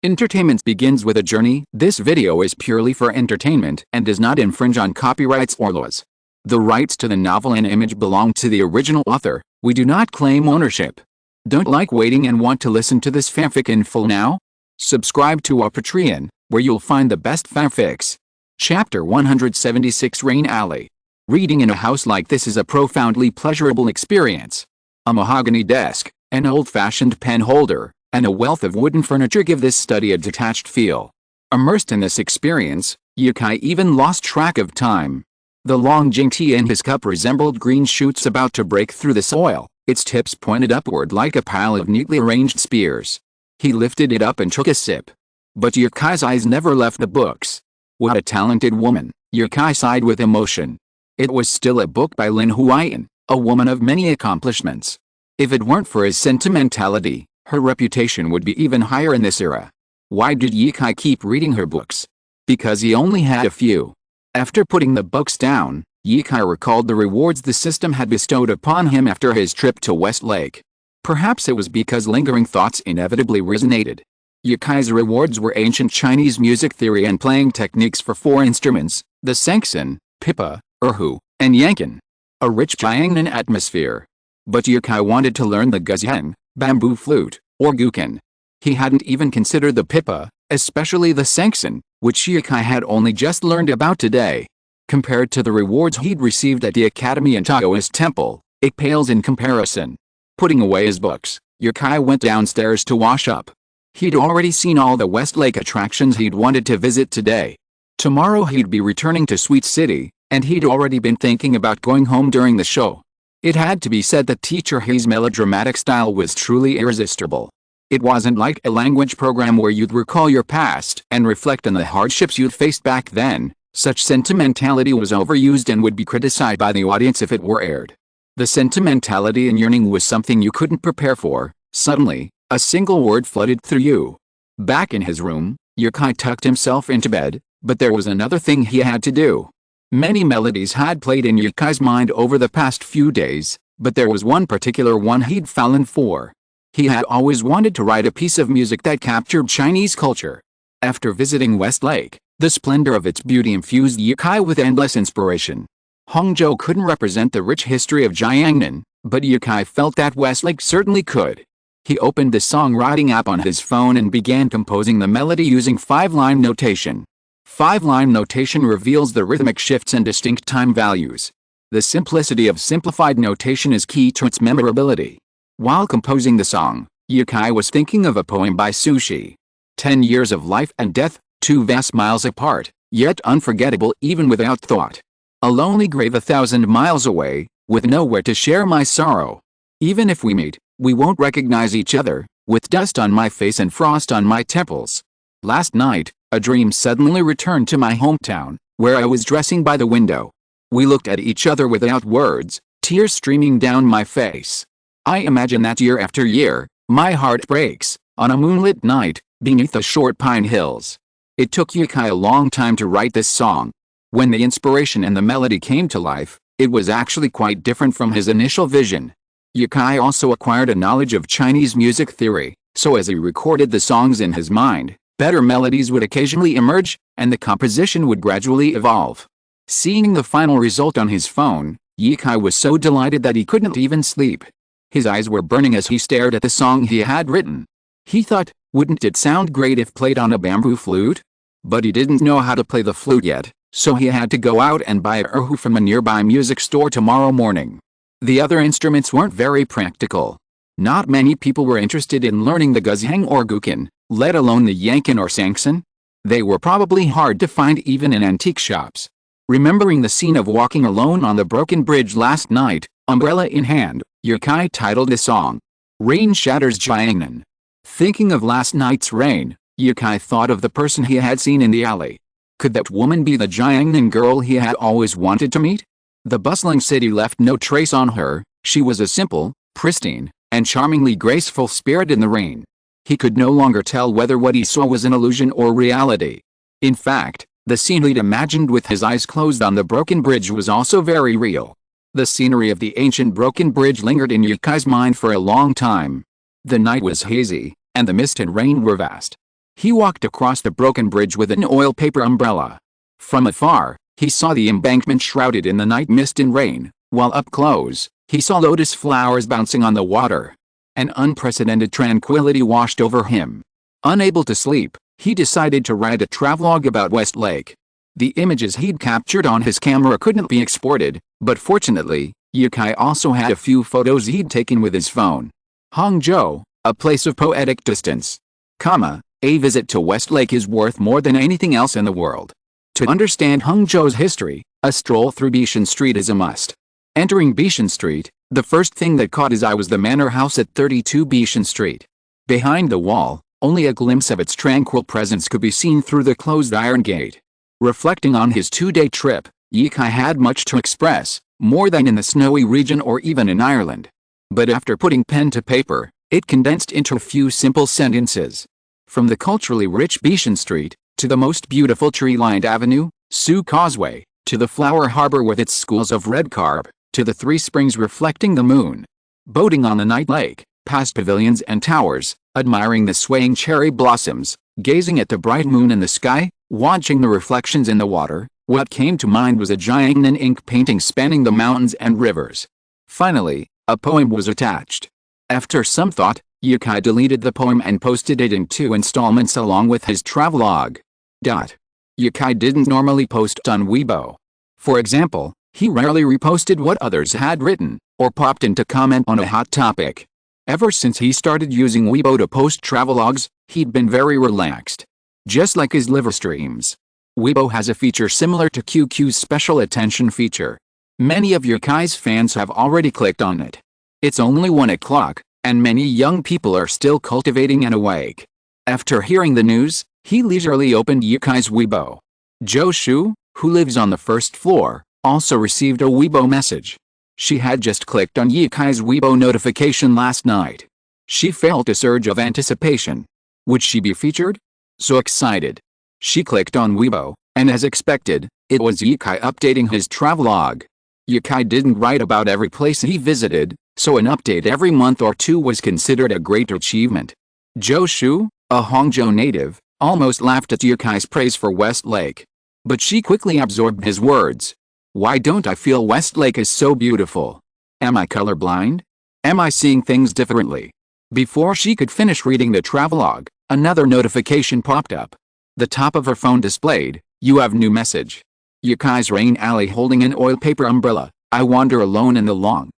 Entertainment begins with a journey. This video is purely for entertainment and does not infringe on copyrights or laws. The rights to the novel and image belong to the original author. We do not claim ownership. Don't like waiting and want to listen to this fanfic in full now? Subscribe to our Patreon, where you'll find the best fanfics. Chapter 176 Rain Alley. Reading in a house like this is a profoundly pleasurable experience. A mahogany desk, an old-fashioned pen holder, and a wealth of wooden furniture give this study a detached feel. Immersed in this experience, Yukai even lost track of time. The long green tea in his cup resembled green shoots about to break through the soil, its tips pointed upward like a pile of neatly arranged spears. He lifted it up and took a sip. But Yukai's eyes never left the books. What a talented woman, Yukai sighed with emotion. It was still a book by Lin Huayan, a woman of many accomplishments. If it weren't for his sentimentality, her reputation would be even higher in this era. Why did Yukai keep reading her books? Because he only had a few. After putting the books down, Yukai recalled the rewards the system had bestowed upon him after his trip to Westlake. Perhaps it was because lingering thoughts inevitably resonated. Yukai's rewards were ancient Chinese music theory and playing techniques for 4 instruments, the sangsin, pipa, erhu, and yankin. A rich Jiangnan atmosphere. But Yukai wanted to learn the guzheng, bamboo flute, or guqin. He hadn't even considered the pipa, especially the sangsin, which Yukai had only just learned about today. Compared to the rewards he'd received at the academy and Taoist temple, it pales in comparison. Putting away his books, Yukai went downstairs to wash up. He'd already seen all the Westlake attractions he'd wanted to visit today. Tomorrow he'd be returning to Sweet City, and he'd already been thinking about going home during the show. It had to be said that Teacher Hei's melodramatic style was truly irresistible. It wasn't like a language program where you'd recall your past and reflect on the hardships you'd faced back then. Such sentimentality was overused and would be criticized by the audience if it were aired. The sentimentality and yearning was something you couldn't prepare for. Suddenly, a single word flooded through you. Back in his room, Yukai tucked himself into bed, but there was another thing he had to do. Many melodies had played in Yukai's mind over the past few days, but there was one particular one he'd fallen for. He had always wanted to write a piece of music that captured Chinese culture. After visiting Westlake, the splendor of its beauty infused Yukai with endless inspiration. Hangzhou couldn't represent the rich history of Jiangnan, but Yukai felt that Westlake certainly could. He opened the songwriting app on his phone and began composing the melody using 5-line notation. 5-line notation reveals the rhythmic shifts and distinct time values. The simplicity of simplified notation is key to its memorability. While composing the song, Yukai was thinking of a poem by Sushi. 10 years of life and death, 2 vast miles apart, yet unforgettable even without thought. A lonely grave 1,000 miles away, with nowhere to share my sorrow. Even if we meet, we won't recognize each other, with dust on my face and frost on my temples. Last night, a dream suddenly returned to my hometown, where I was dressing by the window. We looked at each other without words, tears streaming down my face. I imagine that year after year, my heart breaks, on a moonlit night, beneath the short pine hills. It took Yukai a long time to write this song. When the inspiration and the melody came to life, it was actually quite different from his initial vision. Yukai also acquired a knowledge of Chinese music theory, so as he recorded the songs in his mind, better melodies would occasionally emerge, and the composition would gradually evolve. Seeing the final result on his phone, Yukai was so delighted that he couldn't even sleep. His eyes were burning as he stared at the song he had written. He thought, wouldn't it sound great if played on a bamboo flute? But he didn't know how to play the flute yet, so he had to go out and buy a erhu from a nearby music store tomorrow morning. The other instruments weren't very practical. Not many people were interested in learning the guzheng or guqin, let alone the yankin or sangsin. They were probably hard to find even in antique shops. Remembering the scene of walking alone on the broken bridge last night, umbrella in hand, Yukai titled the song, Rain Shatters Jiangnan. Thinking of last night's rain, Yukai thought of the person he had seen in the alley. Could that woman be the Jiangnan girl he had always wanted to meet? The bustling city left no trace on her. She was a simple, pristine, and charmingly graceful spirit in the rain. He could no longer tell whether what he saw was an illusion or reality. In fact, the scene he'd imagined with his eyes closed on the broken bridge was also very real. The scenery of the ancient broken bridge lingered in Yukai's mind for a long time. The night was hazy, and the mist and rain were vast. He walked across the broken bridge with an oil paper umbrella. From afar, he saw the embankment shrouded in the night mist and rain, while up close, he saw lotus flowers bouncing on the water. An unprecedented tranquility washed over him. Unable to sleep, he decided to write a travelogue about Westlake. The images he'd captured on his camera couldn't be exported, but fortunately, Yukai also had a few photos he'd taken with his phone. Hangzhou, a place of poetic distance. A visit to Westlake is worth more than anything else in the world. To understand Hangzhou's history, a stroll through Bishan Street is a must. Entering Bishan Street, the first thing that caught his eye was the manor house at 32 Bishan Street. Behind the wall, only a glimpse of its tranquil presence could be seen through the closed iron gate. Reflecting on his 2-day trip, Yukai had much to express, more than in the snowy region or even in Ireland. But after putting pen to paper, it condensed into a few simple sentences. From the culturally rich Bishan Street, to the most beautiful tree-lined avenue, Sioux Causeway, to the flower harbor with its schools of red carp, to the 3 springs reflecting the moon. Boating on the night lake, past pavilions and towers, admiring the swaying cherry blossoms, gazing at the bright moon in the sky, watching the reflections in the water, what came to mind was a giant ink painting spanning the mountains and rivers. Finally, a poem was attached. After some thought, Yukai deleted the poem and posted it in 2 installments along with his travelogue. Yukai didn't normally post on Weibo. For example, he rarely reposted what others had written, or popped in to comment on a hot topic. Ever since he started using Weibo to post travelogues, he'd been very relaxed. Just like his live streams. Weibo has a feature similar to QQ's special attention feature. Many of Yukai's fans have already clicked on it. It's only 1 o'clock, and many young people are still cultivating and awake. After hearing the news, he leisurely opened Yukai's Weibo. Jo Shu, who lives on the 1st floor, also received a Weibo message. She had just clicked on Yukai's Weibo notification last night. She felt a surge of anticipation. Would she be featured? So excited. She clicked on Weibo, and as expected, it was Yukai updating his travelogue. Yukai didn't write about every place he visited, so an update every month or 2 was considered a great achievement. Jo Shu, a Hangzhou native, almost laughed at Yukai's praise for Westlake. But she quickly absorbed his words. Why don't I feel Westlake is so beautiful? Am I colorblind? Am I seeing things differently? Before she could finish reading the travelogue, another notification popped up. The top of her phone displayed, "You have new message. Yukai's rain alley holding an oil paper umbrella. I wander alone in the long,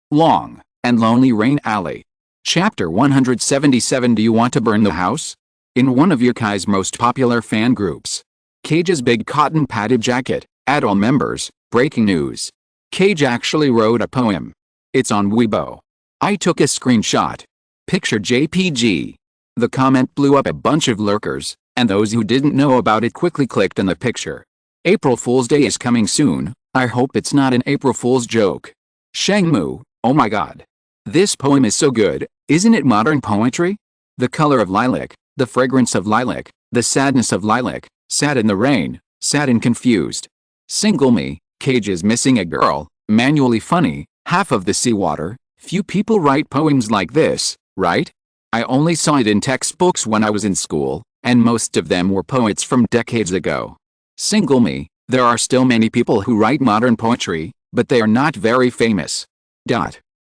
and lonely rain alley." Chapter 177. Do you want to burn the house? In one of Yukai's most popular fan groups, Cage's big cotton padded jacket, at all members, breaking news. Cage actually wrote a poem. It's on Weibo. I took a screenshot. Picture JPG. The comment blew up a bunch of lurkers, and those who didn't know about it quickly clicked on the picture. April Fool's Day is coming soon. I hope it's not an April Fool's joke. Shengmu, oh my god. This poem is so good, isn't it modern poetry? The color of lilac, the fragrance of lilac, the sadness of lilac, sad in the rain, sad and confused. Single me, Cage is missing a girl, manually funny, half of the seawater. Few people write poems like this, right? I only saw it in textbooks when I was in school, and most of them were poets from decades ago. Single me, there are still many people who write modern poetry, but they are not very famous.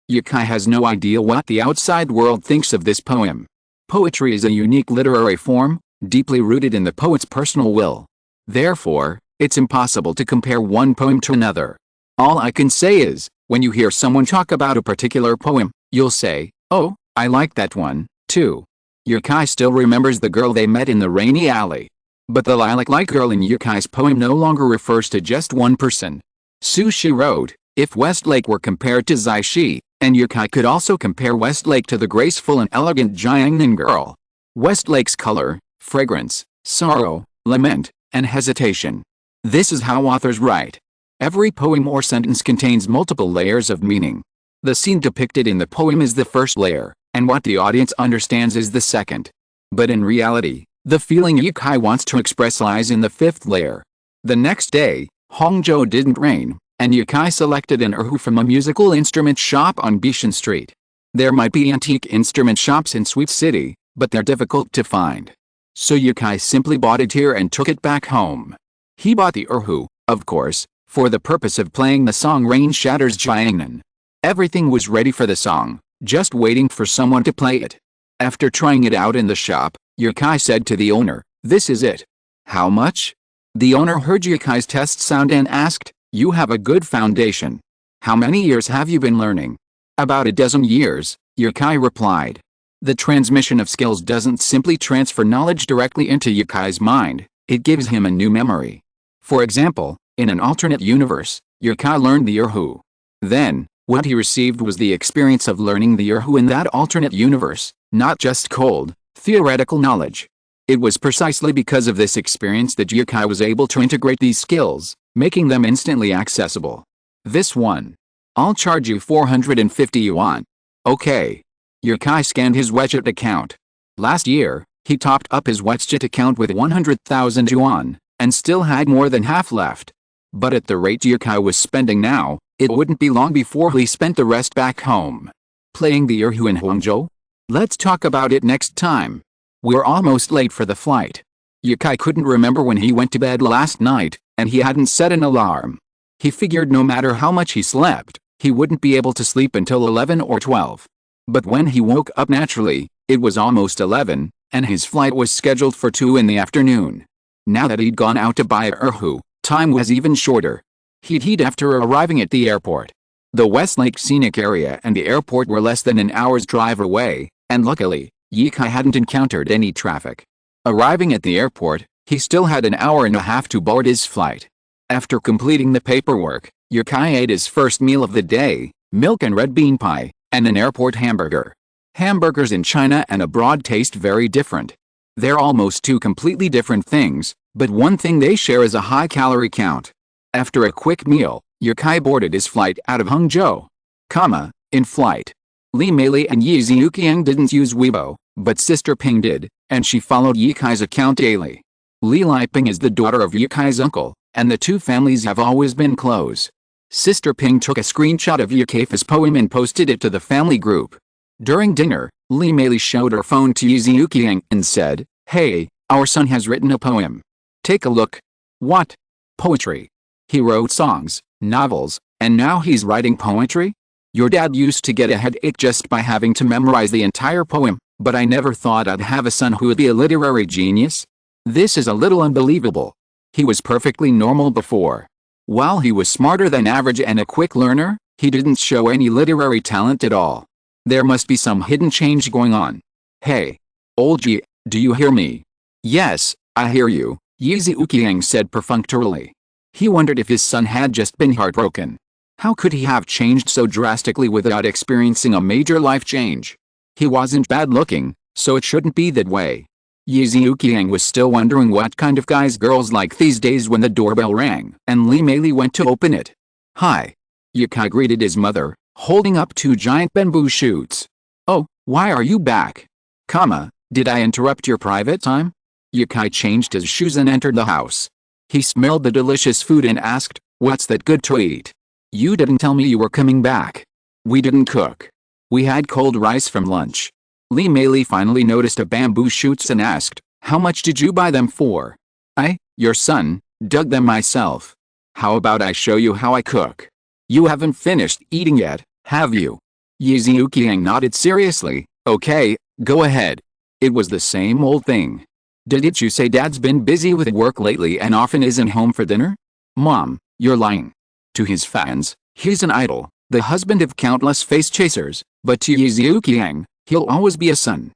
Yukai has no idea what the outside world thinks of this poem. Poetry is a unique literary form, deeply rooted in the poet's personal will. Therefore, it's impossible to compare one poem to another. All I can say is, when you hear someone talk about a particular poem, you'll say, "Oh, I like that one, too." Yukai still remembers the girl they met in the rainy alley. But the lilac-like girl in Yukai's poem no longer refers to just one person. Sushi wrote, if Westlake were compared to Zaishi, and Yukai could also compare Westlake to the graceful and elegant Jiangnan girl. Westlake's color, fragrance, sorrow, lament, and hesitation. This is how authors write. Every poem or sentence contains multiple layers of meaning. The scene depicted in the poem is the first layer, and what the audience understands is the second. But in reality, the feeling Yukai wants to express lies in the fifth layer. The next day, Hangzhou didn't rain, and Yukai selected an erhu from a musical instrument shop on Bishan Street. There might be antique instrument shops in Sweet City, but they're difficult to find. So Yukai simply bought it here and took it back home. He bought the erhu, of course, for the purpose of playing the song Rain Shatters Jiangnan. Everything was ready for the song, just waiting for someone to play it. After trying it out in the shop, Yukai said to the owner, "This is it." "How much?" The owner heard Yukai's test sound and asked, "You have a good foundation. How many years have you been learning?" "About a dozen years," Yukai replied. The transmission of skills doesn't simply transfer knowledge directly into Yukai's mind, it gives him a new memory. For example, in an alternate universe, Yukai learned the erhu. Then, what he received was the experience of learning the erhu in that alternate universe, not just cold, theoretical knowledge. It was precisely because of this experience that Yukai was able to integrate these skills, making them instantly accessible. "This one. I'll charge you 450 yuan. Okay." Yukai scanned his WeChat account. Last year, he topped up his WeChat account with 100,000 yuan, and still had more than half left. But at the rate Yukai was spending now, it wouldn't be long before he spent the rest back home. Playing the erhu in Hangzhou? Let's talk about it next time. We're almost late for the flight. Yukai couldn't remember when he went to bed last night, and he hadn't set an alarm. He figured no matter how much he slept, he wouldn't be able to sleep until 11 or 12. But when he woke up naturally, it was almost 11, and his flight was scheduled for 2 in the afternoon. Now that he'd gone out to buy a erhu, time was even shorter. He'd eat after arriving at the airport. The Westlake Scenic Area and the airport were less than an hour's drive away, and luckily, Yukai hadn't encountered any traffic. Arriving at the airport, he still had an hour and a half to board his flight. After completing the paperwork, Yukai ate his first meal of the day, milk and red bean pie, and an airport hamburger. Hamburgers in China and abroad taste very different. They're almost two completely different things, but one thing they share is a high calorie count. After a quick meal, Yukai boarded his flight out of Hangzhou. In flight. Li Meili and Yi Ziuqiang didn't use Weibo, but Sister Ping did, and she followed Yukai's account daily. Li Liping is the daughter of Yukai's uncle, and the two families have always been close. Sister Ping took a screenshot of Yukai's poem and posted it to the family group. During dinner, Li Meili showed her phone to Yi Ziuqiang and said, "Hey, our son has written a poem. Take a look." "What?" "Poetry. He wrote songs, novels, and now he's writing poetry? Your dad used to get a headache just by having to memorize the entire poem, but I never thought I'd have a son who would be a literary genius. This is a little unbelievable. He was perfectly normal before. While he was smarter than average and a quick learner, he didn't show any literary talent at all. There must be some hidden change going on. Hey. Old Ji, do you hear me?" "Yes, I hear you," Yi Ziuqiang said perfunctorily. He wondered if his son had just been heartbroken. How could he have changed so drastically without experiencing a major life change? He wasn't bad looking, so it shouldn't be that way. Yi Ziuqiang was still wondering what kind of guys girls like these days when the doorbell rang, and Li Meili went to open it. "Hi." Yukai greeted his mother, holding up 2 giant bamboo shoots. "Oh, why are you back? Did I interrupt your private time?" Yukai changed his shoes and entered the house. He smelled the delicious food and asked, "What's that good to eat?" "You didn't tell me you were coming back." "We didn't cook. We had cold rice from lunch." Li Meili finally noticed a bamboo shoots and asked, "How much did you buy them for?" Your son, dug them myself. How about I show you how I cook?" "You haven't finished eating yet, have you?" Yi Ziuqiang nodded seriously. "Okay, go ahead." It was the same old thing. "Did you say Dad's been busy with work lately and often isn't home for dinner?" "Mom, you're lying." To his fans, he's an idol, the husband of countless face chasers, but to Yi Ziuqiang, he'll always be a son.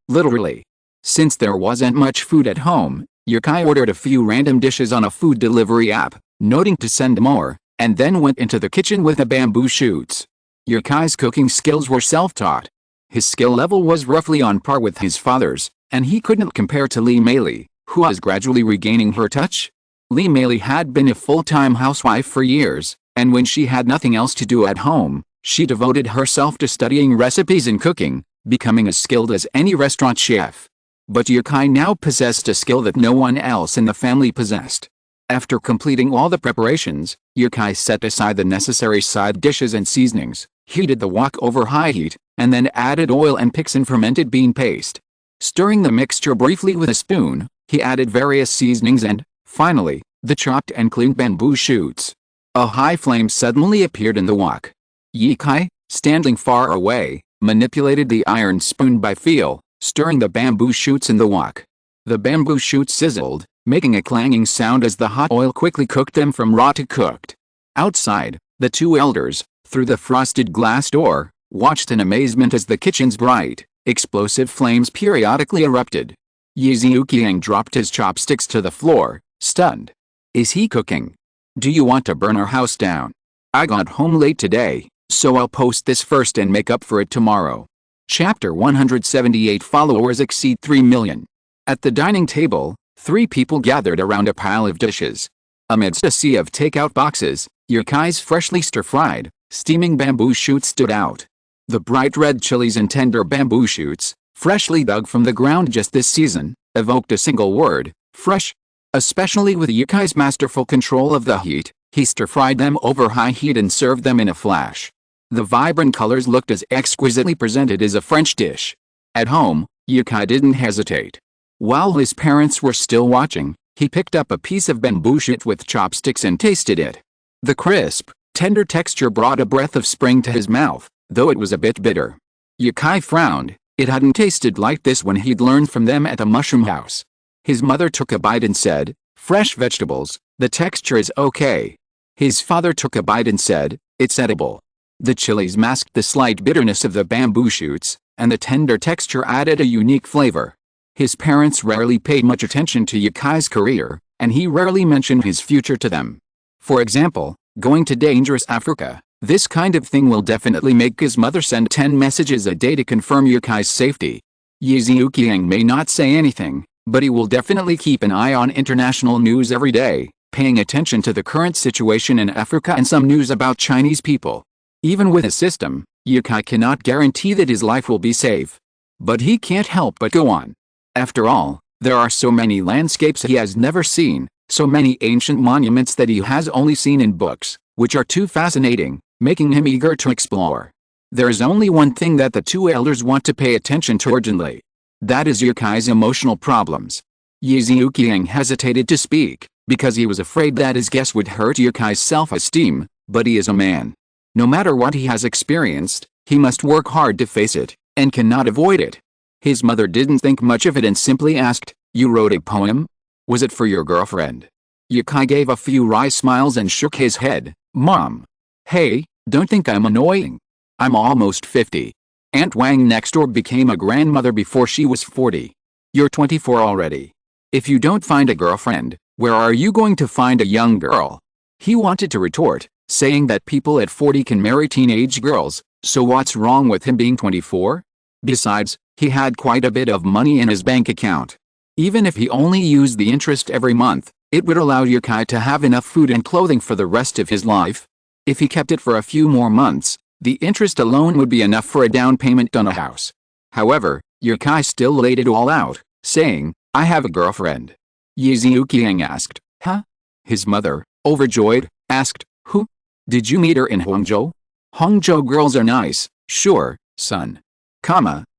Literally. Since there wasn't much food at home, Yukai ordered a few random dishes on a food delivery app, noting to send more, and then went into the kitchen with the bamboo shoots. Yukai's cooking skills were self-taught. His skill level was roughly on par with his father's, and he couldn't compare to Li Meili, who was gradually regaining her touch. Li Meili had been a full-time housewife for years, and when she had nothing else to do at home, she devoted herself to studying recipes and cooking, becoming as skilled as any restaurant chef. But Yukai now possessed a skill that no one else in the family possessed. After completing all the preparations, Yukai set aside the necessary side dishes and seasonings, heated the wok over high heat, and then added oil and pixin fermented bean paste. Stirring the mixture briefly with a spoon, he added various seasonings and, finally, the chopped and cleaned bamboo shoots. A high flame suddenly appeared in the wok. Ye Kai, standing far away, manipulated the iron spoon by feel, stirring the bamboo shoots in the wok. The bamboo shoots sizzled, making a clanging sound as the hot oil quickly cooked them from raw to cooked. Outside, the two elders, through the frosted glass door, watched in amazement as the kitchen's bright, explosive flames periodically erupted. Ye Zhuqiang dropped his chopsticks to the floor, stunned. Is he cooking? Do you want to burn our house down? I got home late today, so I'll post this first and make up for it tomorrow. Chapter 178 Followers exceed 3 million. At the dining table, 3 people gathered around a pile of dishes. Amidst a sea of takeout boxes, Yukai's freshly stir-fried, steaming bamboo shoots stood out. The bright red chilies and tender bamboo shoots, freshly dug from the ground just this season, evoked a single word: fresh. Especially with Yukai's masterful control of the heat, he stir-fried them over high heat and served them in a flash. The vibrant colors looked as exquisitely presented as a French dish. At home, Yukai didn't hesitate. While his parents were still watching, he picked up a piece of bamboo shoot with chopsticks and tasted it. The crisp, tender texture brought a breath of spring to his mouth, though it was a bit bitter. Yukai frowned. It hadn't tasted like this when he'd learned from them at the mushroom house. His mother took a bite and said, "Fresh vegetables, the texture is okay." His father took a bite and said, "It's edible." The chilies masked the slight bitterness of the bamboo shoots, and the tender texture added a unique flavor. His parents rarely paid much attention to Yukai's career, and he rarely mentioned his future to them. For example, going to dangerous Africa, this kind of thing will definitely make his mother send 10 messages a day to confirm Yukai's safety. Ye Zhuqiang may not say anything, but he will definitely keep an eye on international news every day, paying attention to the current situation in Africa and some news about Chinese people. Even with a system, Yukai cannot guarantee that his life will be safe. But he can't help but go on. After all, there are so many landscapes he has never seen, so many ancient monuments that he has only seen in books, which are too fascinating, making him eager to explore. There is only one thing that the two elders want to pay attention to urgently. That is Yukai's emotional problems. Ye Zhuqiang hesitated to speak, because he was afraid that his guess would hurt Yukai's self-esteem, but he is a man. No matter what he has experienced, he must work hard to face it, and cannot avoid it. His mother didn't think much of it and simply asked, "You wrote a poem? Was it for your girlfriend?" Yukai gave a few wry smiles and shook his head. "Mom. Hey, don't think I'm annoying. I'm almost 50. Aunt Wang next door became a grandmother before she was 40. You're 24 already. If you don't find a girlfriend, where are you going to find a young girl?" He wanted to retort, saying that people at 40 can marry teenage girls, so what's wrong with him being 24? Besides, he had quite a bit of money in his bank account. Even if he only used the interest every month, it would allow Yukai to have enough food and clothing for the rest of his life. If he kept it for a few more months, the interest alone would be enough for a down payment on a house. However, Yukai still laid it all out, saying, "I have a girlfriend." Ye Zhuqiang asked, "Huh?" His mother, overjoyed, asked, "Who? Did you meet her in Hangzhou?" "Hangzhou girls are nice, sure, son."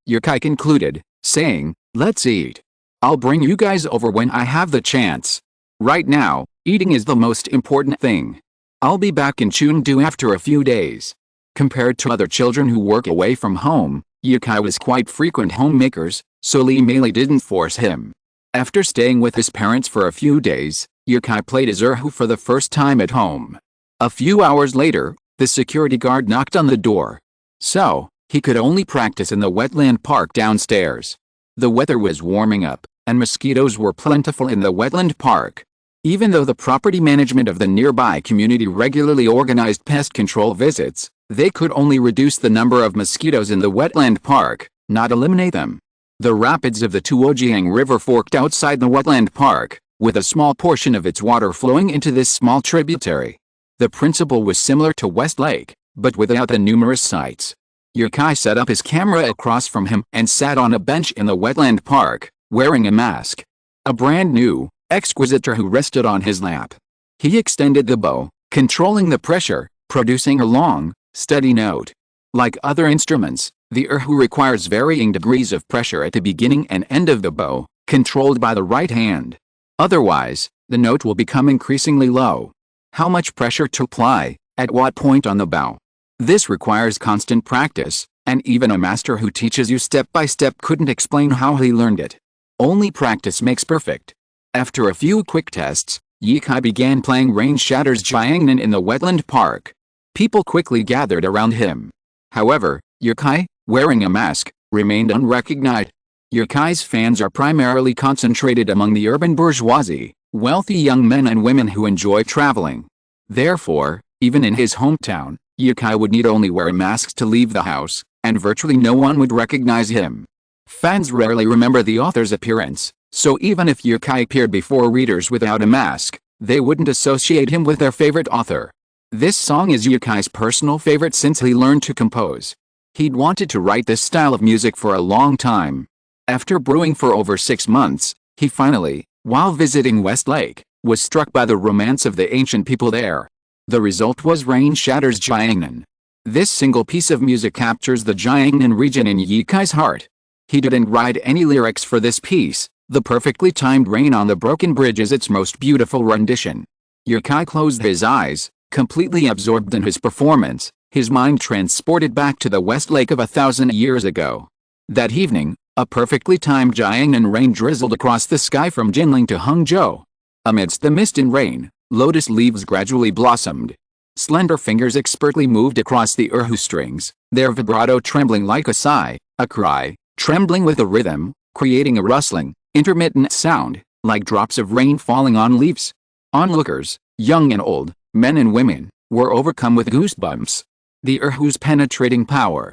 Yukai concluded, saying, "Let's eat. I'll bring you guys over when I have the chance. Right now, eating is the most important thing. I'll be back in Chengdu after a few days." Compared to other children who work away from home, Yukai was quite frequent homemakers, so Li Meili didn't force him. After staying with his parents for a few days, Yukai played as Erhu for the first time at home. A few hours later, the security guard knocked on the door. So, he could only practice in the wetland park downstairs. The weather was warming up, and mosquitoes were plentiful in the wetland park. Even though the property management of the nearby community regularly organized pest control visits, they could only reduce the number of mosquitoes in the wetland park, not eliminate them. The rapids of the Tuojiang River forked outside the wetland park, with a small portion of its water flowing into this small tributary. The principle was similar to West Lake, but without the numerous sites. Yukai set up his camera across from him and sat on a bench in the wetland park, wearing a mask. A brand new, exquisite Erhu rested on his lap. He extended the bow, controlling the pressure, producing a long, steady note. Like other instruments, The erhu requires varying degrees of pressure at the beginning and end of the bow, controlled by the right hand. Otherwise, the note will become increasingly low. How much pressure to apply, at what point on the bow? This requires constant practice, and even a master who teaches you step by step couldn't explain how he learned it. Only practice makes perfect. After a few quick tests, Yikai began playing Rain Shatters Jiangnan in the wetland park. People quickly gathered around him. However, Yikai, wearing a mask, remained unrecognized. Yikai's fans are primarily concentrated among the urban bourgeoisie, wealthy young men and women who enjoy traveling. Therefore, even in his hometown, Yikai would need only wear a mask to leave the house, and virtually no one would recognize him. Fans rarely remember the author's appearance, so even if Yikai appeared before readers without a mask, they wouldn't associate him with their favorite author. This song is Yikai's personal favorite since he learned to compose. He'd wanted to write this style of music for a long time. After brewing for over 6 months, he finally, while visiting Westlake, was struck by the romance of the ancient people there. The result was Rain Shatters Jiangnan. This single piece of music captures the Jiangnan region in Yikai's heart. He didn't write any lyrics for this piece. The perfectly timed rain on the broken bridge is its most beautiful rendition. Yikai closed his eyes, completely absorbed in his performance, his mind transported back to the Westlake of 1,000 years ago. That evening, a perfectly timed Jiangnan rain drizzled across the sky from Jinling to Hangzhou. Amidst the mist and rain, lotus leaves gradually blossomed. Slender fingers expertly moved across the erhu strings, their vibrato trembling like a sigh, a cry, trembling with a rhythm, creating a rustling, intermittent sound, like drops of rain falling on leaves. Onlookers, young and old, men and women, were overcome with goosebumps. The erhu's penetrating power.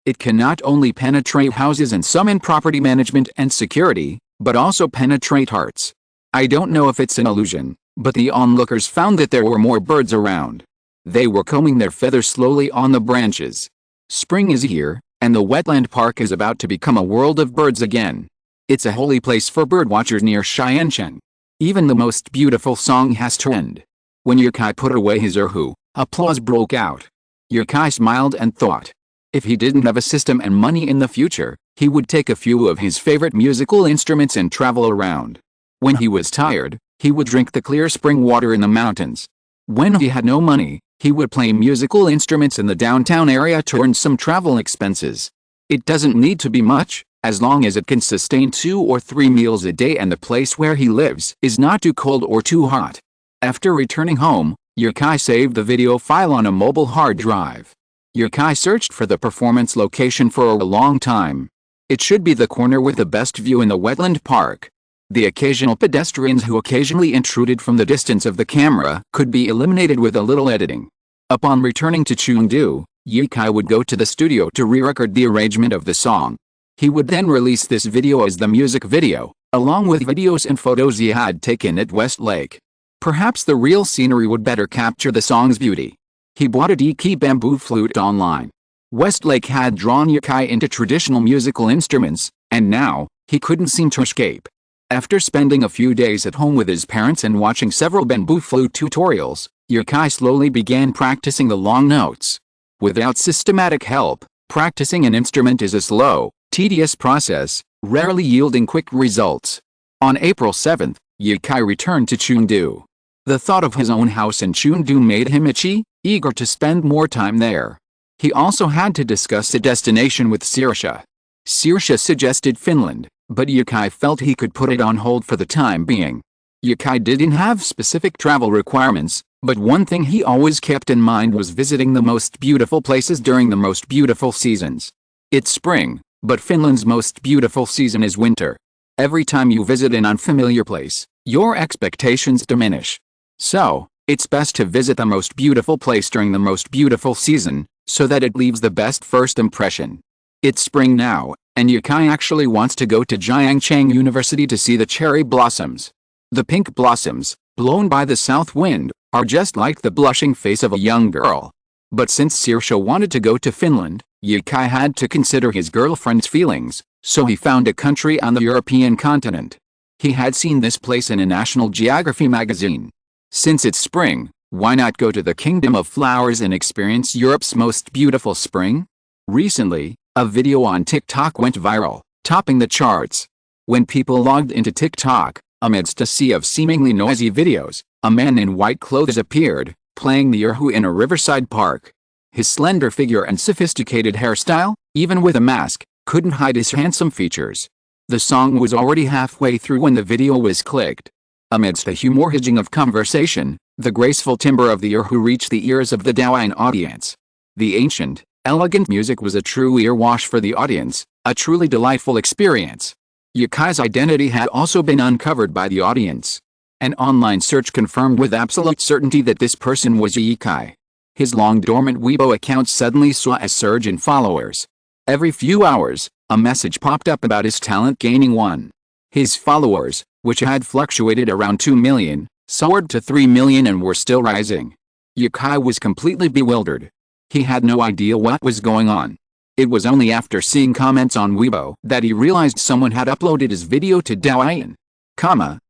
It can not only penetrate houses and summon property management and security, but also penetrate hearts. I don't know if it's an illusion, but the onlookers found that there were more birds around. They were combing their feathers slowly on the branches. Spring is here, and the wetland park is about to become a world of birds again. It's a holy place for birdwatchers near Xiancheng. Even the most beautiful song has to end. When Yikai put away his erhu, applause broke out. Yikai smiled and thought, if he didn't have a system and money in the future, he would take a few of his favorite musical instruments and travel around. When he was tired, he would drink the clear spring water in the mountains. When he had no money, he would play musical instruments in the downtown area to earn some travel expenses. It doesn't need to be much, as long as it can sustain 2 or 3 meals a day and the place where he lives is not too cold or too hot. After returning home, Yikai saved the video file on a mobile hard drive. Yikai searched for the performance location for a long time. It should be the corner with the best view in the wetland park. The occasional pedestrians who occasionally intruded from the distance of the camera could be eliminated with a little editing. Upon returning to Chengdu, Yikai would go to the studio to re-record the arrangement of the song. He would then release this video as the music video, along with videos and photos he had taken at Westlake. Perhaps the real scenery would better capture the song's beauty. He bought a Diki bamboo flute online. Westlake had drawn Yikai into traditional musical instruments, and now, he couldn't seem to escape. After spending a few days at home with his parents and watching several bamboo flute tutorials, Yikai slowly began practicing the long notes. Without systematic help, practicing an instrument is a slow, tedious process, rarely yielding quick results. On April 7, Yikai returned to Chengdu. The thought of his own house in Chengdu made him itchy, eager to spend more time there. He also had to discuss a destination with Saoirse. Saoirse suggested Finland, but Yikai felt he could put it on hold for the time being. Yikai didn't have specific travel requirements, but one thing he always kept in mind was visiting the most beautiful places during the most beautiful seasons. It's spring, but Finland's most beautiful season is winter. Every time you visit an unfamiliar place, your expectations diminish. So, it's best to visit the most beautiful place during the most beautiful season, so that it leaves the best first impression. It's spring now, and Yikai actually wants to go to Jiangcheng University to see the cherry blossoms. The pink blossoms, blown by the south wind, are just like the blushing face of a young girl. But since Saoirse wanted to go to Finland, Yikai had to consider his girlfriend's feelings, so he found a country on the European continent. He had seen this place in a National Geography magazine. Since it's spring, why not go to the Kingdom of Flowers and experience Europe's most beautiful spring? Recently, a video on TikTok went viral, topping the charts. When people logged into TikTok, amidst a sea of seemingly noisy videos, a man in white clothes appeared, playing the erhu in a riverside park. His slender figure and sophisticated hairstyle, even with a mask, couldn't hide his handsome features. The song was already halfway through when the video was clicked. Amidst a hemorrhaging of conversation, the graceful timbre of the erhu reached the ears of the Daoine audience. The ancient, elegant music was a true earwash for the audience, a truly delightful experience. Yukai's identity had also been uncovered by the audience. An online search confirmed with absolute certainty that this person was Yukai. His long-dormant Weibo account suddenly saw a surge in followers. Every few hours, a message popped up about his talent gaining one. His followers, which had fluctuated around 2 million, soared to 3 million and were still rising. Yukai was completely bewildered. He had no idea what was going on. It was only after seeing comments on Weibo that he realized someone had uploaded his video to Douyin.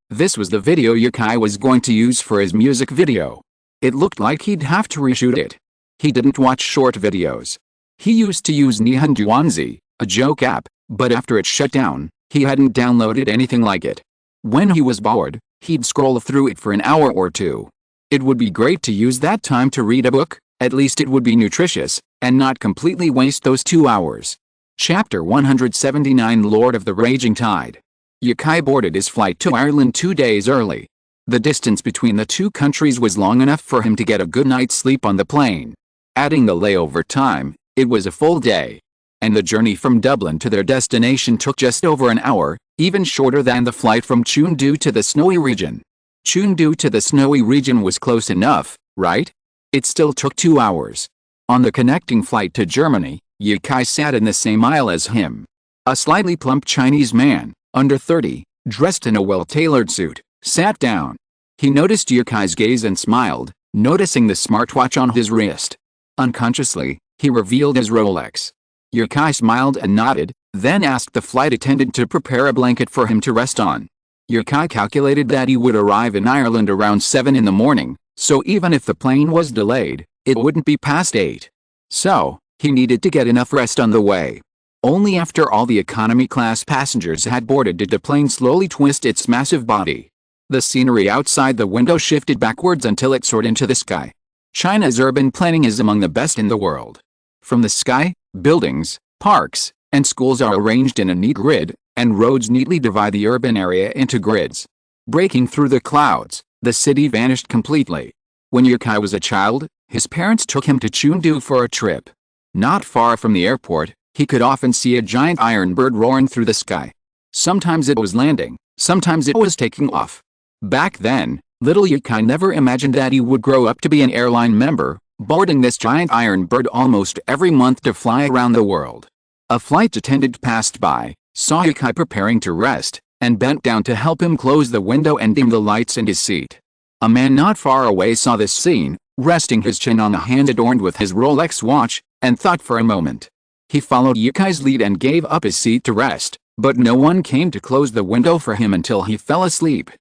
This was the video Yukai was going to use for his music video. It looked like he'd have to reshoot it. He didn't watch short videos. He used to use Nihon Duanzi, a joke app, but after it shut down, he hadn't downloaded anything like it. When he was bored, he'd scroll through it for an hour or two. It would be great to use that time to read a book. At least it would be nutritious, and not completely waste those 2 hours. Chapter 179 Lord of the Raging Tide. Yukai boarded his flight to Ireland 2 days early. The distance between the two countries was long enough for him to get a good night's sleep on the plane. Adding the layover time, it was a full day. And the journey from Dublin to their destination took just over an hour, even shorter than the flight from Chengdu to the snowy region. Chengdu to the snowy region was close enough, right? It still took 2 hours. On the connecting flight to Germany, Yukai sat in the same aisle as him. A slightly plump Chinese man, under 30, dressed in a well-tailored suit, sat down. He noticed Yukai's gaze and smiled, noticing the smartwatch on his wrist. Unconsciously, he revealed his Rolex. Yukai smiled and nodded, then asked the flight attendant to prepare a blanket for him to rest on. Yukai calculated that he would arrive in Ireland around 7 in the morning. So even if the plane was delayed, it wouldn't be past 8. So, he needed to get enough rest on the way. Only after all the economy class passengers had boarded did the plane slowly twist its massive body. The scenery outside the window shifted backwards until it soared into the sky. China's urban planning is among the best in the world. From the sky, buildings, parks, and schools are arranged in a neat grid, and roads neatly divide the urban area into grids. Breaking through the clouds, the city vanished completely. When Yukai was a child, his parents took him to Chengdu for a trip. Not far from the airport, he could often see a giant iron bird roaring through the sky. Sometimes it was landing, sometimes it was taking off. Back then, little Yukai never imagined that he would grow up to be an airline member, boarding this giant iron bird almost every month to fly around the world. A flight attendant passed by, saw Yukai preparing to rest, and bent down to help him close the window and dim the lights in his seat. A man not far away saw this scene, resting his chin on a hand adorned with his Rolex watch, and thought for a moment. He followed Yukai's lead and gave up his seat to rest, but no one came to close the window for him until he fell asleep.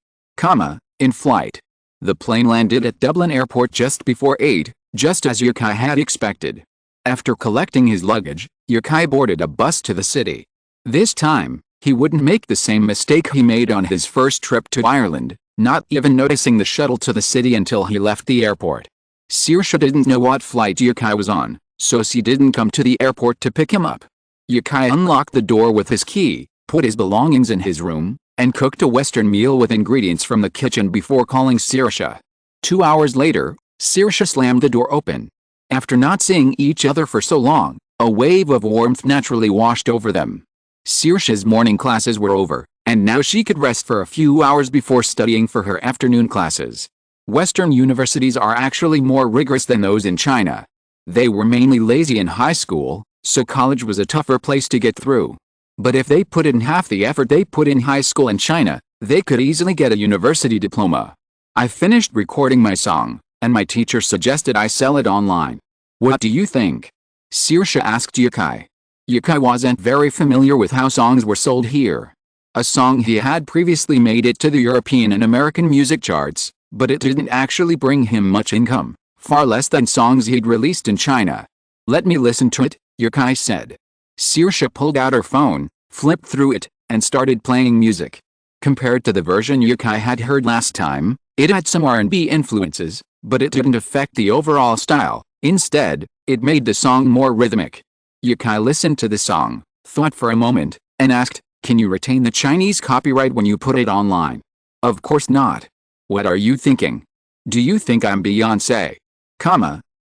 In flight. The plane landed at Dublin Airport just before 8, just as Yukai had expected. After collecting his luggage, Yukai boarded a bus to the city. This time, he wouldn't make the same mistake he made on his first trip to Ireland, not even noticing the shuttle to the city until he left the airport. Saoirse didn't know what flight Yukai was on, so she didn't come to the airport to pick him up. Yukai unlocked the door with his key, put his belongings in his room, and cooked a Western meal with ingredients from the kitchen before calling Saoirse. 2 hours later, Saoirse slammed the door open. After not seeing each other for so long, a wave of warmth naturally washed over them. Saoirse's morning classes were over, and now she could rest for a few hours before studying for her afternoon classes. Western universities are actually more rigorous than those in China. They were mainly lazy in high school, so college was a tougher place to get through. But if they put in half the effort they put in high school in China, they could easily get a university diploma. I finished recording my song, and my teacher suggested I sell it online. What do you think? Saoirse asked Yukai. Yukai wasn't very familiar with how songs were sold here. A song he had previously made it to the European and American music charts, but it didn't actually bring him much income, far less than songs he'd released in China. Let me listen to it, Yukai said. Saoirse pulled out her phone, flipped through it, and started playing music. Compared to the version Yukai had heard last time, it had some R&B influences, but it didn't affect the overall style. Instead, it made the song more rhythmic. Yukai listened to the song, thought for a moment, and asked, "Can you retain the Chinese copyright when you put it online?" "Of course not." "What are you thinking? Do you think I'm Beyoncé?"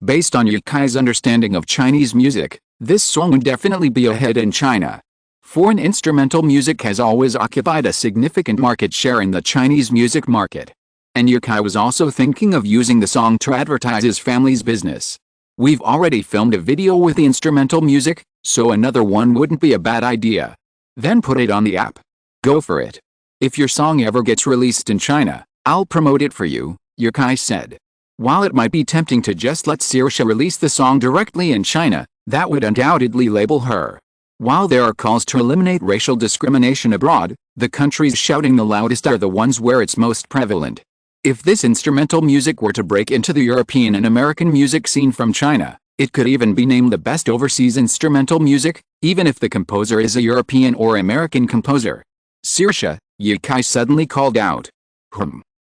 Based on Yukai's understanding of Chinese music, this song would definitely be a hit in China. Foreign instrumental music has always occupied a significant market share in the Chinese music market. And Yukai was also thinking of using the song to advertise his family's business. "We've already filmed a video with the instrumental music, so another one wouldn't be a bad idea. Then put it on the app. Go for it. If your song ever gets released in China, I'll promote it for you," Yukai said. While it might be tempting to just let Saoirse release the song directly in China, that would undoubtedly label her. While there are calls to eliminate racial discrimination abroad, the countries shouting the loudest are the ones where it's most prevalent. If this instrumental music were to break into the European and American music scene from China, it could even be named the best overseas instrumental music, even if the composer is a European or American composer. "Saoirse," Yukai suddenly called out.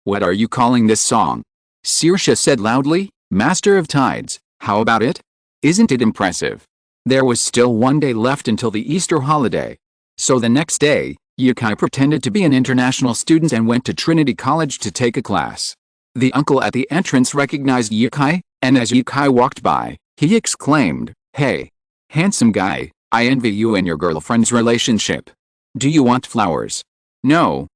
"What are you calling this song?" Saoirse said loudly, "Master of Tides, how about it? Isn't it impressive?" There was still one day left until the Easter holiday. So the next day, Yukai pretended to be an international student and went to Trinity College to take a class. The uncle at the entrance recognized Yukai, and as Yukai walked by, he exclaimed, "Hey, handsome guy, I envy you and your girlfriend's relationship. Do you want flowers?" No.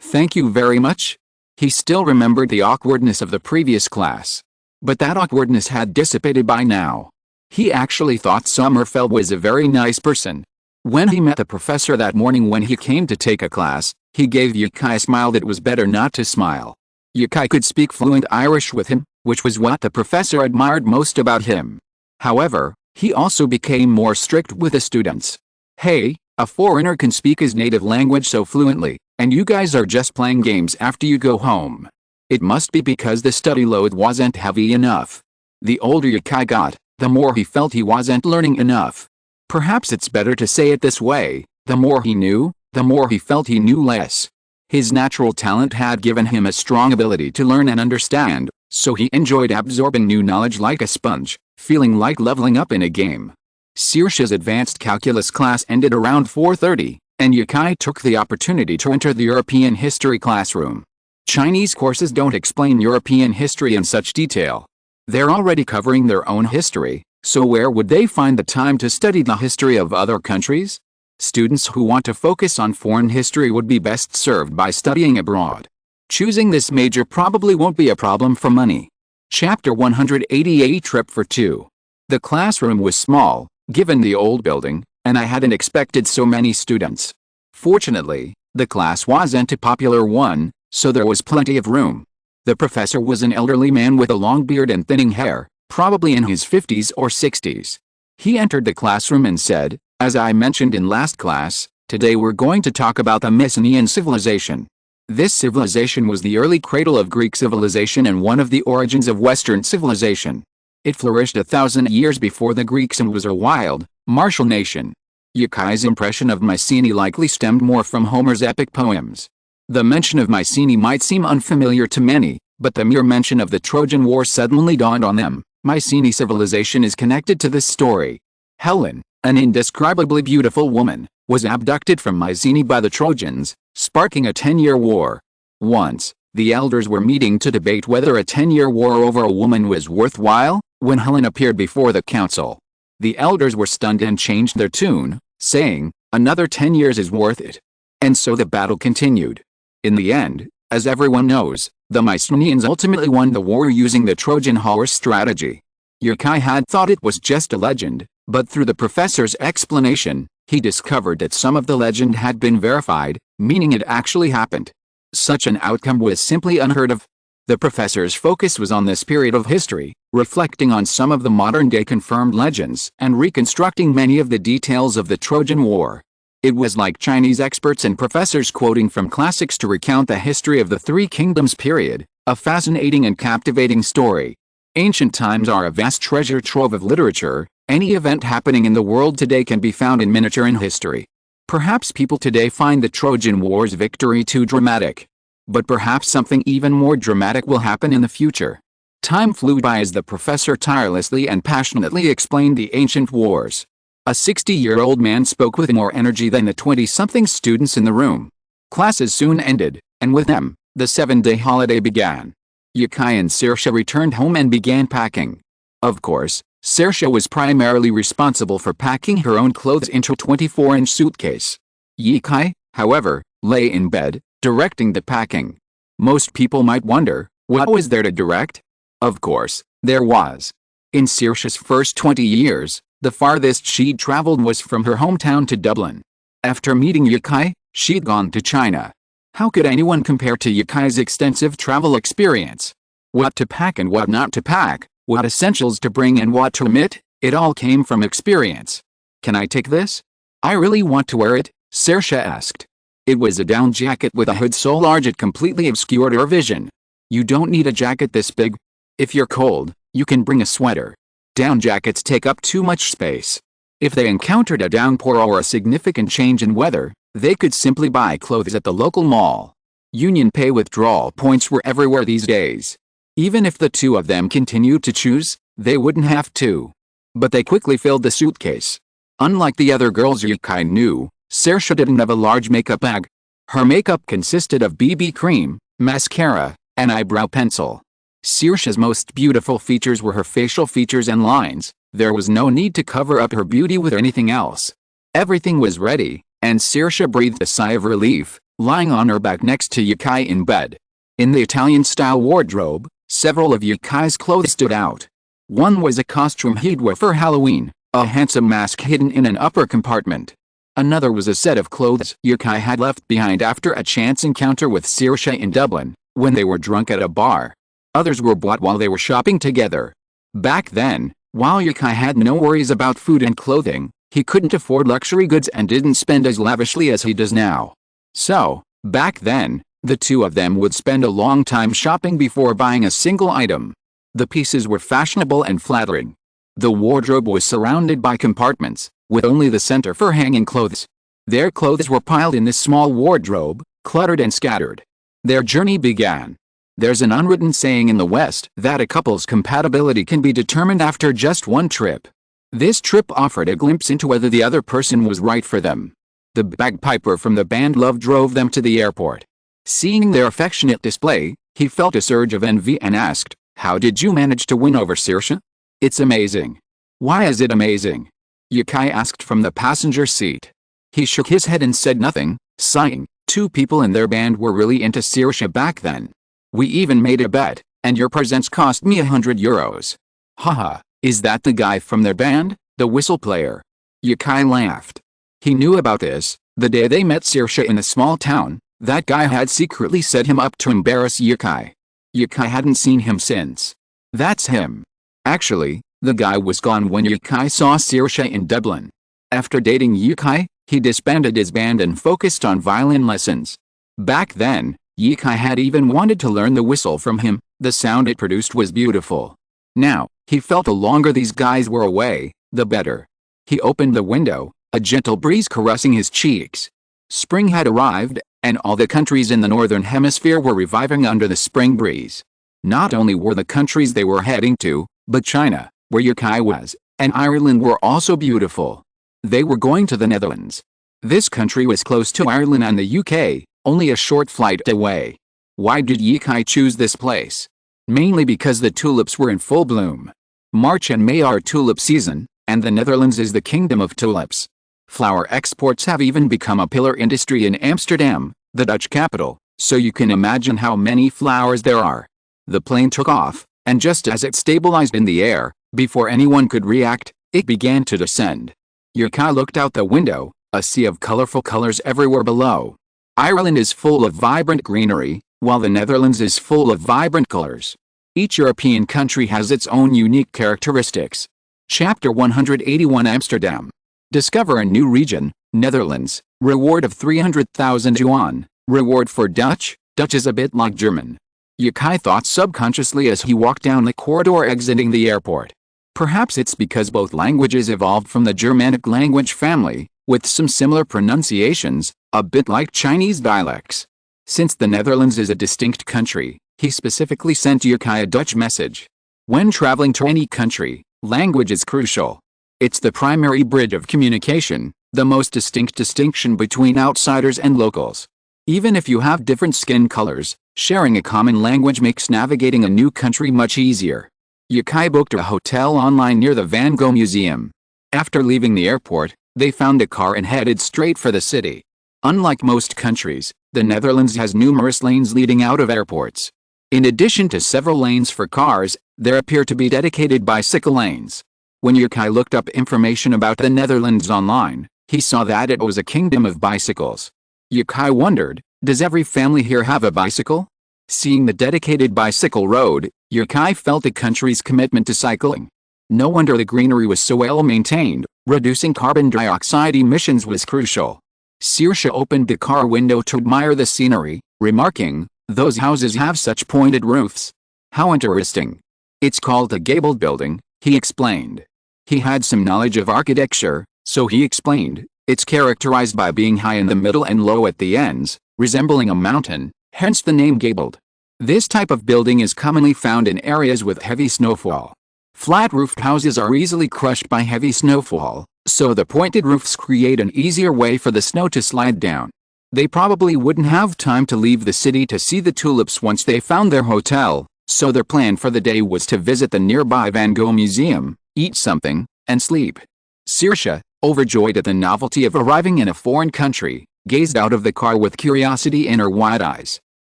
Thank you very much." He still remembered the awkwardness of the previous class. But that awkwardness had dissipated by now. He actually thought Sommerfeld was a very nice person. When he met the professor that morning when he came to take a class, he gave Yukai a smile that was better not to smile. Yukai could speak fluent Irish with him, which was what the professor admired most about him. However, he also became more strict with the students. "Hey, a foreigner can speak his native language so fluently, and you guys are just playing games after you go home. It must be because the study load wasn't heavy enough." The older Yukai got, the more he felt he wasn't learning enough. Perhaps it's better to say it this way: the more he knew, the more he felt he knew less. His natural talent had given him a strong ability to learn and understand, so he enjoyed absorbing new knowledge like a sponge, feeling like leveling up in a game. Saoirse's advanced calculus class ended around 4:30, and Yukai took the opportunity to enter the European history classroom. Chinese courses don't explain European history in such detail. They're already covering their own history, so where would they find the time to study the history of other countries? Students who want to focus on foreign history would be best served by studying abroad. Choosing this major probably won't be a problem for money. Chapter 188 Trip for Two. The classroom was small, given the old building, and I hadn't expected so many students. Fortunately, the class wasn't a popular one, so there was plenty of room. The professor was an elderly man with a long beard and thinning hair, probably in his 50s or 60s. He entered the classroom and said, "As I mentioned in last class, today we're going to talk about the Mycenaean civilization. This civilization was the early cradle of Greek civilization and one of the origins of Western civilization. It flourished 1,000 years before the Greeks and was a wild, martial nation." Yukai's impression of Mycenae likely stemmed more from Homer's epic poems. The mention of Mycenae might seem unfamiliar to many, but the mere mention of the Trojan War suddenly dawned on them. Mycenae civilization is connected to this story. Helen, an indescribably beautiful woman, was abducted from Mycenae by the Trojans, sparking a 10-year war. Once, the elders were meeting to debate whether a 10-year war over a woman was worthwhile, when Helen appeared before the council. The elders were stunned and changed their tune, saying, "Another 10 years is worth it." And so the battle continued. In the end, as everyone knows, the Mycenaeans ultimately won the war using the Trojan horse strategy. Yukai had thought it was just a legend, but through the professor's explanation, he discovered that some of the legend had been verified, meaning it actually happened. Such an outcome was simply unheard of. The professor's focus was on this period of history, reflecting on some of the modern-day confirmed legends and reconstructing many of the details of the Trojan War. It was like Chinese experts and professors quoting from classics to recount the history of the Three Kingdoms period, a fascinating and captivating story. Ancient times are a vast treasure trove of literature, Any event happening in the world today can be found in miniature in history. Perhaps people today find the Trojan War's victory too dramatic. But perhaps something even more dramatic will happen in the future. Time flew by as the professor tirelessly and passionately explained the ancient wars. A 60-year-old man spoke with more energy than the 20-something students in the room. Classes soon ended, and with them, the 7-day holiday began. Yukai and Saoirse returned home and began packing. Of course, Saoirse was primarily responsible for packing her own clothes into a 24-inch suitcase. Yukai, however, lay in bed, directing the packing. Most people might wonder, what was there to direct? Of course, there was. In Saoirse's first 20 years, the farthest she'd traveled was from her hometown to Dublin. After meeting Yukai, she'd gone to China. How could anyone compare to Yukai's extensive travel experience? What to pack and what not to pack, what essentials to bring and what to omit, it all came from experience. Can I take this? I really want to wear it, Saoirse asked. It was a down jacket with a hood so large it completely obscured her vision. You don't need a jacket this big. If you're cold, you can bring a sweater. Down jackets take up too much space. If they encountered a downpour or a significant change in weather, they could simply buy clothes at the local mall. Union Pay withdrawal points were everywhere these days. Even if the two of them continued to choose, they wouldn't have to. But they quickly filled the suitcase. Unlike the other girls Yukai knew, Saoirse didn't have a large makeup bag. Her makeup consisted of BB cream, mascara, and eyebrow pencil. Saoirse's most beautiful features were her facial features and lines. There was no need to cover up her beauty with anything else. Everything was ready, and Saoirse breathed a sigh of relief, lying on her back next to Yukai in bed. In the Italian-style wardrobe, several of Yukai's clothes stood out. One was a costume he'd wear for Halloween, a handsome mask hidden in an upper compartment. Another was a set of clothes Yukai had left behind after a chance encounter with Saoirse in Dublin, when they were drunk at a bar. Others were bought while they were shopping together. Back then, while Yukai had no worries about food and clothing, he couldn't afford luxury goods and didn't spend as lavishly as he does now. So, back then, the two of them would spend a long time shopping before buying a single item. The pieces were fashionable and flattering. The wardrobe was surrounded by compartments, with only the center for hanging clothes. Their clothes were piled in this small wardrobe, cluttered and scattered. Their journey began. There's an unwritten saying in the West that a couple's compatibility can be determined after just one trip. This trip offered a glimpse into whether the other person was right for them. The bagpiper from the band Love drove them to the airport. Seeing their affectionate display, he felt a surge of envy and asked, "How did you manage to win over Saoirse?" "It's amazing." "Why is it amazing?" Yukai asked from the passenger seat. He shook his head and said nothing, sighing. Two people in their band were really into Saoirse back then. "We even made a bet, and your presents cost me €100. Haha, is that the guy from their band, the whistle player?" Yukai laughed. He knew about this. The day they met Saoirse in a small town, that guy had secretly set him up to embarrass Yukai. Yukai hadn't seen him since. That's him. Actually, the guy was gone when Yukai saw Saoirse in Dublin. After dating Yukai, he disbanded his band and focused on violin lessons. Back then, Yukai had even wanted to learn the whistle from him. The sound it produced was beautiful. Now, he felt the longer these guys were away, the better. He opened the window, a gentle breeze caressing his cheeks. Spring had arrived, and all the countries in the northern hemisphere were reviving under the spring breeze. Not only were the countries they were heading to, but China, where Yukai was, and Ireland were also beautiful. They were going to the Netherlands. This country was close to Ireland and the UK, only a short flight away. Why did Yukai choose this place? Mainly because the tulips were in full bloom. March and May are tulip season, and the Netherlands is the kingdom of tulips. Flower exports have even become a pillar industry in Amsterdam, the Dutch capital, so you can imagine how many flowers there are. The plane took off, and just as it stabilized in the air, before anyone could react, it began to descend. Yukai looked out the window, a sea of colorful colors everywhere below. Ireland is full of vibrant greenery, while the Netherlands is full of vibrant colors. Each European country has its own unique characteristics. Chapter 181 Amsterdam. Discover a new region, Netherlands, reward of 300,000 yuan, reward for Dutch. Dutch is a bit like German. Yukai thought subconsciously as he walked down the corridor exiting the airport. Perhaps it's because both languages evolved from the Germanic language family, with some similar pronunciations, a bit like Chinese dialects. Since the Netherlands is a distinct country, he specifically sent Yukai a Dutch message. When traveling to any country, language is crucial. It's the primary bridge of communication, the most distinct distinction between outsiders and locals. Even if you have different skin colors, sharing a common language makes navigating a new country much easier. Yukai booked a hotel online near the Van Gogh Museum. After leaving the airport, they found a car and headed straight for the city. Unlike most countries, the Netherlands has numerous lanes leading out of airports. In addition to several lanes for cars, there appear to be dedicated bicycle lanes. When Yukai looked up information about the Netherlands online, he saw that it was a kingdom of bicycles. Yukai wondered, does every family here have a bicycle? Seeing the dedicated bicycle road, Yukai felt the country's commitment to cycling. No wonder the greenery was so well maintained, reducing carbon dioxide emissions was crucial. Saoirse opened the car window to admire the scenery, remarking, "Those houses have such pointed roofs. How interesting." "It's called a gabled building," he explained. He had some knowledge of architecture, so he explained, "It's characterized by being high in the middle and low at the ends, resembling a mountain, hence the name gabled. This type of building is commonly found in areas with heavy snowfall. Flat-roofed houses are easily crushed by heavy snowfall, so the pointed roofs create an easier way for the snow to slide down. They probably wouldn't have time to leave the city to see the tulips once they found their hotel, so their plan for the day was to visit the nearby Van Gogh Museum, eat something, and sleep." Saoirse, overjoyed at the novelty of arriving in a foreign country, gazed out of the car with curiosity in her wide eyes.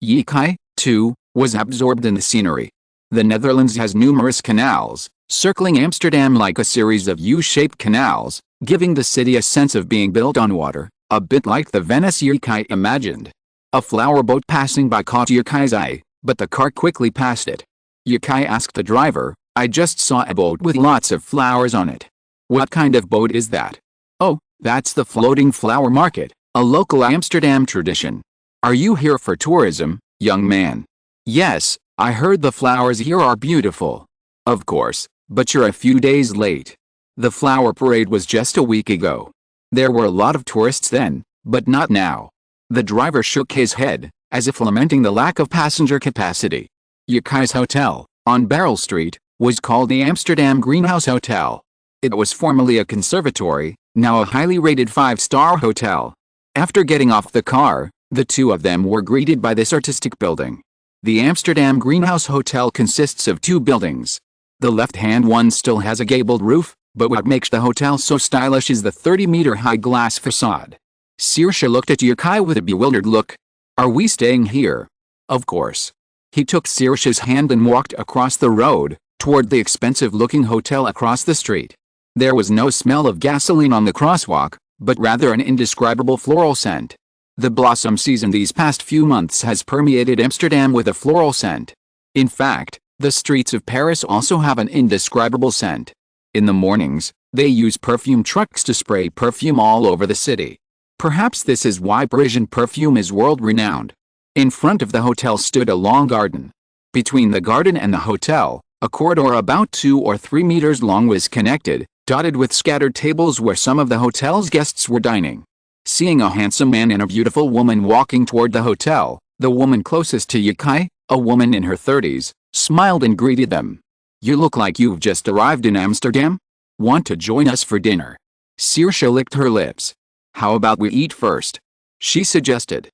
Yukai, too, was absorbed in the scenery. The Netherlands has numerous canals, circling Amsterdam like a series of U-shaped canals, giving the city a sense of being built on water, a bit like the Venice Yukai imagined. A flower boat passing by caught Yukai's eye, but the car quickly passed it. Yukai asked the driver, "I just saw a boat with lots of flowers on it. What kind of boat is that?" "Oh, that's the floating flower market, a local Amsterdam tradition." "Are you here for tourism, young man?" "Yes, I heard the flowers here are beautiful." "Of course, but you're a few days late. The flower parade was just a week ago. There were a lot of tourists then, but not now." The driver shook his head, as if lamenting the lack of passenger capacity. Yukai's hotel, on Barrel Street, was called the Amsterdam Greenhouse Hotel. It was formerly a conservatory, now a highly rated 5-star hotel. After getting off the car, the two of them were greeted by this artistic building. The Amsterdam Greenhouse Hotel consists of 2 buildings. The left-hand one still has a gabled roof, but what makes the hotel so stylish is the 30-meter-high glass facade. Saoirse looked at Yukai with a bewildered look. "Are we staying here?" "Of course." He took Saoirse's hand and walked across the road, toward the expensive-looking hotel across the street. There was no smell of gasoline on the crosswalk, but rather an indescribable floral scent. The blossom season these past few months has permeated Amsterdam with a floral scent. In fact, the streets of Paris also have an indescribable scent. In the mornings, they use perfume trucks to spray perfume all over the city. Perhaps this is why Parisian perfume is world-renowned. In front of the hotel stood a long garden. Between the garden and the hotel, a corridor about 2 or 3 meters long was connected, dotted with scattered tables where some of the hotel's guests were dining. Seeing a handsome man and a beautiful woman walking toward the hotel, the woman closest to Yukai, a woman in her 30s, smiled and greeted them. "You look like you've just arrived in Amsterdam? Want to join us for dinner?" Saoirse licked her lips. "How about we eat first?" she suggested.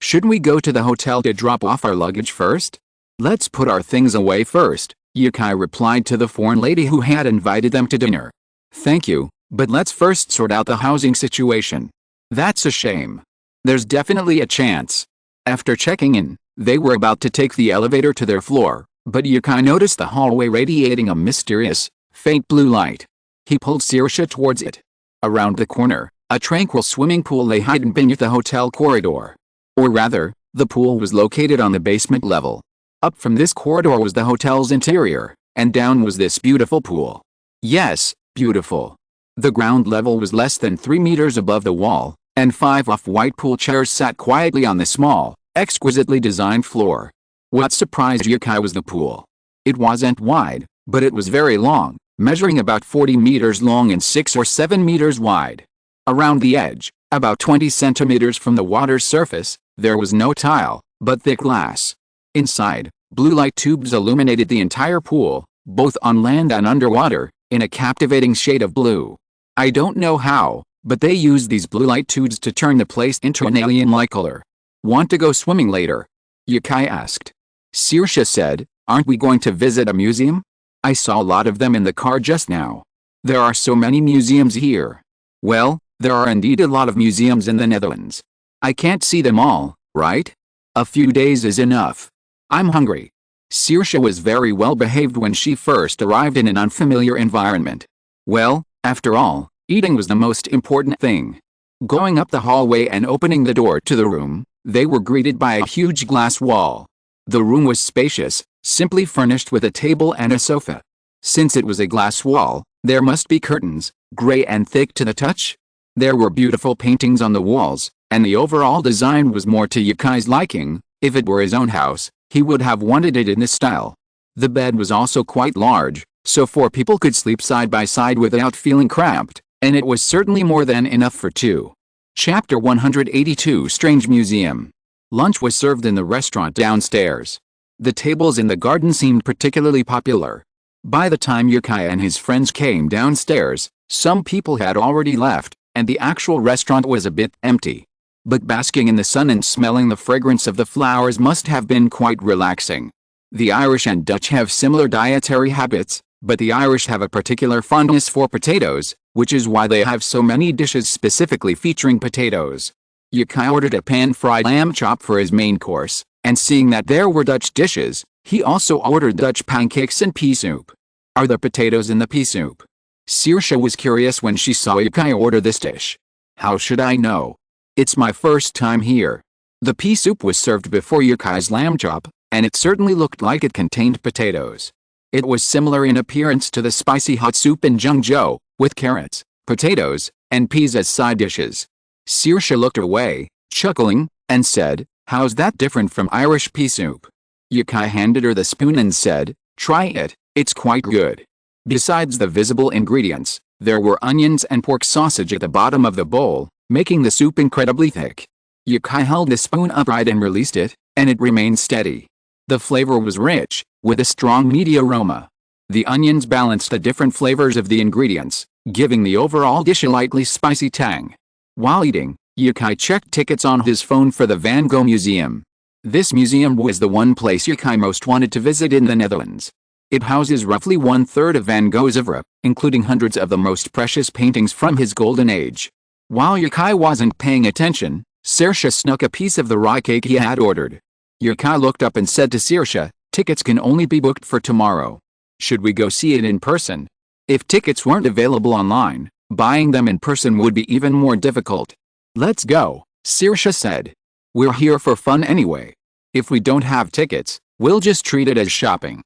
Shouldn't we go to the hotel to drop off our luggage first?" "Let's put our things away first," Yukai replied to the foreign lady who had invited them to dinner. "Thank you, but let's first sort out the housing situation." "That's a shame. There's definitely a chance." After checking in, they were about to take the elevator to their floor, but Yukai noticed the hallway radiating a mysterious, faint blue light. He pulled Saoirse towards it. Around the corner, a tranquil swimming pool lay hidden beneath the hotel corridor. Or rather, the pool was located on the basement level. Up from this corridor was the hotel's interior, and down was this beautiful pool. Yes, beautiful. The ground level was less than 3 meters above the wall, and 5 off-white pool chairs sat quietly on the small, exquisitely designed floor. What surprised Yukai was the pool. It wasn't wide, But it was very long, measuring about 40 meters long and 6 or 7 meters wide. Around the edge, about 20 centimeters from the water's surface, there was no tile, but thick glass. Inside, blue light tubes illuminated the entire pool, both on land and underwater, in a captivating shade of blue. I don't know how, but they used these blue light tubes to turn the place into an alien-like color. Want to go swimming later? Yukai asked. Saoirse said, aren't we going to visit a museum? I saw a lot of them in the car just now. There are so many museums here. Well, there are indeed a lot of museums in the Netherlands. I can't see them all, right? A few days is enough. I'm hungry. Saoirse was very well behaved when she first arrived in an unfamiliar environment. Well, after all, eating was the most important thing. Going up the hallway and opening the door to the room, they were greeted by a huge glass wall. The room was spacious, simply furnished with a table and a sofa. Since it was a glass wall, there must be curtains, gray and thick to the touch. There were beautiful paintings on the walls, and the overall design was more to Yukai's liking. If it were his own house, he would have wanted it in this style. The bed was also quite large, so 4 people could sleep side by side without feeling cramped, and it was certainly more than enough for 2. Chapter 182 Strange Museum. Lunch was served in the restaurant downstairs. The tables in the garden seemed particularly popular. By the time Yukai and his friends came downstairs, some people had already left, and the actual restaurant was a bit empty. But basking in the sun and smelling the fragrance of the flowers must have been quite relaxing. The Irish and Dutch have similar dietary habits, but the Irish have a particular fondness for potatoes, which is why they have so many dishes specifically featuring potatoes. Yukai ordered a pan-fried lamb chop for his main course, and seeing that there were Dutch dishes, he also ordered Dutch pancakes and pea soup. Are there potatoes in the pea soup? Saoirse was curious when she saw Yukai order this dish. How should I know? It's my first time here. The pea soup was served before Yukai's lamb chop, and it certainly looked like it contained potatoes. It was similar in appearance to the spicy hot soup in Zhengzhou, with carrots, potatoes, and peas as side dishes. Saoirse looked away, chuckling, and said, how's that different from Irish pea soup? Yukai handed her the spoon and said, try it, it's quite good. Besides the visible ingredients, there were onions and pork sausage at the bottom of the bowl, making the soup incredibly thick. Yukai held the spoon upright and released it, and it remained steady. The flavor was rich, with a strong meaty aroma. The onions balanced the different flavors of the ingredients, giving the overall dish a lightly spicy tang. While eating, Yukai checked tickets on his phone for the Van Gogh Museum. This museum was the one place Yukai most wanted to visit in the Netherlands. It houses roughly 1/3 of Van Gogh's oeuvre, including hundreds of the most precious paintings from his golden age. While Yukai wasn't paying attention, Saoirse snuck a piece of the rye cake he had ordered. Yukai looked up and said to Saoirse, tickets can only be booked for tomorrow. Should we go see it in person? If tickets weren't available online, buying them in person would be even more difficult. Let's go, Saoirse said. We're here for fun anyway. If we don't have tickets, we'll just treat it as shopping.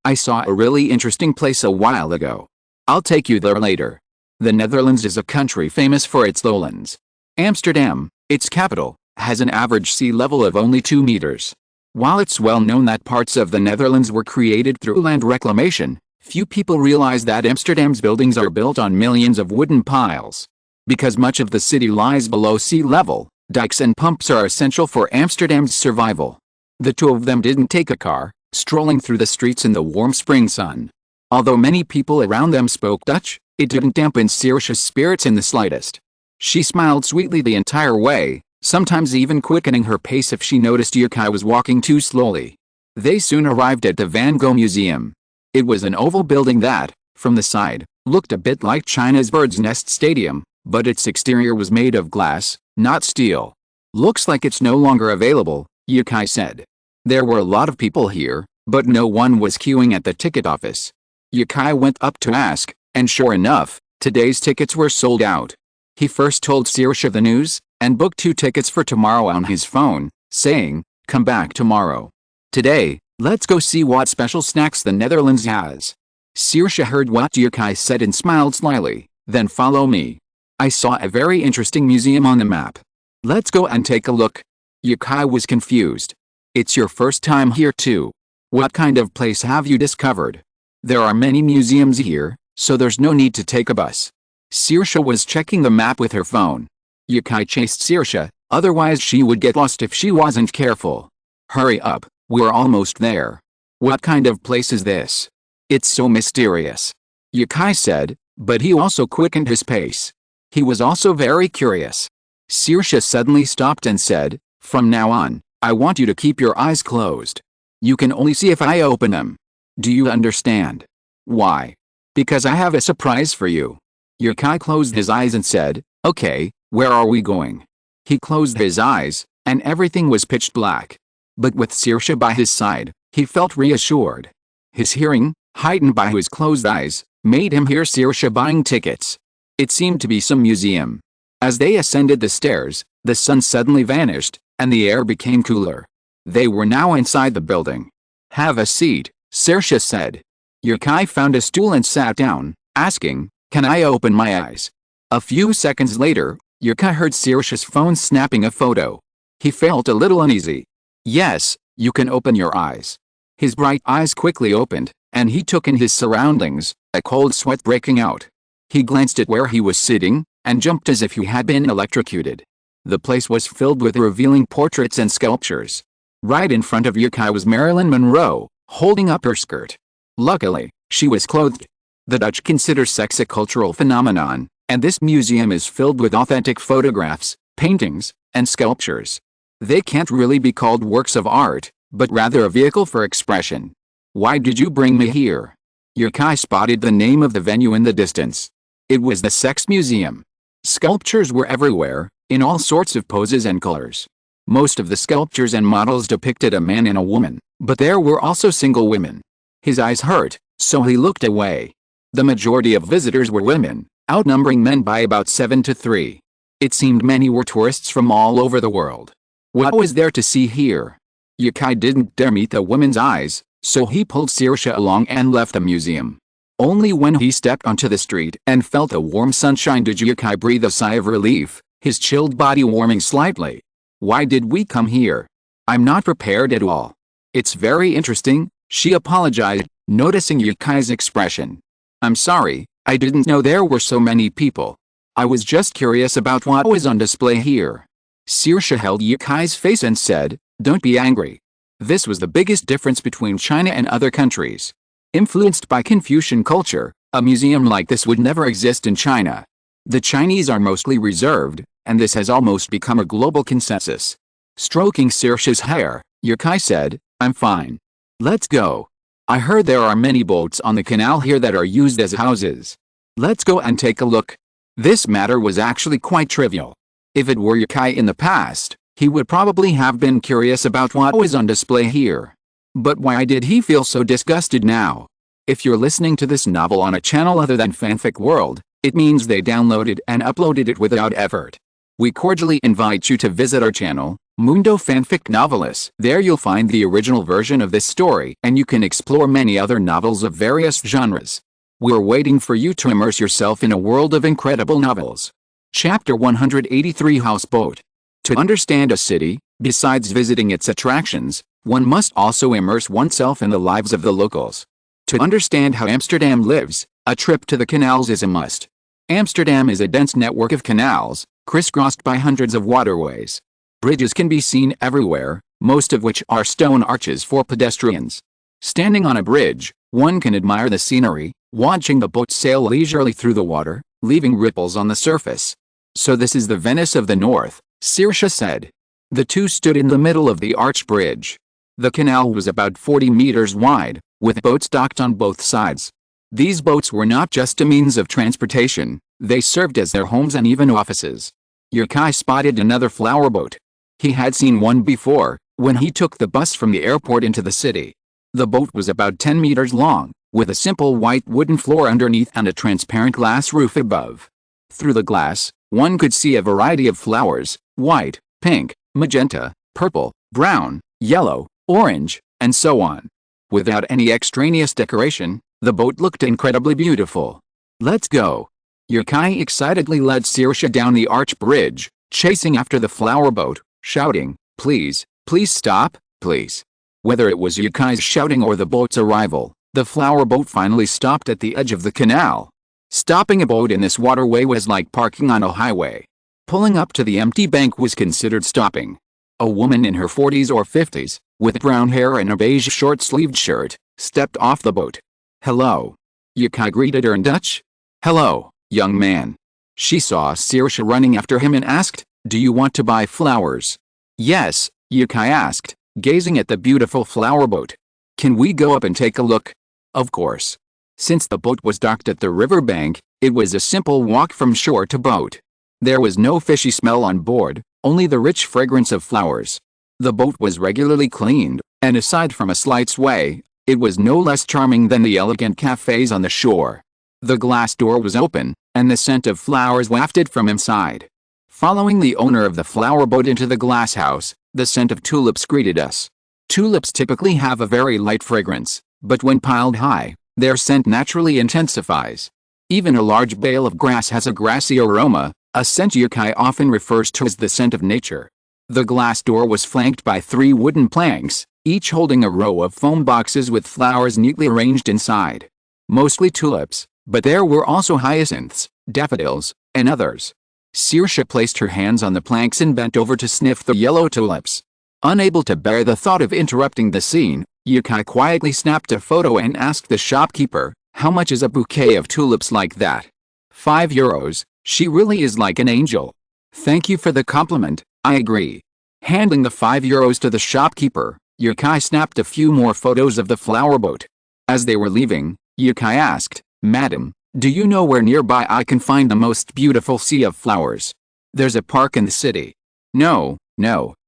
I saw a really interesting place a while ago. I'll take you there later. The Netherlands is a country famous for its lowlands. Amsterdam, its capital, has an average sea level of only 2 meters. While it's well known that parts of the Netherlands were created through land reclamation, few people realize that Amsterdam's buildings are built on millions of wooden piles. Because much of the city lies below sea level, dikes and pumps are essential for Amsterdam's survival. The two of them didn't take a car, strolling through the streets in the warm spring sun. Although many people around them spoke Dutch, it didn't dampen Saoirse's spirits in the slightest. She smiled sweetly the entire way, sometimes even quickening her pace if she noticed Yukai was walking too slowly. They soon arrived at the Van Gogh Museum. It was an oval building that, from the side, looked a bit like China's Bird's Nest Stadium, but its exterior was made of glass, not steel. Looks like it's no longer available, Yukai said. There were a lot of people here, but no one was queuing at the ticket office. Yukai went up to ask, and sure enough, today's tickets were sold out. He first told Saoirse the news, and booked 2 tickets for tomorrow on his phone, saying, come back tomorrow. Today, let's go see what special snacks the Netherlands has. Saoirse heard what Yukai said and smiled slyly, then follow me. I saw a very interesting museum on the map. Let's go and take a look. Yukai was confused. It's your first time here too. What kind of place have you discovered? There are many museums here, so there's no need to take a bus. Saoirse was checking the map with her phone. Yukai chased Saoirse, otherwise she would get lost if she wasn't careful. Hurry up, we're almost there. What kind of place is this? It's so mysterious. Yukai said, but he also quickened his pace. He was also very curious. Saoirse suddenly stopped and said, from now on, I want you to keep your eyes closed. You can only see if I open them. Do you understand? Why? Because I have a surprise for you. Yukai closed his eyes and said, okay, where are we going? He closed his eyes, and everything was pitch black. But with Saoirse by his side, he felt reassured. His hearing, heightened by his closed eyes, made him hear Saoirse buying tickets. It seemed to be some museum. As they ascended the stairs, the sun suddenly vanished, and the air became cooler. They were now inside the building. Have a seat, Saoirse said. Yukai found a stool and sat down, asking, can I open my eyes? A few seconds later, Yukai heard Saoirse's phone snapping a photo. He felt a little uneasy. Yes, you can open your eyes. His bright eyes quickly opened, and he took in his surroundings, a cold sweat breaking out. He glanced at where he was sitting, and jumped as if he had been electrocuted. The place was filled with revealing portraits and sculptures. Right in front of Yukai was Marilyn Monroe, holding up her skirt. Luckily, she was clothed. The Dutch consider sex a cultural phenomenon, and this museum is filled with authentic photographs, paintings, and sculptures. They can't really be called works of art, but rather a vehicle for expression. Why did you bring me here? Yukai spotted the name of the venue in the distance. It was the Sex Museum. Sculptures were everywhere, in all sorts of poses and colors. Most of the sculptures and models depicted a man and a woman, but there were also single women. His eyes hurt, so he looked away. The majority of visitors were women, outnumbering men by about 7-3. It seemed many were tourists from all over the world. What was there to see here? Yukai didn't dare meet the woman's eyes, so he pulled Saoirse along and left the museum. Only when he stepped onto the street and felt the warm sunshine did Yukai breathe a sigh of relief, his chilled body warming slightly. Why did we come here? I'm not prepared at all. It's very interesting, she apologized, noticing Yukai's expression. I'm sorry, I didn't know there were so many people. I was just curious about what was on display here. Saoirse held Yukai's face and said, don't be angry. This was the biggest difference between China and other countries. Influenced by Confucian culture, a museum like this would never exist in China. The Chinese are mostly reserved, and this has almost become a global consensus. Stroking Saoirse's hair, Yukai said, I'm fine. Let's go. I heard there are many boats on the canal here that are used as houses. Let's go and take a look. This matter was actually quite trivial. If it were Yukai in the past, he would probably have been curious about what was on display here. But why did he feel so disgusted now? If you're listening to this novel on a channel other than Fanfic World, it means they downloaded and uploaded it without effort. We cordially invite you to visit our channel, Mundo Fanfic Novelis. There you'll find the original version of this story and you can explore many other novels of various genres. We're waiting for you to immerse yourself in a world of incredible novels. Chapter 183 Houseboat. To understand a city, besides visiting its attractions, one must also immerse oneself in the lives of the locals. To understand how Amsterdam lives, a trip to the canals is a must. Amsterdam is a dense network of canals, crisscrossed by hundreds of waterways. Bridges can be seen everywhere, most of which are stone arches for pedestrians. Standing on a bridge, one can admire the scenery, watching the boats sail leisurely through the water, leaving ripples on the surface. So this is the Venice of the North, Saoirse said. The two stood in the middle of the arched bridge. The canal was about 40 meters wide, with boats docked on both sides. These boats were not just a means of transportation, they served as their homes and even offices. Yukai spotted another flower boat. He had seen one before, when he took the bus from the airport into the city. The boat was about 10 meters long, with a simple white wooden floor underneath and a transparent glass roof above. Through the glass, one could see a variety of flowers, white, pink, magenta, purple, brown, yellow, orange, and so on. Without any extraneous decoration, the boat looked incredibly beautiful. Let's go. Yukai excitedly led Saoirse down the arch bridge, chasing after the flower boat, shouting, please, please stop, please. Whether it was Yukai's shouting or the boat's arrival, The flower boat finally stopped at the edge of the canal. Stopping a boat in this waterway was like parking on a highway. Pulling up to the empty bank was considered stopping. A woman in her 40s or 50s, with brown hair and a beige short-sleeved shirt, stepped off the boat. "Hello." Yukai greeted her in Dutch. "Hello, young man." She saw Saoirse running after him and asked, "Do you want to buy flowers?" "Yes," Yukai asked, gazing at the beautiful flower boat. "Can we go up and take a look?" Of course. Since the boat was docked at the riverbank, it was a simple walk from shore to boat. There was no fishy smell on board, only the rich fragrance of flowers. The boat was regularly cleaned, and aside from a slight sway, it was no less charming than the elegant cafes on the shore. The glass door was open, and the scent of flowers wafted from inside. Following the owner of the flower boat into the glass house, the scent of tulips greeted us. Tulips typically have a very light fragrance, but when piled high, their scent naturally intensifies. Even a large bale of grass has a grassy aroma, a scent Yukai often refers to as the scent of nature. The glass door was flanked by 3 wooden planks, each holding a row of foam boxes with flowers neatly arranged inside. Mostly tulips, but there were also hyacinths, daffodils, and others. Saoirse placed her hands on the planks and bent over to sniff the yellow tulips. Unable to bear the thought of interrupting the scene, Yukai quietly snapped a photo and asked the shopkeeper, "How much is a bouquet of tulips like that?" €5. She really is like an angel. "Thank you for the compliment, I agree." Handing the €5 to the shopkeeper, Yukai snapped a few more photos of the flower boat. As they were leaving, Yukai asked, "Madam, do you know where nearby I can find the most beautiful sea of flowers? There's a park in the city." No,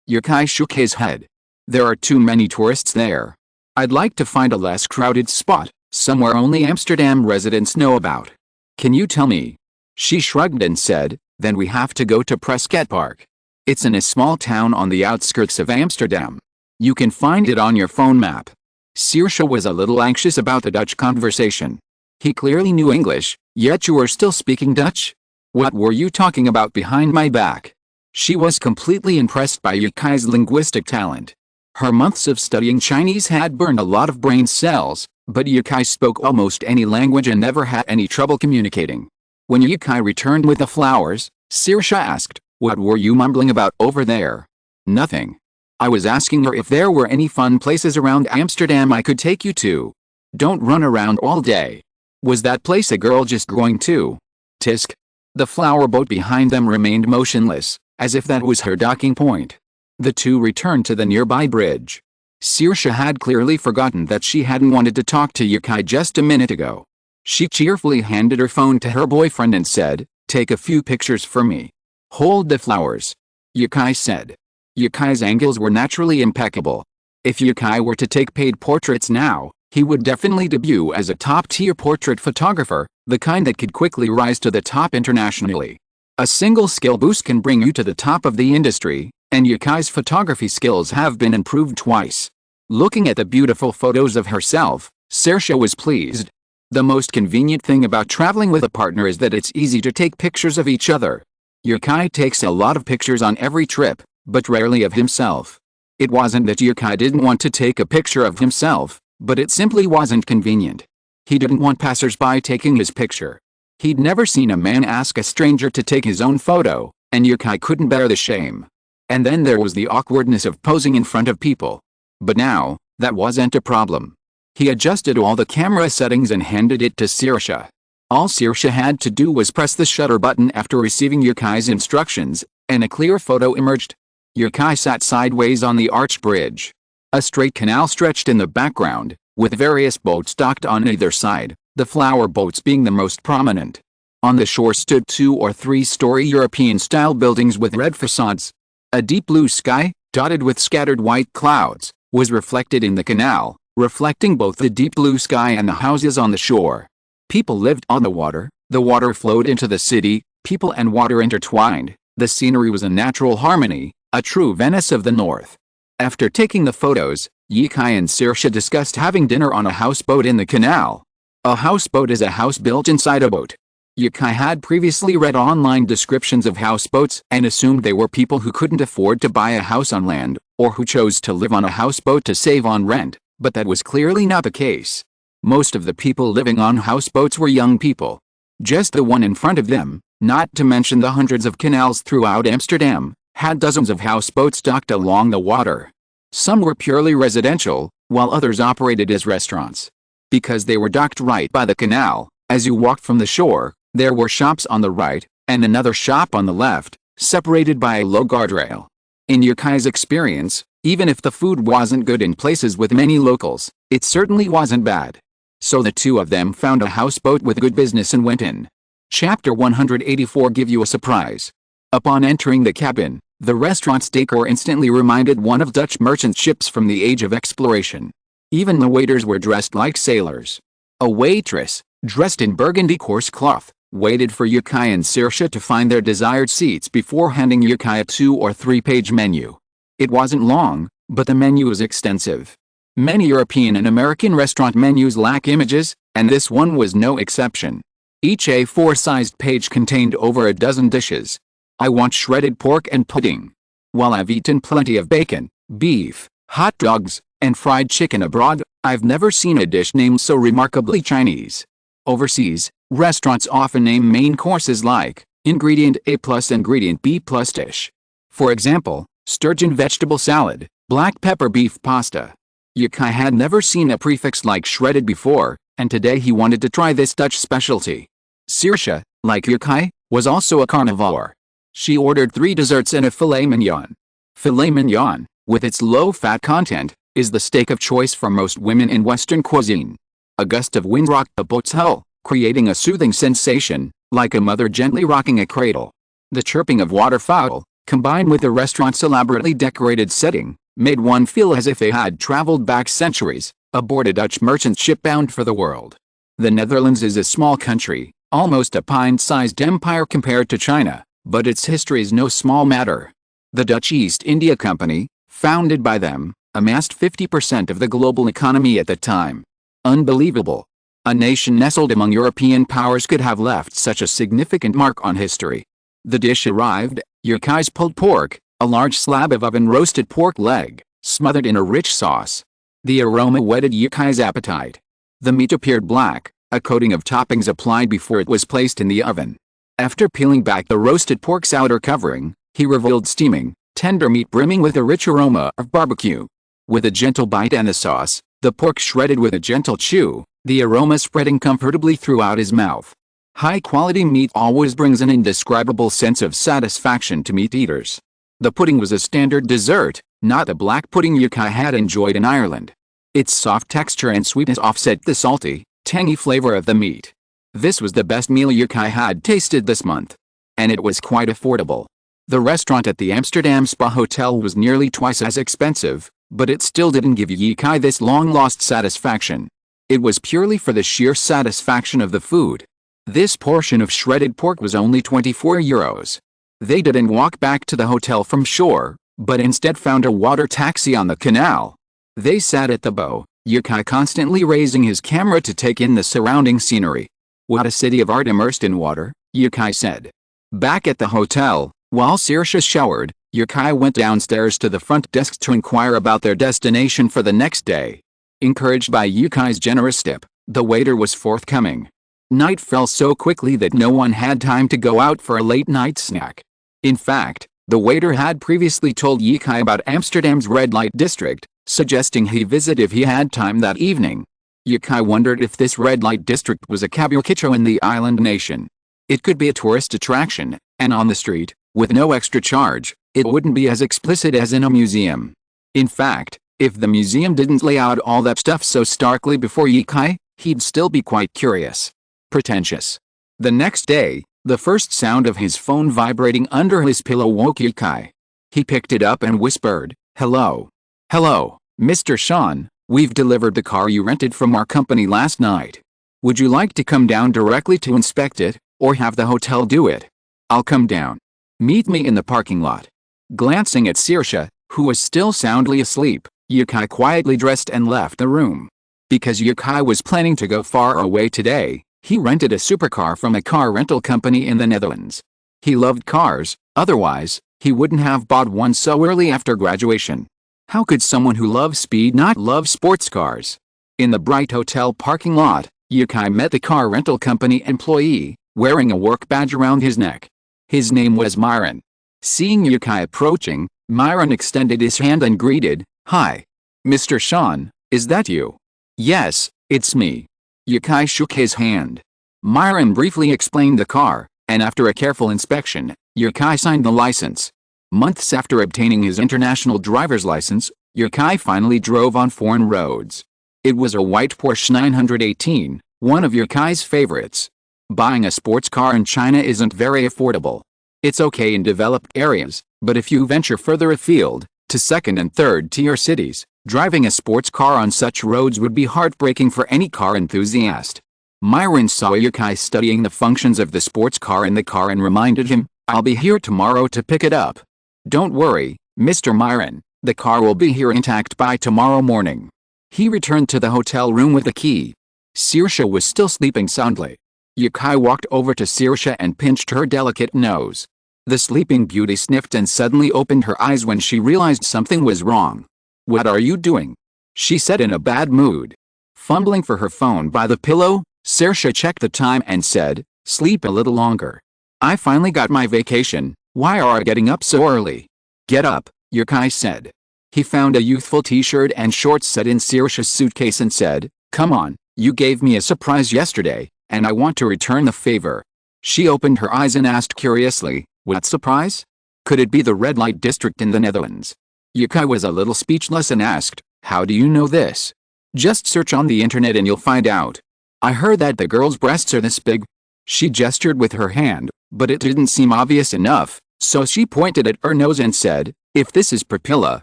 Yukai shook his head. "There are too many tourists there. I'd like to find a less crowded spot, somewhere only Amsterdam residents know about. Can you tell me?" She shrugged and said, "Then we have to go to Prescott Park. It's in a small town on the outskirts of Amsterdam. You can find it on your phone map." Saoirse was a little anxious about the Dutch conversation. He clearly knew English, yet you were still speaking Dutch? What were you talking about behind my back? She was completely impressed by Yukai's linguistic talent. Her months of studying Chinese had burned a lot of brain cells, but Yukai spoke almost any language and never had any trouble communicating. When Yukai returned with the flowers, Saoirse asked, "What were you mumbling about over there?" "Nothing. I was asking her if there were any fun places around Amsterdam I could take you to. Don't run around all day. Was that place a girl just going to?" Tisk. The flower boat behind them remained motionless, as if that was her docking point. The two returned to the nearby bridge. Saoirse had clearly forgotten that she hadn't wanted to talk to Yukai just a minute ago. She cheerfully handed her phone to her boyfriend and said, "Take a few pictures for me." "Hold the flowers," Yukai said. Yukai's angles were naturally impeccable. If Yukai were to take paid portraits now, he would definitely debut as a top-tier portrait photographer, the kind that could quickly rise to the top internationally. A single skill boost can bring you to the top of the industry, and Yukai's photography skills have been improved twice. Looking at the beautiful photos of herself, Saoirse was pleased. The most convenient thing about traveling with a partner is that it's easy to take pictures of each other. Yukai takes a lot of pictures on every trip, but rarely of himself. It wasn't that Yukai didn't want to take a picture of himself, but it simply wasn't convenient. He didn't want passers-by taking his picture. He'd never seen a man ask a stranger to take his own photo, and Yukai couldn't bear the shame. And then there was the awkwardness of posing in front of people. But now, that wasn't a problem. He adjusted all the camera settings and handed it to Saoirse. All Saoirse had to do was press the shutter button after receiving Yukai's instructions, and a clear photo emerged. Yukai sat sideways on the arched bridge. A straight canal stretched in the background, with various boats docked on either side, the flower boats being the most prominent. On the shore stood 2- or 3-story European-style buildings with red facades. A deep blue sky, dotted with scattered white clouds, was reflected in the canal, reflecting both the deep blue sky and the houses on the shore. People lived on the water flowed into the city, people and water intertwined. The scenery was a natural harmony, a true Venice of the North. After taking the photos, Yukai and Saoirse discussed having dinner on a houseboat in the canal. A houseboat is a house built inside a boat. Yukai had previously read online descriptions of houseboats and assumed they were people who couldn't afford to buy a house on land, or who chose to live on a houseboat to save on rent, but that was clearly not the case. Most of the people living on houseboats were young people. Just the one in front of them, not to mention the hundreds of canals throughout Amsterdam, had dozens of houseboats docked along the water. Some were purely residential, while others operated as restaurants. Because they were docked right by the canal, as you walked from the shore, there were shops on the right, and another shop on the left, separated by a low guardrail. In Yukai's experience, even if the food wasn't good in places with many locals, it certainly wasn't bad. So the two of them found a houseboat with good business and went in. Chapter 184 give you a surprise. Upon entering the cabin, the restaurant's decor instantly reminded one of Dutch merchant ships from the age of exploration. Even the waiters were dressed like sailors. A waitress, dressed in burgundy coarse cloth, waited for Yukai and Saoirse to find their desired seats before handing Yukai a 2- or 3-page menu. It wasn't long, but the menu was extensive. Many European and American restaurant menus lack images, and this one was no exception. Each A4-sized page contained over a dozen dishes. I want shredded pork and pudding. While I've eaten plenty of bacon, beef, hot dogs, and fried chicken abroad, I've never seen a dish named so remarkably Chinese. Overseas, restaurants often name main courses like ingredient A plus ingredient B plus dish. For example, sturgeon vegetable salad, black pepper beef pasta. Yukai had never seen a prefix like shredded before, and today he wanted to try this Dutch specialty. Saoirse, like Yukai, was also a carnivore. She ordered 3 desserts and a filet mignon. Filet mignon, with its low fat content, is the steak of choice for most women in Western cuisine. A gust of wind rocked the boat's hull, creating a soothing sensation, like a mother gently rocking a cradle. The chirping of waterfowl, combined with the restaurant's elaborately decorated setting, made one feel as if they had traveled back centuries, aboard a Dutch merchant ship bound for the world. The Netherlands is a small country, almost a pint-sized empire compared to China, but its history is no small matter. The Dutch East India Company, founded by them, amassed 50% of the global economy at the time. Unbelievable. A nation nestled among European powers could have left such a significant mark on history. The dish arrived, Yukai's pulled pork, a large slab of oven-roasted pork leg, smothered in a rich sauce. The aroma whetted Yukai's appetite. The meat appeared black, a coating of toppings applied before it was placed in the oven. After peeling back the roasted pork's outer covering, he revealed steaming, tender meat brimming with a rich aroma of barbecue. With a gentle bite and the sauce, the pork shredded with a gentle chew, the aroma spreading comfortably throughout his mouth. High-quality meat always brings an indescribable sense of satisfaction to meat eaters. The pudding was a standard dessert, not the black pudding Yukai had enjoyed in Ireland. Its soft texture and sweetness offset the salty, tangy flavor of the meat. This was the best meal Yukai had tasted this month. And it was quite affordable. The restaurant at the Amsterdam Spa Hotel was nearly twice as expensive, but it still didn't give Yukai this long-lost satisfaction. It was purely for the sheer satisfaction of the food. This portion of shredded pork was only €24. They didn't walk back to the hotel from shore, but instead found a water taxi on the canal. They sat at the bow, Yukai constantly raising his camera to take in the surrounding scenery. What a city of art immersed in water, Yukai said. Back at the hotel, while Saoirse showered, Yukai went downstairs to the front desk to inquire about their destination for the next day. Encouraged by Yukai's generous tip, the waiter was forthcoming. Night fell so quickly that no one had time to go out for a late-night snack. In fact, the waiter had previously told Yukai about Amsterdam's red light district, suggesting he visit if he had time that evening. Yukai wondered if this red light district was a cabochito in the island nation. It could be a tourist attraction, and on the street, with no extra charge, it wouldn't be as explicit as in a museum. In fact, if the museum didn't lay out all that stuff so starkly before Yukai, he'd still be quite curious. Pretentious. The next day, the first sound of his phone vibrating under his pillow woke Yukai. He picked it up and whispered, "Hello. Hello, Mr. Sean, we've delivered the car you rented from our company last night. Would you like to come down directly to inspect it, or have the hotel do it? I'll come down. Meet me in the parking lot." Glancing at Saoirse, who was still soundly asleep, Yukai quietly dressed and left the room. Because Yukai was planning to go far away today, he rented a supercar from a car rental company in the Netherlands. He loved cars, otherwise, he wouldn't have bought one so early after graduation. How could someone who loves speed not love sports cars? In the bright hotel parking lot, Yukai met the car rental company employee, wearing a work badge around his neck. His name was Myron. Seeing Yukai approaching, Myron extended his hand and greeted, "Hi. Mr. Sean, is that you?" "Yes, it's me." Yukai shook his hand. Myron briefly explained the car, and after a careful inspection, Yukai signed the license. Months after obtaining his international driver's license, Yukai finally drove on foreign roads. It was a white Porsche 918, one of Yukai's favorites. Buying a sports car in China isn't very affordable. It's okay in developed areas, but if you venture further afield, to second and third tier cities, driving a sports car on such roads would be heartbreaking for any car enthusiast. Myron saw Yukai studying the functions of the sports car in the car and reminded him, "I'll be here tomorrow to pick it up." "Don't worry, Mr. Myron, the car will be here intact by tomorrow morning." He returned to the hotel room with the key. Saoirse was still sleeping soundly. Yukai walked over to Saoirse and pinched her delicate nose. The sleeping beauty sniffed and suddenly opened her eyes when she realized something was wrong. "What are you doing?" she said in a bad mood. Fumbling for her phone by the pillow, Saoirse checked the time and said, "Sleep a little longer. I finally got my vacation, why are you getting up so early?" "Get up," Yukai said. He found a youthful t-shirt and shorts set in Saoirse's suitcase and said, "Come on, you gave me a surprise yesterday, and I want to return the favor." She opened her eyes and asked curiously, "What surprise? Could it be the red light district in the Netherlands?" Yukai was a little speechless and asked, "How do you know this?" "Just search on the internet and you'll find out. I heard that the girls' breasts are this big." She gestured with her hand, but it didn't seem obvious enough, so she pointed at her nose and said, "If this is Papilla,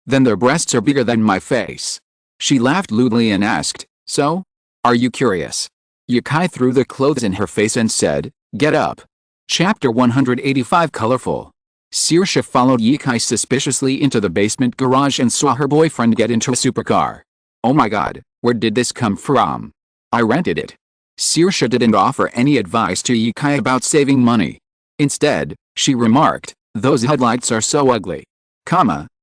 then their breasts are bigger than my face." She laughed lewdly and asked, "So? Are you curious?" Yukai threw the clothes in her face and said, "Get up." Chapter 185 Colorful. Saoirse followed Yukai suspiciously into the basement garage and saw her boyfriend get into a supercar. "Oh my god, where did this come from? I rented it." Saoirse didn't offer any advice to Yukai about saving money. Instead, she remarked, "Those headlights are so ugly.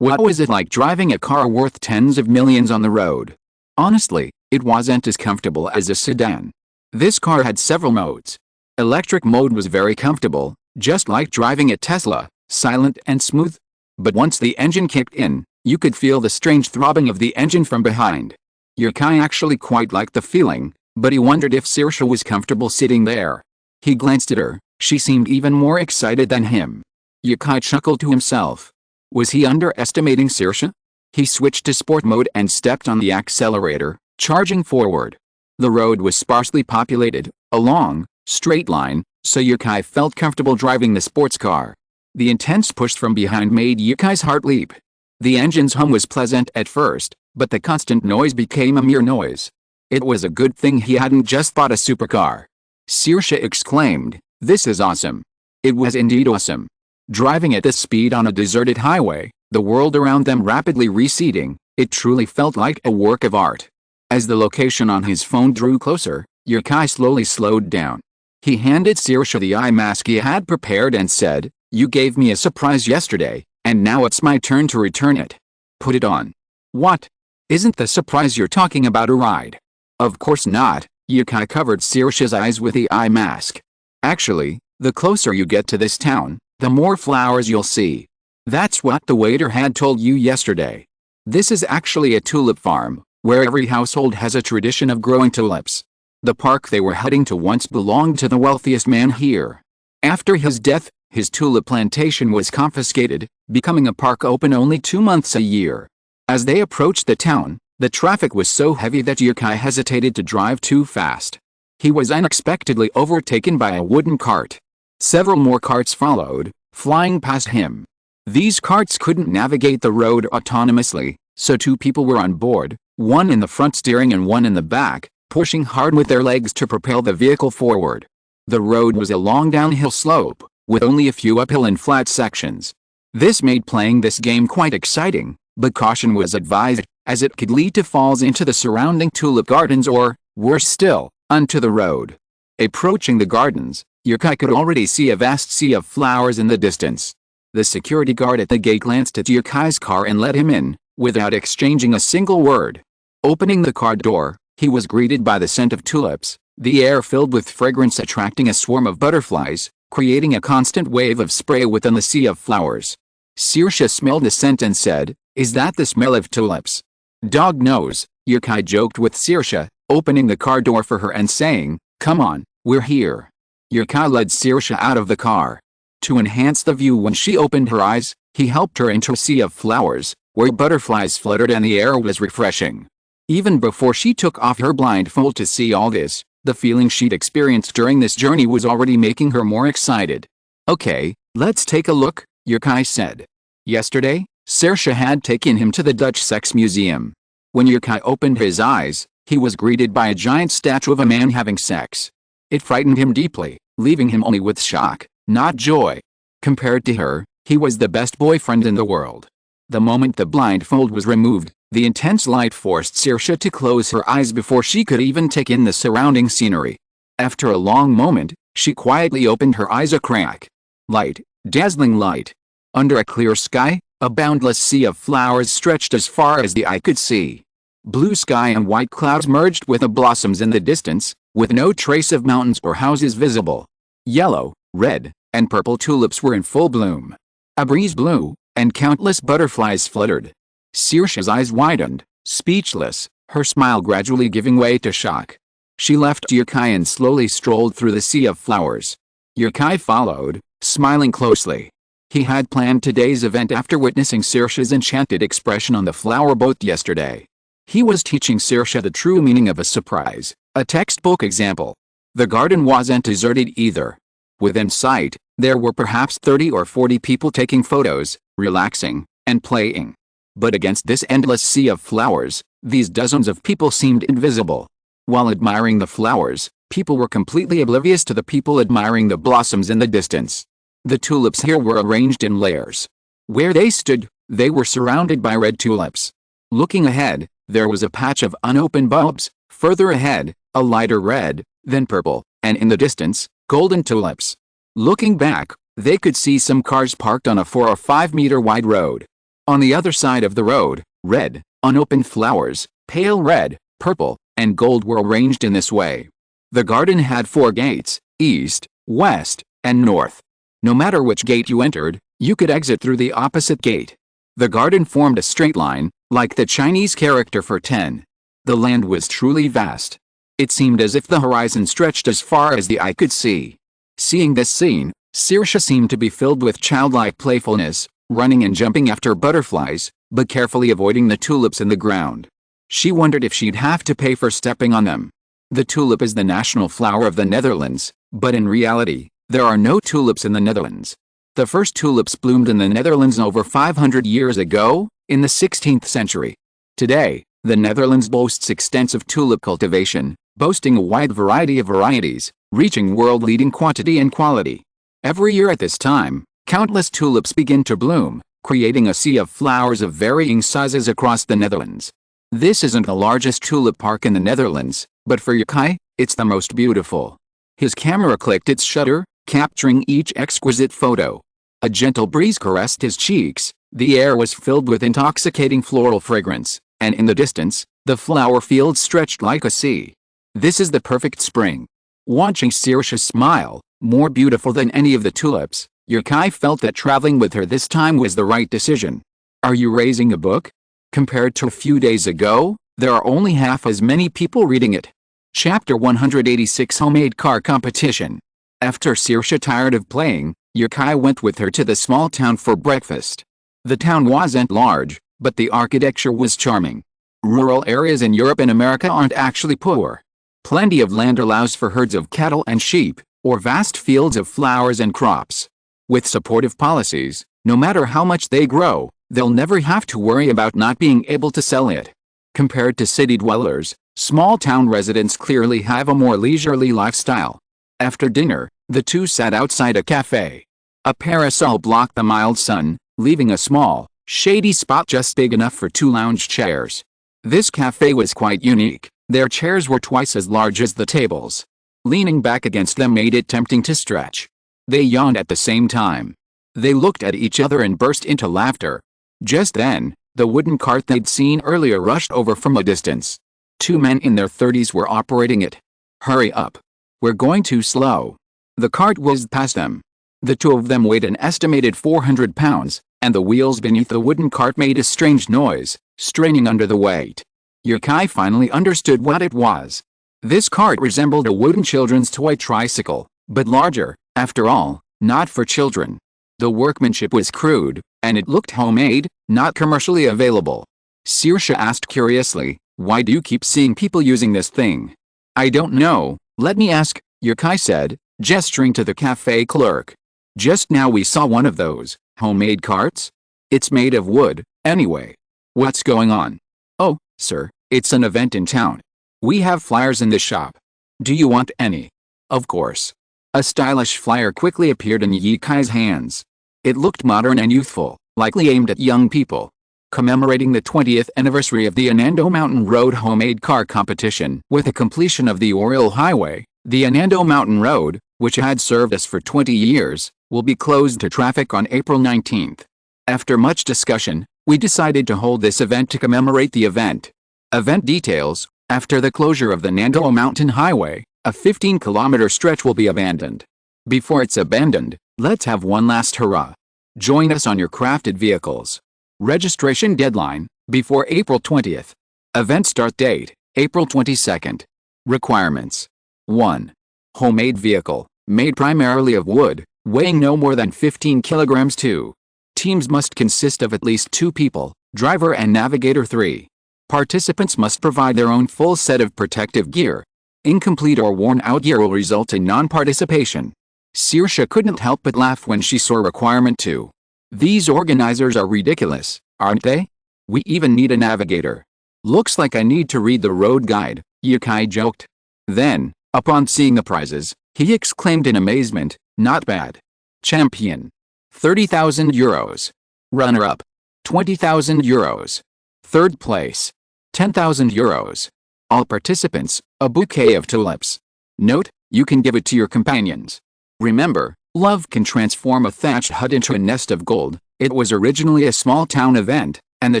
What was it like driving a car worth tens of millions on the road?" Honestly, it wasn't as comfortable as a sedan. This car had several modes. Electric mode was very comfortable, just like driving a Tesla, silent and smooth. But once the engine kicked in, you could feel the strange throbbing of the engine from behind. Yukai actually quite liked the feeling, but he wondered if Saoirse was comfortable sitting there. He glanced at her, she seemed even more excited than him. Yukai chuckled to himself. Was he underestimating Saoirse? He switched to sport mode and stepped on the accelerator, charging forward. The road was sparsely populated, a long, straight line, so Yukai felt comfortable driving the sports car. The intense push from behind made Yukai's heart leap. The engine's hum was pleasant at first, but the constant noise became a mere noise. It was a good thing he hadn't just bought a supercar. Saoirse exclaimed, "This is awesome." It was indeed awesome. Driving at this speed on a deserted highway, the world around them rapidly receding, it truly felt like a work of art. As the location on his phone drew closer, Yukai slowly slowed down. He handed Saoirse the eye mask he had prepared and said, "You gave me a surprise yesterday, and now it's my turn to return it. Put it on." "What? Isn't the surprise you're talking about a ride?" "Of course not." Yukai covered Saoirse's eyes with the eye mask. "Actually, the closer you get to this town, the more flowers you'll see. That's what the waiter had told you yesterday. This is actually a tulip farm, where every household has a tradition of growing tulips. The park they were heading to once belonged to the wealthiest man here. After his death, his tulip plantation was confiscated, becoming a park open only 2 months a year. As they approached the town, the traffic was so heavy that Yukai hesitated to drive too fast. He was unexpectedly overtaken by a wooden cart. Several more carts followed, flying past him. These carts couldn't navigate the road autonomously, so 2 people were on board, one in the front steering and one in the back, pushing hard with their legs to propel the vehicle forward. The road was a long downhill slope, with only a few uphill and flat sections. This made playing this game quite exciting, but caution was advised, as it could lead to falls into the surrounding tulip gardens or, worse still, onto the road. Approaching the gardens, Yukai could already see a vast sea of flowers in the distance. The security guard at the gate glanced at Yukai's car and let him in, without exchanging a single word. Opening the car door, He was greeted by the scent of tulips, the air filled with fragrance attracting a swarm of butterflies, creating a constant wave of spray within the sea of flowers. Saoirse smelled the scent and said, "Is that the smell of tulips?" "Dog knows," Yukai joked with Saoirse, opening the car door for her and saying, "Come on, we're here." Yukai led Saoirse out of the car. To enhance the view when she opened her eyes, he helped her into a sea of flowers, where butterflies fluttered and the air was refreshing. Even before she took off her blindfold to see all this, the feeling she'd experienced during this journey was already making her more excited. "Okay, let's take a look," Yukai said. Yesterday, Saoirse had taken him to the Dutch Sex Museum. When Yukai opened his eyes, he was greeted by a giant statue of a man having sex. It frightened him deeply, leaving him only with shock, not joy. Compared to her, he was the best boyfriend in the world. The moment the blindfold was removed, the intense light forced Saoirse to close her eyes before she could even take in the surrounding scenery. After a long moment, she quietly opened her eyes a crack. Light, dazzling light. Under a clear sky, a boundless sea of flowers stretched as far as the eye could see. Blue sky and white clouds merged with the blossoms in the distance, with no trace of mountains or houses visible. Yellow, red, and purple tulips were in full bloom. A breeze blew, and countless butterflies fluttered. Saoirse's eyes widened, speechless, her smile gradually giving way to shock. She left Yukai and slowly strolled through the sea of flowers. Yukai followed, smiling closely. He had planned today's event after witnessing Saoirse's enchanted expression on the flower boat yesterday. He was teaching Saoirse the true meaning of a surprise, a textbook example. The garden wasn't deserted either. Within sight, there were perhaps 30 or 40 people taking photos, relaxing, and playing. But against this endless sea of flowers, these dozens of people seemed invisible. While admiring the flowers, people were completely oblivious to the people admiring the blossoms in the distance. The tulips here were arranged in layers. Where they stood, they were surrounded by red tulips. Looking ahead, there was a patch of unopened bulbs, further ahead, a lighter red, then purple, and in the distance, golden tulips. Looking back, they could see some cars parked on a 4 or 5 meter wide road. On the other side of the road, red, unopened flowers, pale red, purple, and gold were arranged in this way. The garden had 4 gates, east, west, and north. No matter which gate you entered, you could exit through the opposite gate. The garden formed a straight line, like the Chinese character for 10. The land was truly vast. It seemed as if the horizon stretched as far as the eye could see. Seeing this scene, Saoirse seemed to be filled with childlike playfulness, running and jumping after butterflies, but carefully avoiding the tulips in the ground. She wondered if she'd have to pay for stepping on them. The tulip is the national flower of the Netherlands, but in reality, there are no tulips in the Netherlands. The first tulips bloomed in the Netherlands over 500 years ago, in the 16th century. Today, the Netherlands boasts extensive tulip cultivation, boasting a wide variety of varieties, reaching world-leading quantity and quality. Every year at this time, countless tulips begin to bloom, creating a sea of flowers of varying sizes across the Netherlands. This isn't the largest tulip park in the Netherlands, but for Yukai, it's the most beautiful. His camera clicked its shutter, capturing each exquisite photo. A gentle breeze caressed his cheeks, the air was filled with intoxicating floral fragrance, and in the distance, the flower field stretched like a sea. This is the perfect spring. Watching Saoirse smile, more beautiful than any of the tulips, Yukai felt that traveling with her this time was the right decision. Are you raising a book? Compared to a few days ago, there are only half as many people reading it. Chapter 186 Homemade Car Competition. After Saoirse tired of playing, Yukai went with her to the small town for breakfast. The town wasn't large, but the architecture was charming. Rural areas in Europe and America aren't actually poor. Plenty of land allows for herds of cattle and sheep, or vast fields of flowers and crops. With supportive policies, no matter how much they grow, they'll never have to worry about not being able to sell it. Compared to city dwellers, small-town residents clearly have a more leisurely lifestyle. After dinner, the two sat outside a cafe. A parasol blocked the mild sun, leaving a small, shady spot just big enough for 2 lounge chairs. This cafe was quite unique. Their chairs were twice as large as the tables. Leaning back against them made it tempting to stretch. They yawned at the same time. They looked at each other and burst into laughter. Just then, the wooden cart they'd seen earlier rushed over from a distance. Two men in their 30s were operating it. Hurry up. We're going too slow. The cart whizzed past them. The two of them weighed an estimated 400 pounds, and the wheels beneath the wooden cart made a strange noise, straining under the weight. Yukai finally understood what it was. This cart resembled a wooden children's toy tricycle, but larger, after all, not for children. The workmanship was crude, and it looked homemade, not commercially available. Saoirse asked curiously, "Why do you keep seeing people using this thing?" "I don't know, let me ask," Yukai said, gesturing to the cafe clerk. "Just now we saw one of those homemade carts. It's made of wood, anyway. What's going on?" "Oh, sir, it's an event in town. We have flyers in the shop. Do you want any?" "Of course." A stylish flyer quickly appeared in Yukai's hands. It looked modern and youthful, likely aimed at young people. Commemorating the 20th anniversary of the Anando Mountain Road homemade car competition. With the completion of the Oriole Highway, the Anando Mountain Road, which had served us for 20 years, will be closed to traffic on April 19th. After much discussion, we decided to hold this event to commemorate the event. Event details: after the closure of the Anando Mountain Highway, a 15-kilometer stretch will be abandoned. Before it's abandoned, let's have one last hurrah. Join us on your crafted vehicles. Registration deadline, before April 20th. Event start date, April 22nd. Requirements: 1. Homemade vehicle, made primarily of wood, weighing no more than 15 kilograms. 2. Teams must consist of at least 2 people, driver and navigator. 3. Participants must provide their own full set of protective gear. Incomplete or worn-out gear will result in non-participation. Saoirse couldn't help but laugh when she saw requirement 2. These organizers are ridiculous, aren't they? We even need a navigator. Looks like I need to read the road guide, Yukai joked. Then, upon seeing the prizes, he exclaimed in amazement, "Not bad. Champion, 30,000 euros. Runner-up, 20,000 euros. Third place, 10,000 euros. All participants, a bouquet of tulips. Note, you can give it to your companions. Remember, love can transform a thatched hut into a nest of gold." It was originally a small town event, and the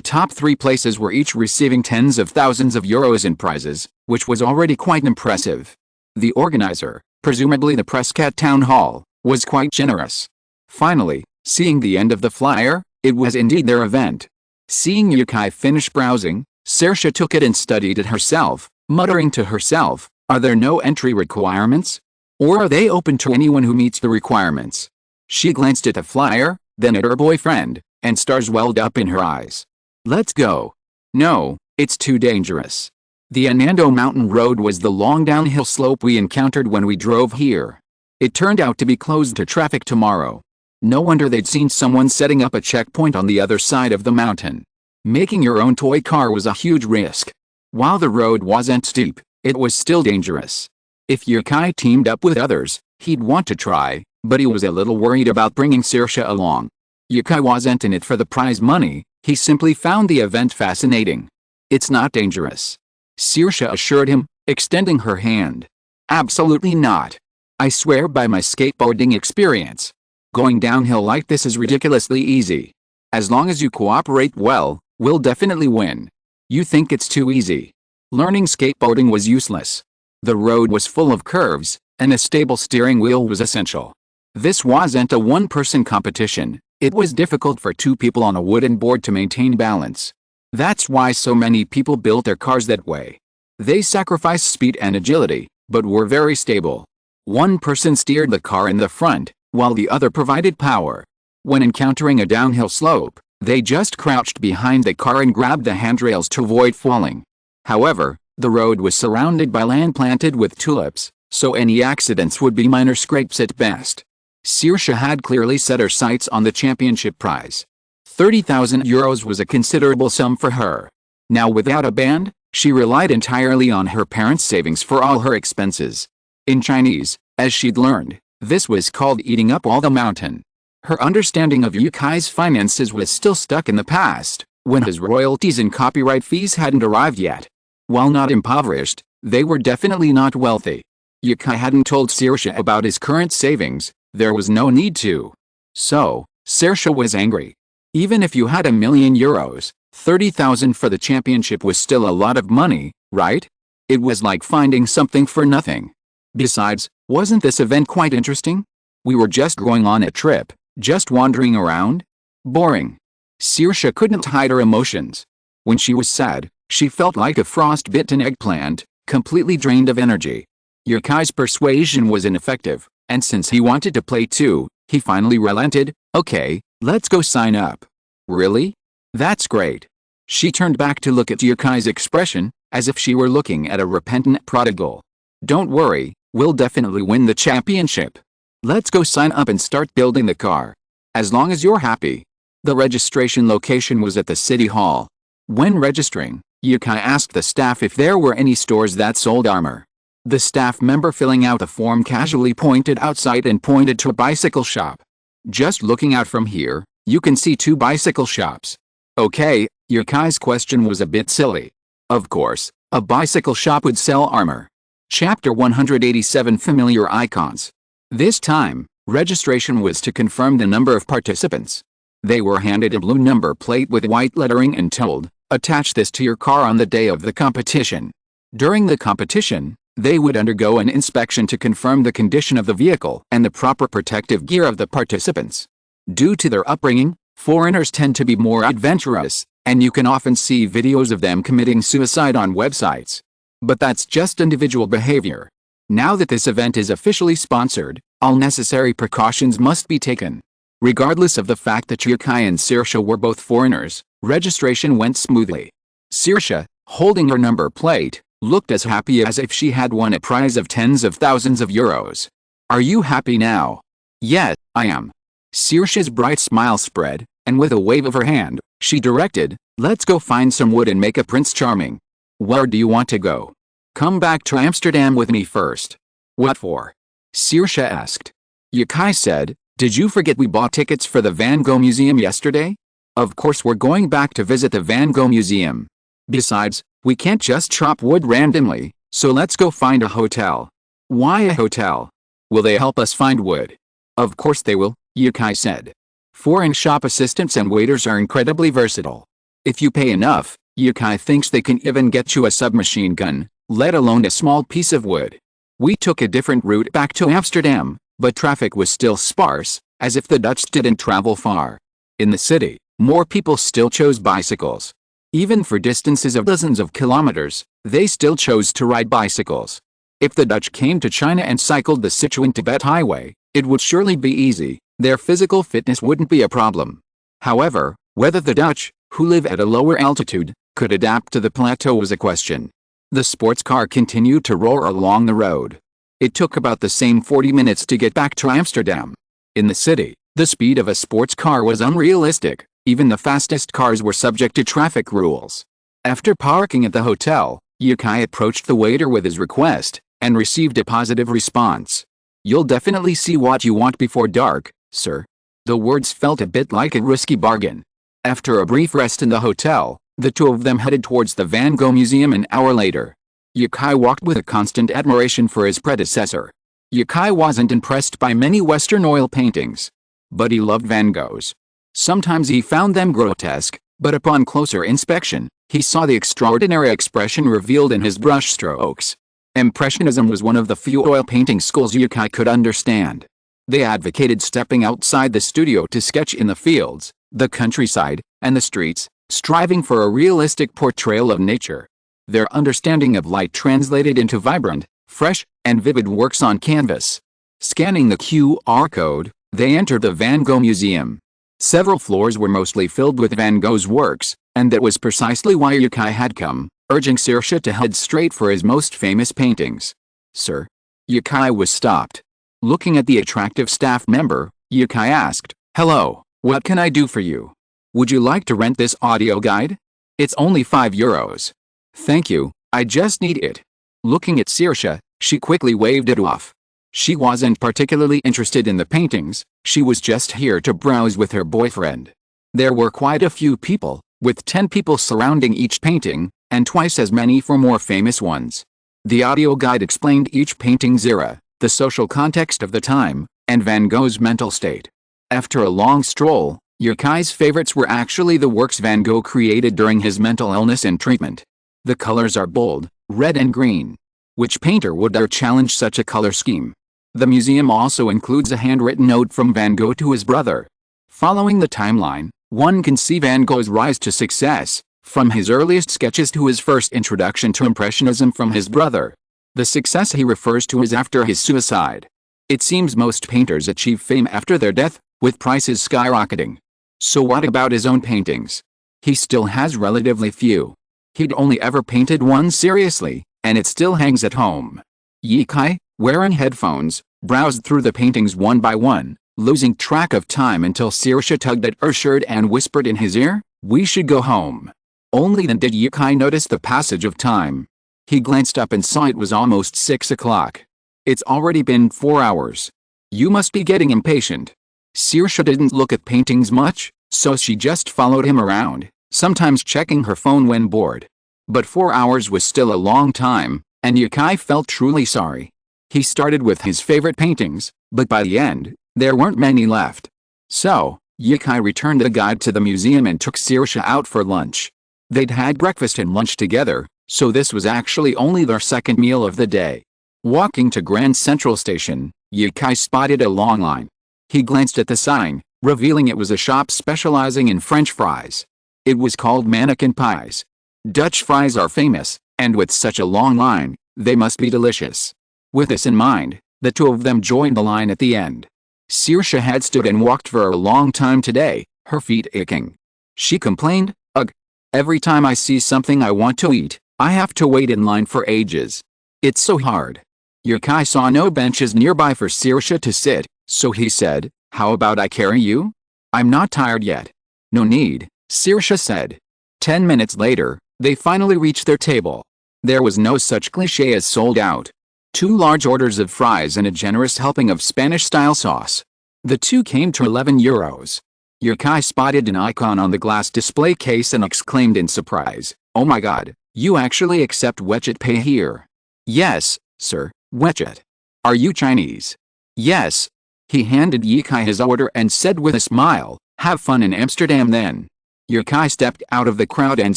top 3 places were each receiving tens of thousands of euros in prizes, which was already quite impressive. The organizer, presumably the Prescott Town Hall, was quite generous. Finally, seeing the end of the flyer, it was indeed their event. Seeing Yukai finish browsing, Saoirse took it and studied it herself, muttering to herself, "Are there no entry requirements? Or are they open to anyone who meets the requirements?" She glanced at the flyer, then at her boyfriend, and stars welled up in her eyes. "Let's go." "No, it's too dangerous." The Anando Mountain Road was the long downhill slope we encountered when we drove here. It turned out to be closed to traffic tomorrow. No wonder they'd seen someone setting up a checkpoint on the other side of the mountain. Making your own toy car was a huge risk. While the road wasn't steep, it was still dangerous. If Yukai teamed up with others, he'd want to try, but he was a little worried about bringing Saoirse along. Yukai wasn't in it for the prize money, he simply found the event fascinating. "It's not dangerous," Saoirse assured him, extending her hand. "Absolutely not. I swear by my skateboarding experience. Going downhill like this is ridiculously easy. As long as you cooperate well, we'll definitely win. You think it's too easy." Learning skateboarding was useless. The road was full of curves, and a stable steering wheel was essential. This wasn't a one-person competition. It was difficult for 2 people on a wooden board to maintain balance. That's why so many people built their cars that way. They sacrificed speed and agility, but were very stable. One person steered the car in the front, while the other provided power. When encountering a downhill slope, they just crouched behind the car and grabbed the handrails to avoid falling. However, the road was surrounded by land planted with tulips, so any accidents would be minor scrapes at best. Saoirse had clearly set her sights on the championship prize. 30,000 euros was a considerable sum for her. Now without a band, she relied entirely on her parents' savings for all her expenses. In Chinese, as she'd learned, this was called eating up all the mountain. Her understanding of Yukai's finances was still stuck in the past, when his royalties and copyright fees hadn't arrived yet. While not impoverished, they were definitely not wealthy. Yukai hadn't told Saoirse about his current savings. There was no need to. So, Saoirse was angry. Even if you had €1,000,000, 30,000 for the championship was still a lot of money, right? It was like finding something for nothing. Besides, wasn't this event quite interesting? We were just going on a trip, just wandering around. Boring. Saoirse couldn't hide her emotions. When she was sad, she felt like a frost-bitten eggplant, completely drained of energy. Yukai's persuasion was ineffective, and since he wanted to play too, he finally relented. Okay, let's go sign up. Really? That's great. She turned back to look at Yukai's expression, as if she were looking at a repentant prodigal. Don't worry, we'll definitely win the championship. Let's go sign up and start building the car. As long as you're happy. The registration location was at the city hall. When registering, Yukai asked the staff if there were any stores that sold armor. The staff member filling out the form casually pointed outside and pointed to a bicycle shop. Just looking out from here, you can see 2 bicycle shops. Okay, Yukai's question was a bit silly. Of course, a bicycle shop would sell armor. Chapter 187 Familiar Icons. This time, registration was to confirm the number of participants. They were handed a blue number plate with white lettering and told, attach this to your car on the day of the competition. During the competition, they would undergo an inspection to confirm the condition of the vehicle and the proper protective gear of the participants. Due to their upbringing, foreigners tend to be more adventurous, and you can often see videos of them committing suicide on websites. But that's just individual behavior. Now that this event is officially sponsored, all necessary precautions must be taken. Regardless of the fact that Yukai and Saoirse were both foreigners, registration went smoothly. Saoirse, holding her number plate, looked as happy as if she had won a prize of tens of thousands of euros. Are you happy now? Yes, I am. Saoirse's bright smile spread, and with a wave of her hand, she directed, let's go find some wood and make a Prince Charming. Where do you want to go? Come back to Amsterdam with me first. What for? Saoirse asked. Yukai said, did you forget we bought tickets for the Van Gogh Museum yesterday? Of course we're going back to visit the Van Gogh Museum. Besides, we can't just chop wood randomly, so let's go find a hotel. Why a hotel? Will they help us find wood? Of course they will, Yukai said. Foreign shop assistants and waiters are incredibly versatile. If you pay enough, Yukai thinks they can even get you a submachine gun, let alone a small piece of wood. We took a different route back to Amsterdam, but traffic was still sparse, as if the Dutch didn't travel far. In the city, more people still chose bicycles. Even for distances of dozens of kilometers, they still chose to ride bicycles. If the Dutch came to China and cycled the Sichuan-Tibet Highway, it would surely be easy, their physical fitness wouldn't be a problem. However, whether the Dutch, who live at a lower altitude, could adapt to the plateau was a question. The sports car continued to roar along the road. It took about the same 40 minutes to get back to Amsterdam. In the city, the speed of a sports car was unrealistic, even the fastest cars were subject to traffic rules. After parking at the hotel, Yukai approached the waiter with his request, and received a positive response. You'll definitely see what you want before dark, sir. The words felt a bit like a risky bargain. After a brief rest in the hotel, the two of them headed towards the Van Gogh Museum an hour later. Yukai walked with a constant admiration for his predecessor. Yukai wasn't impressed by many Western oil paintings, but he loved Van Gogh's. Sometimes he found them grotesque, but upon closer inspection, he saw the extraordinary expression revealed in his brushstrokes. Impressionism was one of the few oil painting schools Yukai could understand. They advocated stepping outside the studio to sketch in the fields, the countryside, and the streets, striving for a realistic portrayal of nature. Their understanding of light translated into vibrant, fresh, and vivid works on canvas. Scanning the QR code, they entered the Van Gogh Museum. Several floors were mostly filled with Van Gogh's works, and that was precisely why Yukai had come, urging Saoirse to head straight for his most famous paintings. Sir? Yukai was stopped. Looking at the attractive staff member, Yukai asked, hello, what can I do for you? Would you like to rent this audio guide? It's only €5. Thank you, I just need it. Looking at Saoirse, she quickly waved it off. She wasn't particularly interested in the paintings, she was just here to browse with her boyfriend. There were quite a few people, with 10 people surrounding each painting, and twice as many for more famous ones. The audio guide explained each painting's era, the social context of the time, and Van Gogh's mental state. After a long stroll, Yukai's favorites were actually the works Van Gogh created during his mental illness and treatment. The colors are bold, red and green. Which painter would dare challenge such a color scheme? The museum also includes a handwritten note from Van Gogh to his brother. Following the timeline, one can see Van Gogh's rise to success, from his earliest sketches to his first introduction to Impressionism from his brother. The success he refers to is after his suicide. It seems most painters achieve fame after their death, with prices skyrocketing. So what about his own paintings? He still has relatively few. He'd only ever painted one seriously, and it still hangs at home. Yukai, wearing headphones, browsed through the paintings one by one, losing track of time until Saoirse tugged at her shirt and whispered in his ear, "We should go home." Only then did Yukai notice the passage of time. He glanced up and saw it was almost 6 o'clock. "It's already been 4 hours. You must be getting impatient." Saoirse didn't look at paintings much, so she just followed him around, sometimes checking her phone when bored. But 4 hours was still a long time, and Yukai felt truly sorry. He started with his favorite paintings, but by the end, there weren't many left. So, Yukai returned the guide to the museum and took Saoirse out for lunch. They'd had breakfast and lunch together, so this was actually only their second meal of the day. Walking to Grand Central Station, Yukai spotted a long line. He glanced at the sign, revealing it was a shop specializing in French fries. It was called Mannequin Pies. Dutch fries are famous, and with such a long line, they must be delicious. With this in mind, the two of them joined the line at the end. Saoirse had stood and walked for a long time today, her feet aching. She complained, "Ugh. Every time I see something I want to eat, I have to wait in line for ages. It's so hard." Yukai saw no benches nearby for Saoirse to sit, so he said, "How about I carry you? I'm not tired yet." "No need," Saoirse said. 10 minutes later, they finally reached their table. There was no such cliché as sold out. 2 large orders of fries and a generous helping of Spanish-style sauce. The two came to €11. Yukai spotted an icon on the glass display case and exclaimed in surprise, "Oh my god, you actually accept WeChat Pay here?" "Yes, sir, WeChat." "Are you Chinese?" "Yes." He handed Yukai his order and said with a smile, "Have fun in Amsterdam then." Yukai stepped out of the crowd and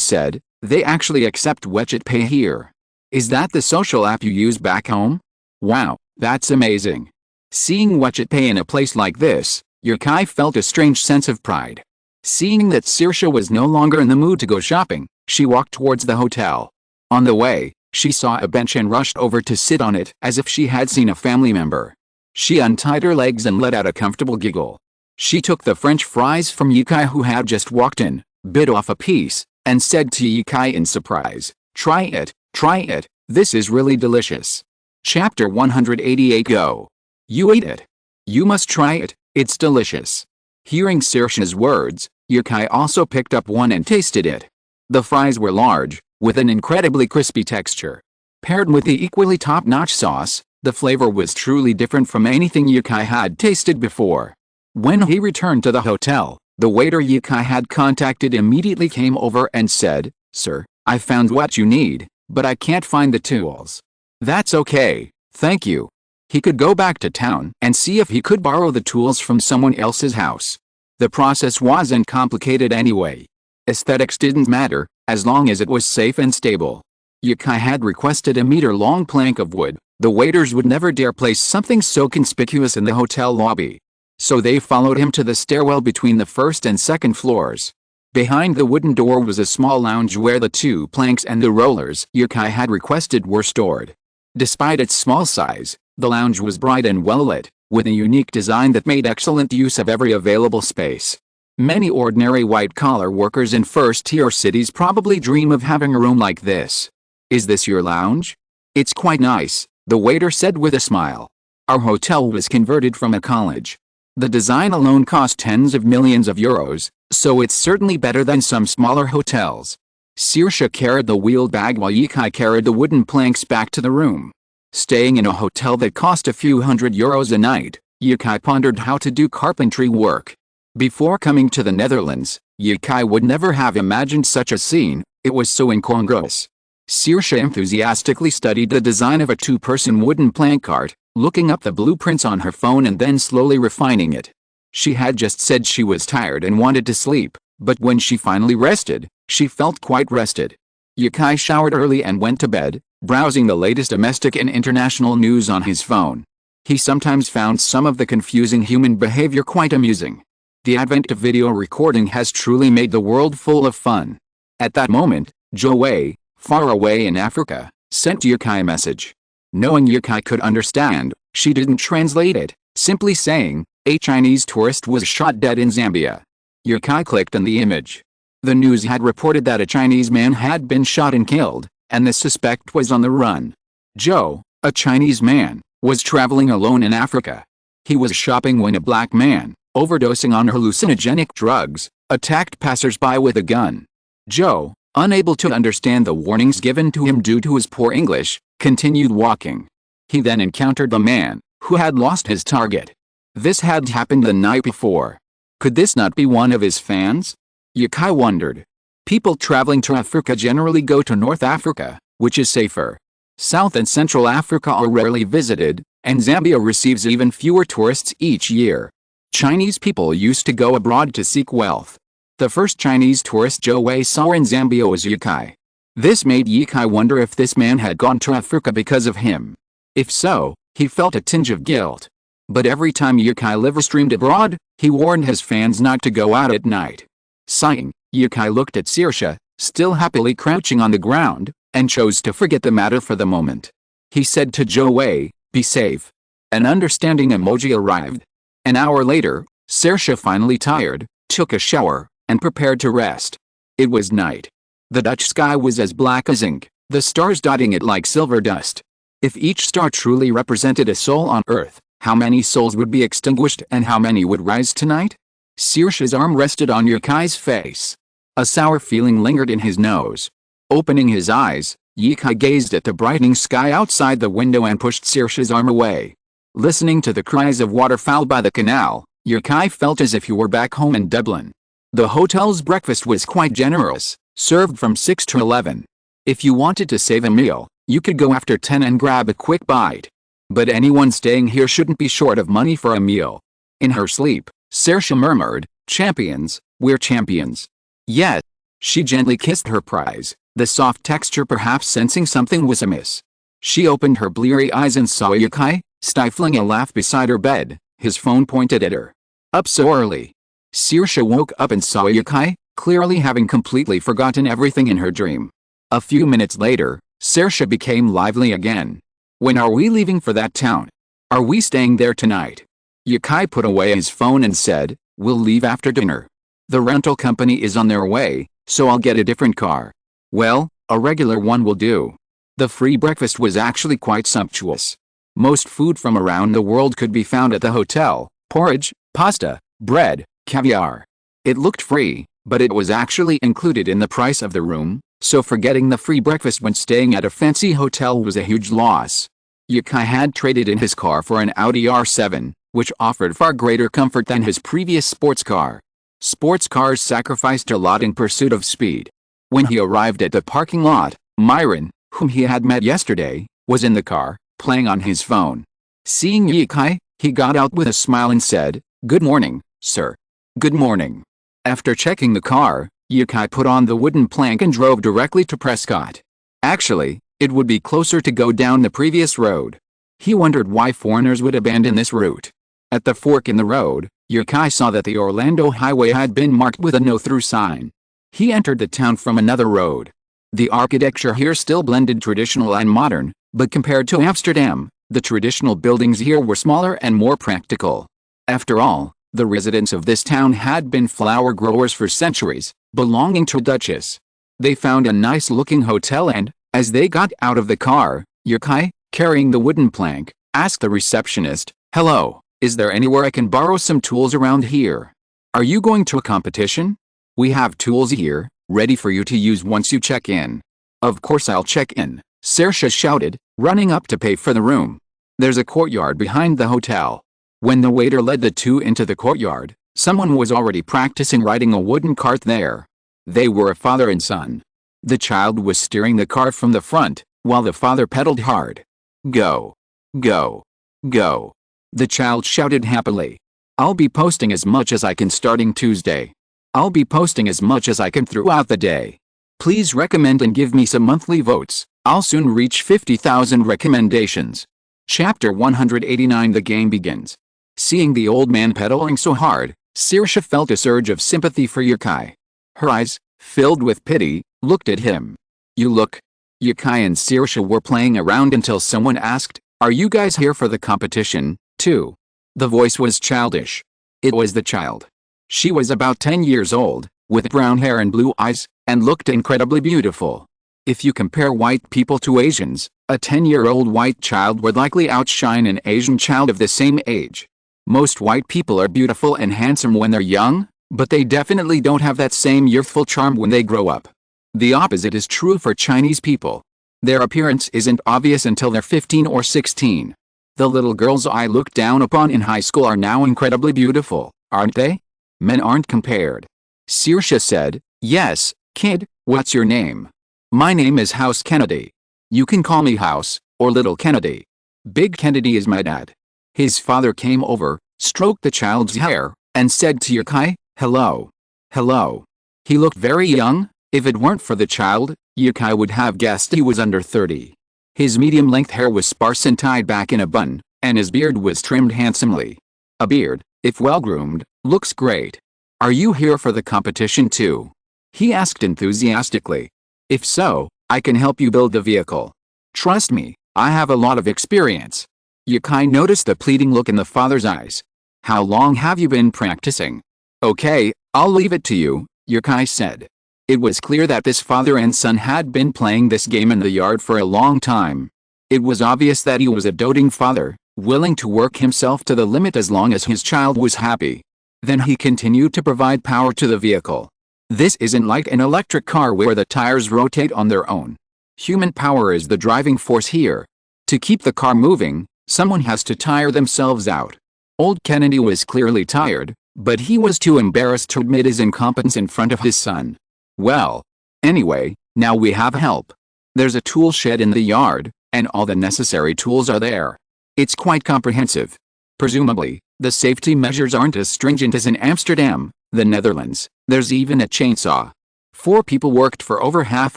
said, "They actually accept WeChat Pay here. Is that the social app you use back home? Wow, that's amazing." Seeing WeChat Pay in a place like this, Yukai felt a strange sense of pride. Seeing that Saoirse was no longer in the mood to go shopping, she walked towards the hotel. On the way, she saw a bench and rushed over to sit on it as if she had seen a family member. She untied her legs and let out a comfortable giggle. She took the French fries from Yukai, who had just walked in, bit off a piece, and said to Yukai in surprise, Try it, this is really delicious." Chapter 188 Go. "You ate it. You must try it, it's delicious." Hearing Saoirse's words, Yukai also picked up one and tasted it. The fries were large, with an incredibly crispy texture. Paired with the equally top-notch sauce, the flavor was truly different from anything Yukai had tasted before. When he returned to the hotel, the waiter Yukai had contacted immediately came over and said, "Sir, I found what you need, but I can't find the tools." "That's okay, thank you." He could go back to town and see if he could borrow the tools from someone else's house. The process wasn't complicated anyway. Aesthetics didn't matter, as long as it was safe and stable. Yukai had requested a meter-long plank of wood. The waiters would never dare place something so conspicuous in the hotel lobby. So they followed him to the stairwell between the first and second floors. Behind the wooden door was a small lounge where the 2 planks and the rollers Yukai had requested were stored. Despite its small size, the lounge was bright and well lit, with a unique design that made excellent use of every available space. Many ordinary white-collar workers in first-tier cities probably dream of having a room like this. "Is this your lounge?" "It's quite nice," the waiter said with a smile. "Our hotel was converted from a college. The design alone cost tens of millions of euros, so it's certainly better than some smaller hotels." Saoirse carried the wheeled bag while Yukai carried the wooden planks back to the room. Staying in a hotel that cost a few €100 a night, Yukai pondered how to do carpentry work. Before coming to the Netherlands, Yukai would never have imagined such a scene, it was so incongruous. Saoirse enthusiastically studied the design of a 2-person wooden plank cart, looking up the blueprints on her phone and then slowly refining it. She had just said she was tired and wanted to sleep, but when she finally rested, she felt quite rested. Yukai showered early and went to bed, browsing the latest domestic and international news on his phone. He sometimes found some of the confusing human behavior quite amusing. The advent of video recording has truly made the world full of fun. At that moment, Joey, far away in Africa, sent Yukai a message. Knowing Yukai could understand, she didn't translate it, simply saying, "A Chinese tourist was shot dead in Zambia." Yukai clicked on the image. The news had reported that a Chinese man had been shot and killed, and the suspect was on the run. Joe, a Chinese man, was traveling alone in Africa. He was shopping when a black man, overdosing on hallucinogenic drugs, attacked passers-by with a gun. Joe, unable to understand the warnings given to him due to his poor English, continued walking. He then encountered the man, who had lost his target. This had happened the night before. Could this not be one of his fans? Yukai wondered. People traveling to Africa generally go to North Africa, which is safer. South and Central Africa are rarely visited, and Zambia receives even fewer tourists each year. Chinese people used to go abroad to seek wealth. The first Chinese tourist Joey saw in Zambia was Yukai. This made Yukai wonder if this man had gone to Africa because of him. If so, he felt a tinge of guilt. But every time Yukai live-streamed abroad, he warned his fans not to go out at night. Sighing, Yukai looked at Saoirse, still happily crouching on the ground, and chose to forget the matter for the moment. He said to Joey, "Be safe." An understanding emoji arrived. An hour later, Saoirse, finally tired, took a shower, and prepared to rest. It was night. The Dutch sky was as black as ink, the stars dotting it like silver dust. If each star truly represented a soul on Earth, how many souls would be extinguished and how many would rise tonight? Saoirse's arm rested on Yukai's face. A sour feeling lingered in his nose. Opening his eyes, Yukai gazed at the brightening sky outside the window and pushed Saoirse's arm away. Listening to the cries of waterfowl by the canal, Yukai felt as if he were back home in Dublin. The hotel's breakfast was quite generous, served from 6 to 11. If you wanted to save a meal, you could go after 10 and grab a quick bite. But anyone staying here shouldn't be short of money for a meal. In her sleep, Saoirse murmured, "Champions, we're champions." Yet, she gently kissed her prize, the soft texture perhaps sensing something was amiss. She opened her bleary eyes and saw Yukai, stifling a laugh beside her bed, his phone pointed at her. "Up so early." Saoirse woke up and saw Yukai, clearly having completely forgotten everything in her dream. A few minutes later, Saoirse became lively again. "When are we leaving for that town? Are we staying there tonight?" Yukai put away his phone and said, "We'll leave after dinner. The rental company is on their way, so I'll get a different car." "Well, a regular one will do." The free breakfast was actually quite sumptuous. Most food from around the world could be found at the hotel: porridge, pasta, bread, caviar. It looked free, but it was actually included in the price of the room, so forgetting the free breakfast when staying at a fancy hotel was a huge loss. Yukai had traded in his car for an Audi R7, which offered far greater comfort than his previous sports car. Sports cars sacrificed a lot in pursuit of speed. When he arrived at the parking lot, Myron, whom he had met yesterday, was in the car, playing on his phone. Seeing Yukai, he got out with a smile and said, "Good morning, sir." "Good morning." After checking the car, Yukai put on the wooden plank and drove directly to Prescott. Actually, it would be closer to go down the previous road. He wondered why foreigners would abandon this route. At the fork in the road, Yukai saw that the Orlando highway had been marked with a no-through sign. He entered the town from another road. The architecture here still blended traditional and modern, but compared to Amsterdam, the traditional buildings here were smaller and more practical. After all, the residents of this town had been flower growers for centuries, belonging to Duchess. They found a nice-looking hotel and, as they got out of the car, Yukai, carrying the wooden plank, asked the receptionist, "Hello, is there anywhere I can borrow some tools around here? Are you going to a competition? We have tools here, ready for you to use once you check in." "Of course I'll check in," Saoirse shouted, running up to pay for the room. "There's a courtyard behind the hotel." When the waiter led the two into the courtyard, someone was already practicing riding a wooden cart there. They were a father and son. The child was steering the car from the front, while the father pedaled hard. "Go! Go! Go!" the child shouted happily. I'll be posting as much as I can starting Tuesday. I'll be posting as much as I can throughout the day. Please recommend and give me some monthly votes. I'll soon reach 50,000 recommendations. Chapter 189. The game begins. Seeing the old man pedaling so hard, Saoirse felt a surge of sympathy for Yukai. Her eyes, filled with pity, looked at him. You look. Yukai and Saoirse were playing around until someone asked, "Are you guys here for the competition, too?" The voice was childish. It was the child. She was about 10 years old, with brown hair and blue eyes, and looked incredibly beautiful. If you compare white people to Asians, a 10-year-old white child would likely outshine an Asian child of the same age. Most white people are beautiful and handsome when they're young, but they definitely don't have that same youthful charm when they grow up. The opposite is true for Chinese people. Their appearance isn't obvious until they're 15 or 16. The little girls I looked down upon in high school are now incredibly beautiful, aren't they? Men aren't compared. Saoirse said, "Yes, kid, what's your name?" "My name is House Kennedy. You can call me House, or Little Kennedy. Big Kennedy is my dad." His father came over, stroked the child's hair, and said to Yukai, "Hello. Hello." He looked very young. If it weren't for the child, Yukai would have guessed he was under 30. His medium-length hair was sparse and tied back in a bun, and his beard was trimmed handsomely. A beard, if well-groomed, looks great. "Are you here for the competition too?" he asked enthusiastically. "If so, I can help you build the vehicle. Trust me, I have a lot of experience." Yukai noticed the pleading look in the father's eyes. "How long have you been practicing?" "Okay, I'll leave it to you," Yukai said. It was clear that this father and son had been playing this game in the yard for a long time. It was obvious that he was a doting father, willing to work himself to the limit as long as his child was happy. Then he continued to provide power to the vehicle. This isn't like an electric car where the tires rotate on their own. Human power is the driving force here. To keep the car moving, someone has to tire themselves out. Old Kennedy was clearly tired, but he was too embarrassed to admit his incompetence in front of his son. "Well, anyway, now we have help. There's a tool shed in the yard, and all the necessary tools are there. It's quite comprehensive. Presumably, the safety measures aren't as stringent as in Amsterdam, the Netherlands. There's even a chainsaw." 4 people worked for over half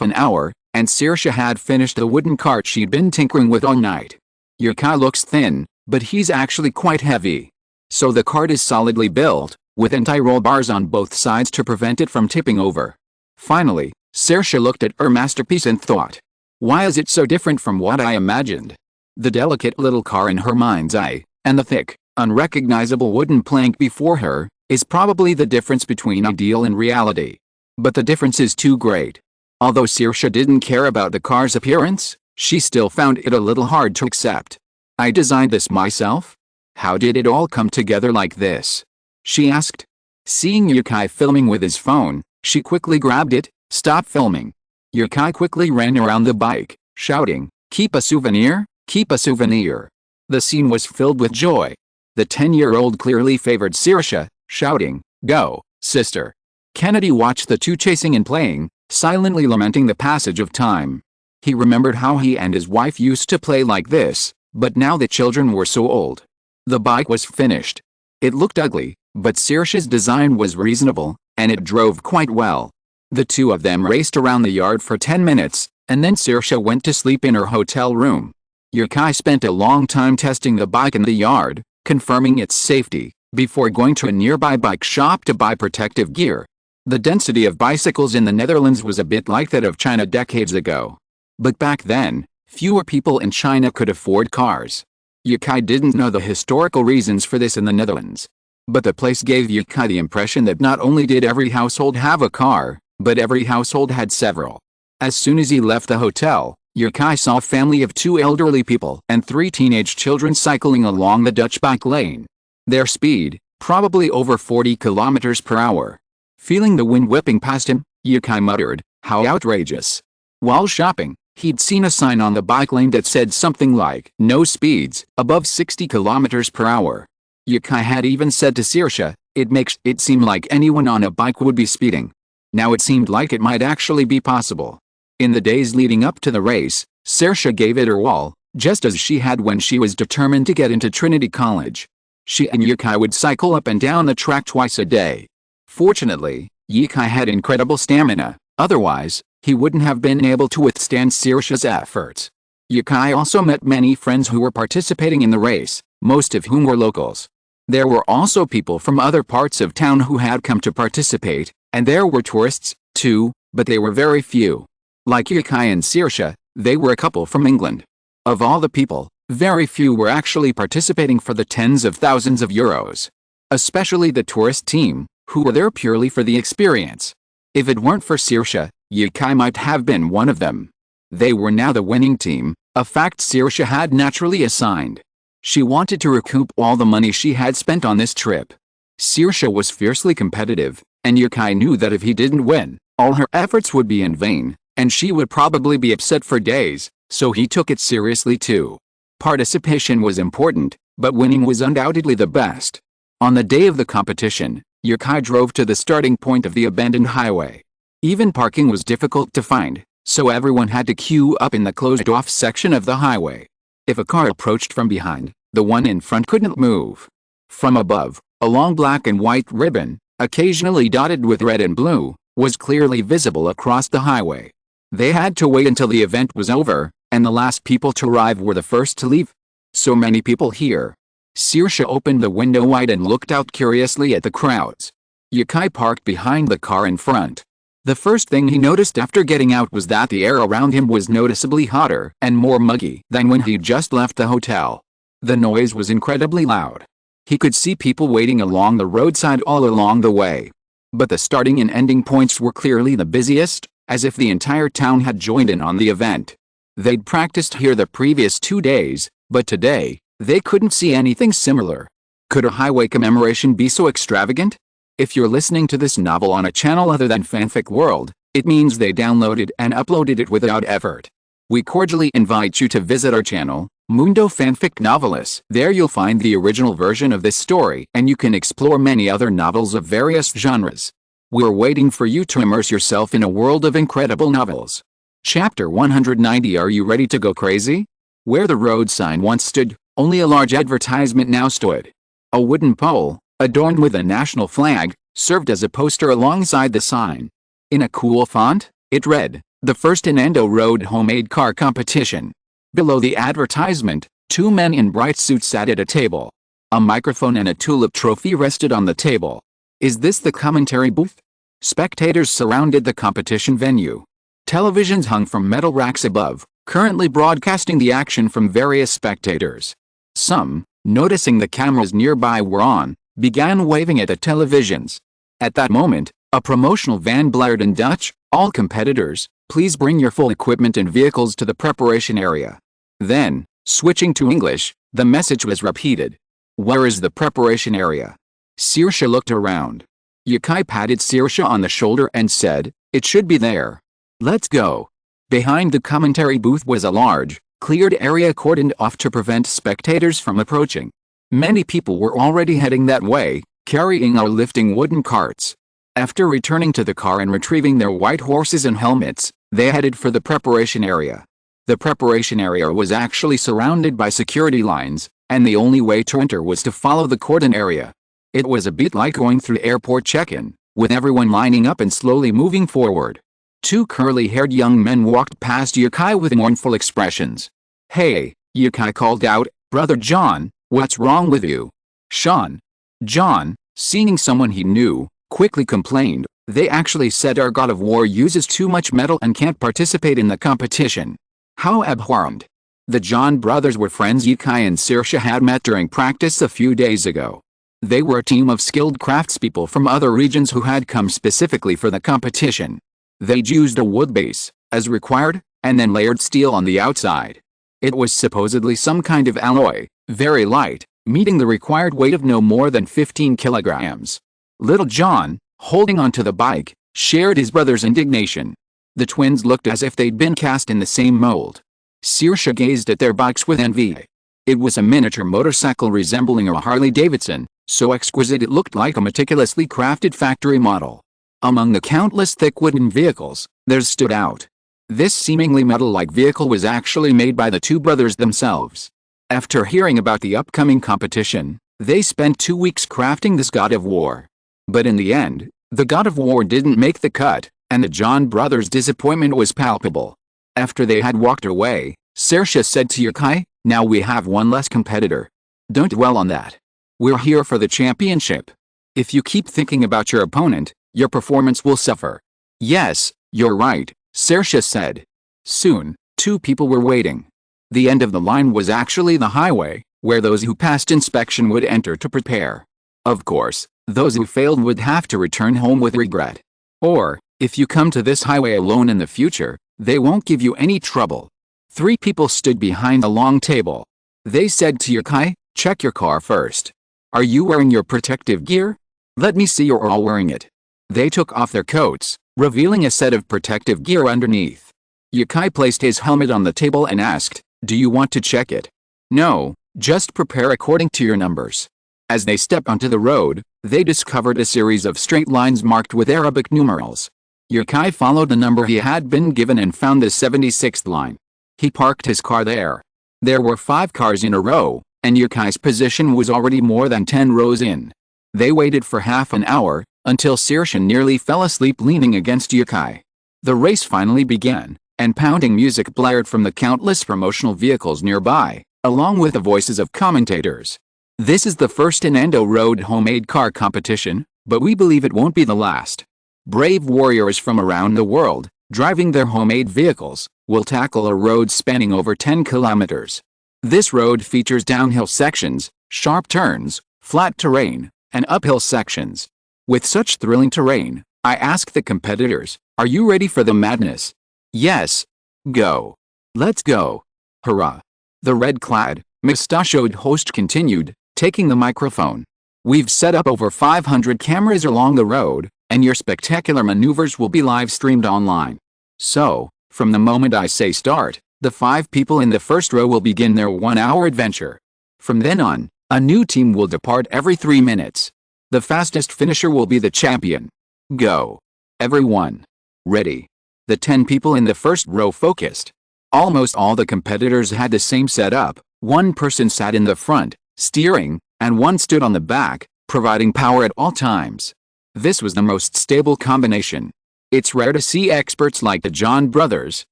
an hour, and Saoirse had finished the wooden cart she'd been tinkering with all night. Yukai looks thin, but he's actually quite heavy. So the cart is solidly built, with anti-roll bars on both sides to prevent it from tipping over. Finally, Saoirse looked at her masterpiece and thought, "Why is it so different from what I imagined?" The delicate little car in her mind's eye, and the thick, unrecognizable wooden plank before her, is probably the difference between ideal and reality. But the difference is too great. Although Saoirse didn't care about the car's appearance, she still found it a little hard to accept. "I designed this myself? How did it all come together like this?" she asked. Seeing Yukai filming with his phone, she quickly grabbed it. "Stop filming." Yukai quickly ran around the bike, shouting, "Keep a souvenir, keep a souvenir." The scene was filled with joy. The 10-year-old clearly favored Saoirse, shouting, "Go, sister." Kennedy watched the two chasing and playing, silently lamenting the passage of time. He remembered how he and his wife used to play like this, but now the children were so old. The bike was finished. It looked ugly, but Saoirse's design was reasonable, and it drove quite well. The two of them raced around the yard for 10 minutes, and then Saoirse went to sleep in her hotel room. Yukai spent a long time testing the bike in the yard, confirming its safety, before going to a nearby bike shop to buy protective gear. The density of bicycles in the Netherlands was a bit like that of China decades ago. But back then, fewer people in China could afford cars. Yukai didn't know the historical reasons for this in the Netherlands. But the place gave Yukai the impression that not only did every household have a car, but every household had several. As soon as he left the hotel, Yukai saw a family of 2 elderly people and 3 teenage children cycling along the Dutch bike lane. Their speed, probably over 40 kilometers per hour. Feeling the wind whipping past him, Yukai muttered, "How outrageous." While shopping, he'd seen a sign on the bike lane that said something like, "No speeds above 60 kilometers per hour." Yukai had even said to Saoirse, "It makes it seem like anyone on a bike would be speeding." Now it seemed like it might actually be possible. In the days leading up to the race, Saoirse gave it her all, just as she had when she was determined to get into Trinity College. She and Yukai would cycle up and down the track twice a day. Fortunately, Yukai had incredible stamina, otherwise, he wouldn't have been able to withstand Saoirse's efforts. Yukai also met many friends who were participating in the race, most of whom were locals. There were also people from other parts of town who had come to participate, and there were tourists, too, but they were very few. Like Yukai and Saoirse, they were a couple from England. Of all the people, very few were actually participating for the tens of thousands of euros. Especially the tourist team, who were there purely for the experience. If it weren't for Saoirse, Yukai might have been one of them. They were now the winning team, a fact Saoirse had naturally assigned. She wanted to recoup all the money she had spent on this trip. Saoirse was fiercely competitive, and Yukai knew that if he didn't win, all her efforts would be in vain, and she would probably be upset for days, so he took it seriously too. Participation was important, but winning was undoubtedly the best. On the day of the competition, Yukai drove to the starting point of the abandoned highway. Even parking was difficult to find, so everyone had to queue up in the closed-off section of the highway. If a car approached from behind, the one in front couldn't move. From above, a long black and white ribbon, occasionally dotted with red and blue, was clearly visible across the highway. They had to wait until the event was over, and the last people to arrive were the first to leave. So many people here. Saoirse opened the window wide and looked out curiously at the crowds. Yukai parked behind the car in front. The first thing he noticed after getting out was that the air around him was noticeably hotter and more muggy than when he just left the hotel. The noise was incredibly loud. He could see people waiting along the roadside all along the way. But the starting and ending points were clearly the busiest, as if the entire town had joined in on the event. They'd practiced here the previous 2 days, but today, they couldn't see anything similar. Could a highway commemoration be so extravagant? If you're listening to this novel on a channel other than Fanfic World, it means they downloaded and uploaded it without effort. We cordially invite you to visit our channel, Mundo Fanfic Novelis. There you'll find the original version of this story, and you can explore many other novels of various genres. We're waiting for you to immerse yourself in a world of incredible novels. Chapter 190. Are you ready to go crazy? Where the road sign once stood, only a large advertisement now stood. A wooden pole, adorned with a national flag, served as a poster alongside the sign. In a cool font, it read, "The first in Endo Road Homemade Car Competition." Below the advertisement, 2 men in bright suits sat at a table. A microphone and a tulip trophy rested on the table. Is this the commentary booth? Spectators surrounded the competition venue. Televisions hung from metal racks above, currently broadcasting the action from various spectators. Some, noticing the cameras nearby were on, began waving at the televisions. At that moment, a promotional van blared in Dutch, "All competitors, please bring your full equipment and vehicles to the preparation area." Then, switching to English, the message was repeated. "Where is the preparation area?" Saoirse looked around. Yukai patted Saoirse on the shoulder and said, "It should be there. Let's go." Behind the commentary booth was a large, cleared area cordoned off to prevent spectators from approaching. Many people were already heading that way, carrying or lifting wooden carts. After returning to the car and retrieving their white horses and helmets, they headed for the preparation area. The preparation area was actually surrounded by security lines, and the only way to enter was to follow the cordon area. It was a bit like going through airport check-in, with everyone lining up and slowly moving forward. 2 curly-haired young men walked past Yukai with mournful expressions. "Hey," Yukai called out, "Brother John, what's wrong with you?" Sean. John, seeing someone he knew, quickly complained, "They actually said our god of war uses too much metal and can't participate in the competition." How abhorrent. The John brothers were friends Yukai and Saoirse had met during practice a few days ago. They were a team of skilled craftspeople from other regions who had come specifically for the competition. They'd used a wood base, as required, and then layered steel on the outside. It was supposedly some kind of alloy, very light, meeting the required weight of no more than 15 kilograms. Little John, holding onto the bike, shared his brother's indignation. The twins looked as if they'd been cast in the same mold. Saoirse gazed at their bikes with envy. It was a miniature motorcycle resembling a Harley-Davidson, so exquisite it looked like a meticulously crafted factory model. Among the countless thick wooden vehicles, theirs stood out. This seemingly metal-like vehicle was actually made by the 2 brothers themselves. After hearing about the upcoming competition, They spent 2 weeks crafting this god of war. But in the end, the god of war didn't make the cut, and the John brothers' disappointment was palpable. After they had walked away, Saoirse said to Yukai, "Now we have one less competitor. Don't dwell on that. We're here for the championship. If you keep thinking about your opponent, your performance will suffer." "Yes, you're right," Saoirse said. Soon, 2 people were waiting. The end of the line was actually the highway, where those who passed inspection would enter to prepare. Of course, those who failed would have to return home with regret. Or, if you come to this highway alone in the future, they won't give you any trouble. 3 people stood behind a long table. They said to Yukai, "Check your car first. Are you wearing your protective gear? Let me see you're all wearing it." They took off their coats, revealing a set of protective gear underneath. Yukai placed his helmet on the table and asked, "Do you want to check it?" "No, just prepare according to your numbers." As they stepped onto the road, they discovered a series of straight lines marked with Arabic numerals. Yukai followed the number he had been given and found the 76th line. He parked his car there. There were 5 cars in a row, and Yukai's position was already more than 10 rows in. They waited for half an hour, until Saoirse nearly fell asleep leaning against Yukai. The race finally began, and pounding music blared from the countless promotional vehicles nearby, along with the voices of commentators. "This is the first Inando Road homemade car competition, but we believe it won't be the last. Brave warriors from around the world, driving their homemade vehicles, will tackle a road spanning over 10 kilometers. This road features downhill sections, sharp turns, flat terrain, and uphill sections. With such thrilling terrain, I ask the competitors, are you ready for the madness?" "Yes. Go. Let's go. Hurrah." The red-clad, mustachioed host continued, taking the microphone. "We've set up over 500 cameras along the road, and your spectacular maneuvers will be live-streamed online. So, from the moment I say start, the 5 people in the first row will begin their 1-hour adventure. From then on, a new team will depart every 3 minutes. The fastest finisher will be the champion. Go. Everyone. Ready." The 10 people in the first row focused. Almost all the competitors had the same setup. 1 person sat in the front, steering, and 1 stood on the back, providing power at all times. This was the most stable combination. It's rare to see experts like the John brothers,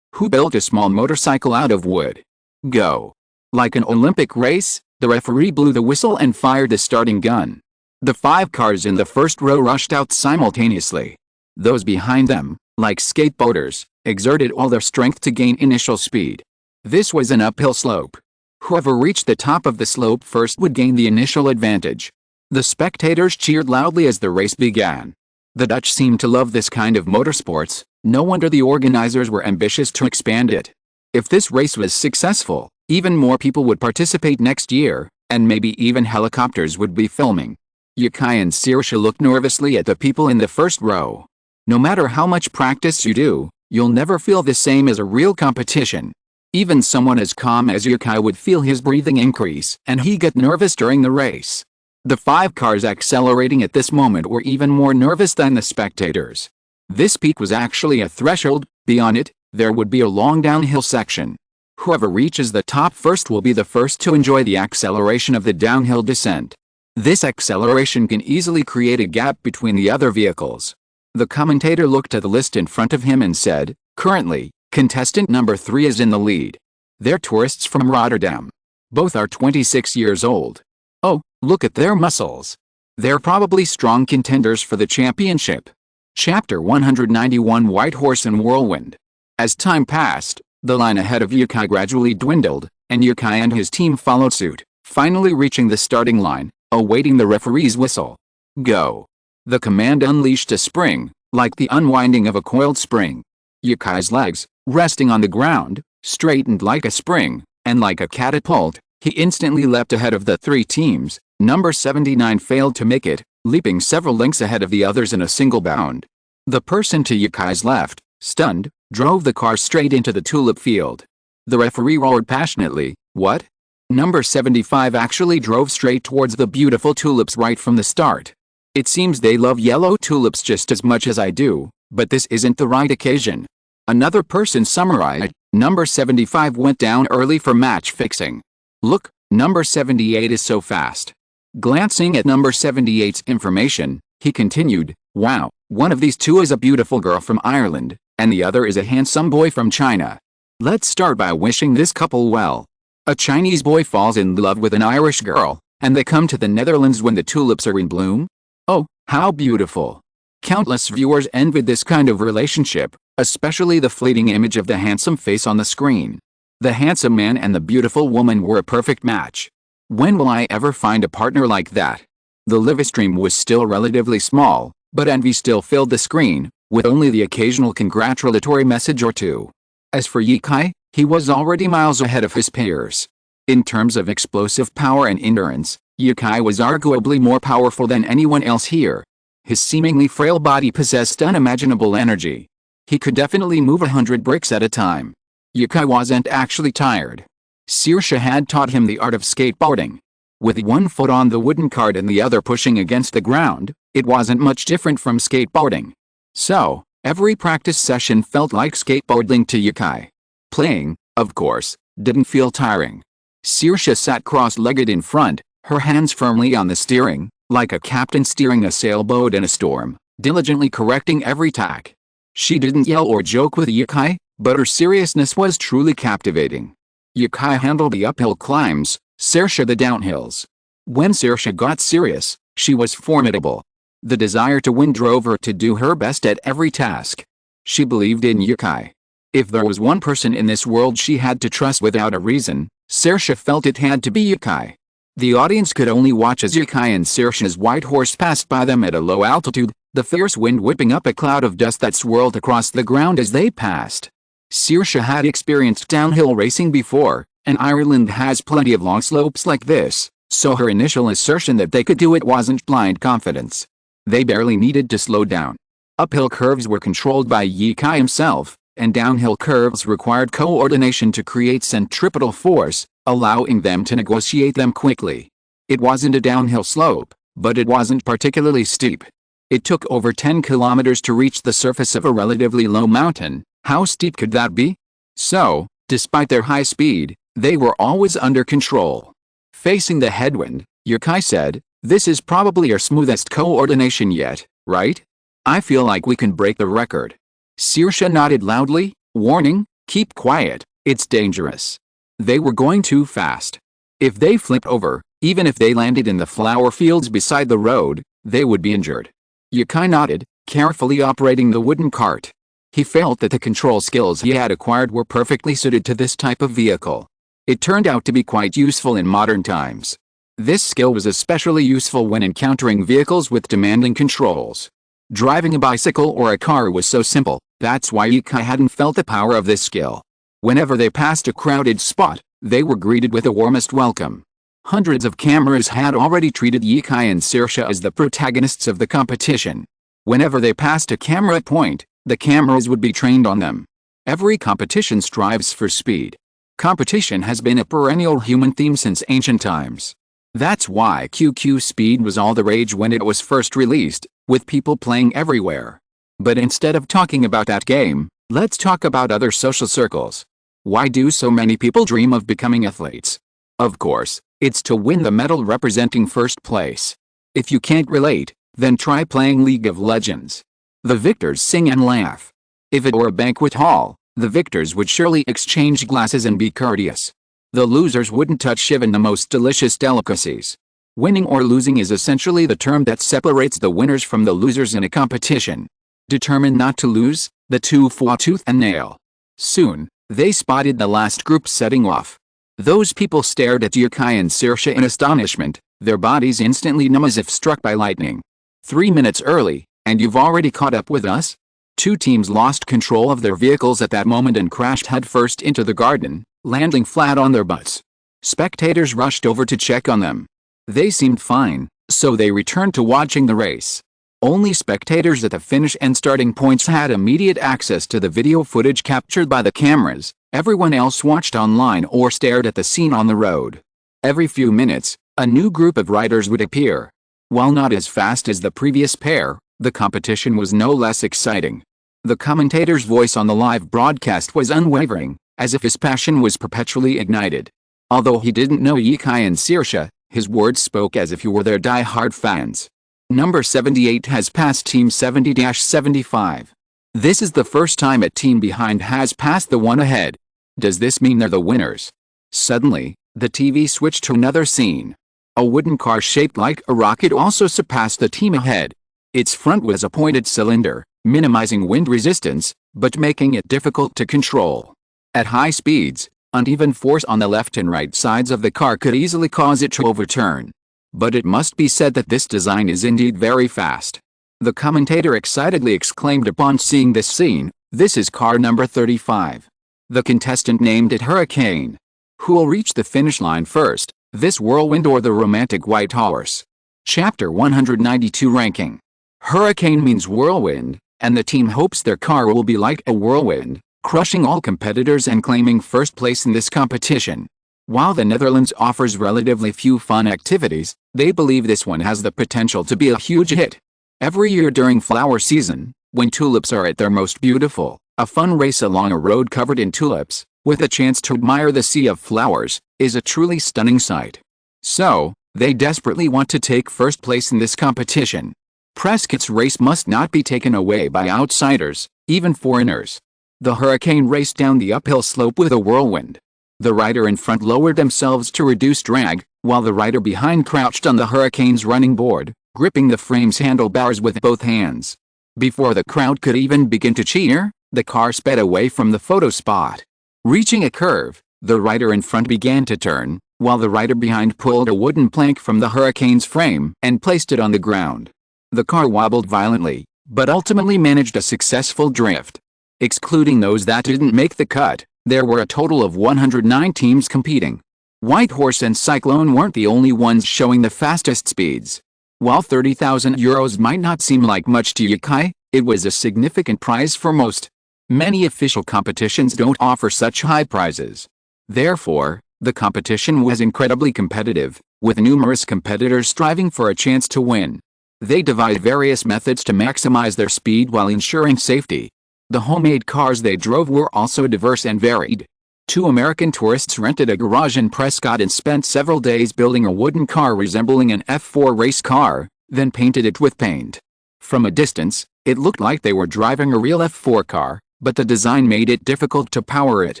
who built a small motorcycle out of wood. Go. Like an Olympic race, the referee blew the whistle and fired the starting gun. The 5 cars in the first row rushed out simultaneously. Those behind them, like skateboarders, exerted all their strength to gain initial speed. This was an uphill slope. Whoever reached the top of the slope first would gain the initial advantage. The spectators cheered loudly as the race began. The Dutch seemed to love this kind of motorsports, no wonder the organizers were ambitious to expand it. If this race was successful, even more people would participate next year, and maybe even helicopters would be filming. Yukai and Saoirse looked nervously at the people in the first row. No matter how much practice you do, you'll never feel the same as a real competition. Even someone as calm as Yukai would feel his breathing increase, and he get nervous during the race. The 5 cars accelerating at this moment were even more nervous than the spectators. This peak was actually a threshold. Beyond it, there would be a long downhill section. Whoever reaches the top first will be the first to enjoy the acceleration of the downhill descent. This acceleration can easily create a gap between the other vehicles. The commentator looked at the list in front of him and said, "Currently, contestant number 3 is in the lead. They're tourists from Rotterdam. Both are 26 years old. Oh, look at their muscles. They're probably strong contenders for the championship." Chapter 191 White Horse and Whirlwind. As time passed, the line ahead of Yukai gradually dwindled, and Yukai and his team followed suit, finally reaching the starting line, awaiting the referee's whistle. Go. The command unleashed a spring, like the unwinding of a coiled spring. Yukai's legs, resting on the ground, straightened like a spring, and like a catapult, he instantly leapt ahead of the 3 teams. Number 79 failed to make it, leaping several lengths ahead of the others in a single bound. The person to Yukai's left, stunned, drove the car straight into the tulip field. The referee roared passionately, "What?" Number 75 actually drove straight towards the beautiful tulips right from the start. "It seems they love yellow tulips just as much as I do, but this isn't the right occasion." Another person summarized, "Number 75 went down early for match fixing. Look, number 78 is so fast." Glancing at number 78's information, he continued, "Wow, one of these two is a beautiful girl from Ireland, and the other is a handsome boy from China. Let's start by wishing this couple well." A Chinese boy falls in love with an Irish girl, and they come to the Netherlands when the tulips are in bloom? Oh, how beautiful. Countless viewers envied this kind of relationship, especially the fleeting image of the handsome face on the screen. The handsome man and the beautiful woman were a perfect match. When will I ever find a partner like that? The live stream was still relatively small, but envy still filled the screen, with only the occasional congratulatory message or two. As for Yikai, he was already miles ahead of his peers. In terms of explosive power and endurance, Yikai was arguably more powerful than anyone else here. His seemingly frail body possessed unimaginable energy. He could definitely move 100 bricks at a time. Yikai wasn't actually tired. Saoirse had taught him the art of skateboarding. With one foot on the wooden cart and the other pushing against the ground, it wasn't much different from skateboarding. So, every practice session felt like skateboarding to Yikai. Playing, of course, didn't feel tiring. Saoirse sat cross-legged in front, her hands firmly on the steering, like a captain steering a sailboat in a storm, diligently correcting every tack. She didn't yell or joke with Yikai, but her seriousness was truly captivating. Yikai handled the uphill climbs, Saoirse the downhills. When Saoirse got serious, she was formidable. The desire to win drove her to do her best at every task. She believed in Yikai. If there was one person in this world she had to trust without a reason, Saoirse felt it had to be Yikai. The audience could only watch as Yikai and Saoirse's white horse passed by them at a low altitude, the fierce wind whipping up a cloud of dust that swirled across the ground as they passed. Saoirse had experienced downhill racing before, and Ireland has plenty of long slopes like this, so her initial assertion that they could do it wasn't blind confidence. They barely needed to slow down. Uphill curves were controlled by Yikai himself, and downhill curves required coordination to create centripetal force, allowing them to negotiate them quickly. It wasn't a downhill slope, but it wasn't particularly steep. It took over 10 kilometers to reach the surface of a relatively low mountain. How steep could that be? So, despite their high speed, they were always under control. Facing the headwind, Yikai said, "This is probably our smoothest coordination yet, right? I feel like we can break the record." Saoirse nodded loudly, warning, "Keep quiet, it's dangerous." They were going too fast. If they flipped over, even if they landed in the flower fields beside the road, they would be injured. Yikai nodded, carefully operating the wooden cart. He felt that the control skills he had acquired were perfectly suited to this type of vehicle. It turned out to be quite useful in modern times. This skill was especially useful when encountering vehicles with demanding controls. Driving a bicycle or a car was so simple, that's why Yikai hadn't felt the power of this skill. Whenever they passed a crowded spot, they were greeted with the warmest welcome. Hundreds of cameras had already treated Yikai and Saoirse as the protagonists of the competition. Whenever they passed a camera point, the cameras would be trained on them. Every competition strives for speed. Competition has been a perennial human theme since ancient times. That's why QQ Speed was all the rage when it was first released, with people playing everywhere. But instead of talking about that game, let's talk about other social circles. Why do so many people dream of becoming athletes? Of course, it's to win the medal representing first place. If you can't relate, then try playing League of Legends. The victors sing and laugh. If it were a banquet hall, the victors would surely exchange glasses and be courteous. The losers wouldn't touch even the most delicious delicacies. Winning or losing is essentially the term that separates the winners from the losers in a competition. Determined not to lose, the two fought tooth and nail. Soon, they spotted the last group setting off. Those people stared at Yikai and Saoirse in astonishment, their bodies instantly numb as if struck by lightning. 3 minutes early, and you've already caught up with us? Two teams lost control of their vehicles at that moment and crashed headfirst into the garden, landing flat on their butts. Spectators rushed over to check on them. They seemed fine, so they returned to watching the race. Only spectators at the finish and starting points had immediate access to the video footage captured by the cameras. Everyone else watched online or stared at the scene on the road. Every few minutes, a new group of riders would appear. While not as fast as the previous pair, the competition was no less exciting. The commentator's voice on the live broadcast was unwavering, as if his passion was perpetually ignited. Although he didn't know Yikai and Saoirse, His words spoke as if you were their die-hard fans. Number 78 has passed Team 70-75. This is the first time a team behind has passed the one ahead. Does this mean they're the winners? Suddenly, the TV switched to another scene. A wooden car shaped like a rocket also surpassed the team ahead. Its front was a pointed cylinder, minimizing wind resistance, but making it difficult to control. At high speeds, uneven force on the left and right sides of the car could easily cause it to overturn. But it must be said that this design is indeed very fast. The commentator excitedly exclaimed upon seeing this scene, "This is car number 35. The contestant named it Hurricane. Who will reach the finish line first, this whirlwind or the romantic white horse?" Chapter 192 Ranking. Hurricane means whirlwind, and the team hopes their car will be like a whirlwind, crushing all competitors and claiming first place in this competition. While the Netherlands offers relatively few fun activities, they believe this one has the potential to be a huge hit. Every year during flower season, when tulips are at their most beautiful, a fun race along a road covered in tulips, with a chance to admire the sea of flowers, is a truly stunning sight. So, they desperately want to take first place in this competition. Prescott's race must not be taken away by outsiders, even foreigners. The Hurricane raced down the uphill slope with a whirlwind. The rider in front lowered themselves to reduce drag, while the rider behind crouched on the Hurricane's running board, gripping the frame's handlebars with both hands. Before the crowd could even begin to cheer, the car sped away from the photo spot. Reaching a curve, the rider in front began to turn, while the rider behind pulled a wooden plank from the Hurricane's frame and placed it on the ground. The car wobbled violently, but ultimately managed a successful drift. Excluding those that didn't make the cut, there were a total of 109 teams competing. White Horse and Cyclone weren't the only ones showing the fastest speeds. While €30,000 might not seem like much to Yukai, it was a significant prize for most. Many official competitions don't offer such high prizes. Therefore, the competition was incredibly competitive, with numerous competitors striving for a chance to win. They devised various methods to maximize their speed while ensuring safety. The homemade cars they drove were also diverse and varied. 2 American tourists rented a garage in Prescott and spent several days building a wooden car resembling an F4 race car, then painted it with paint. From a distance, it looked like they were driving a real F4 car, but the design made it difficult to power it.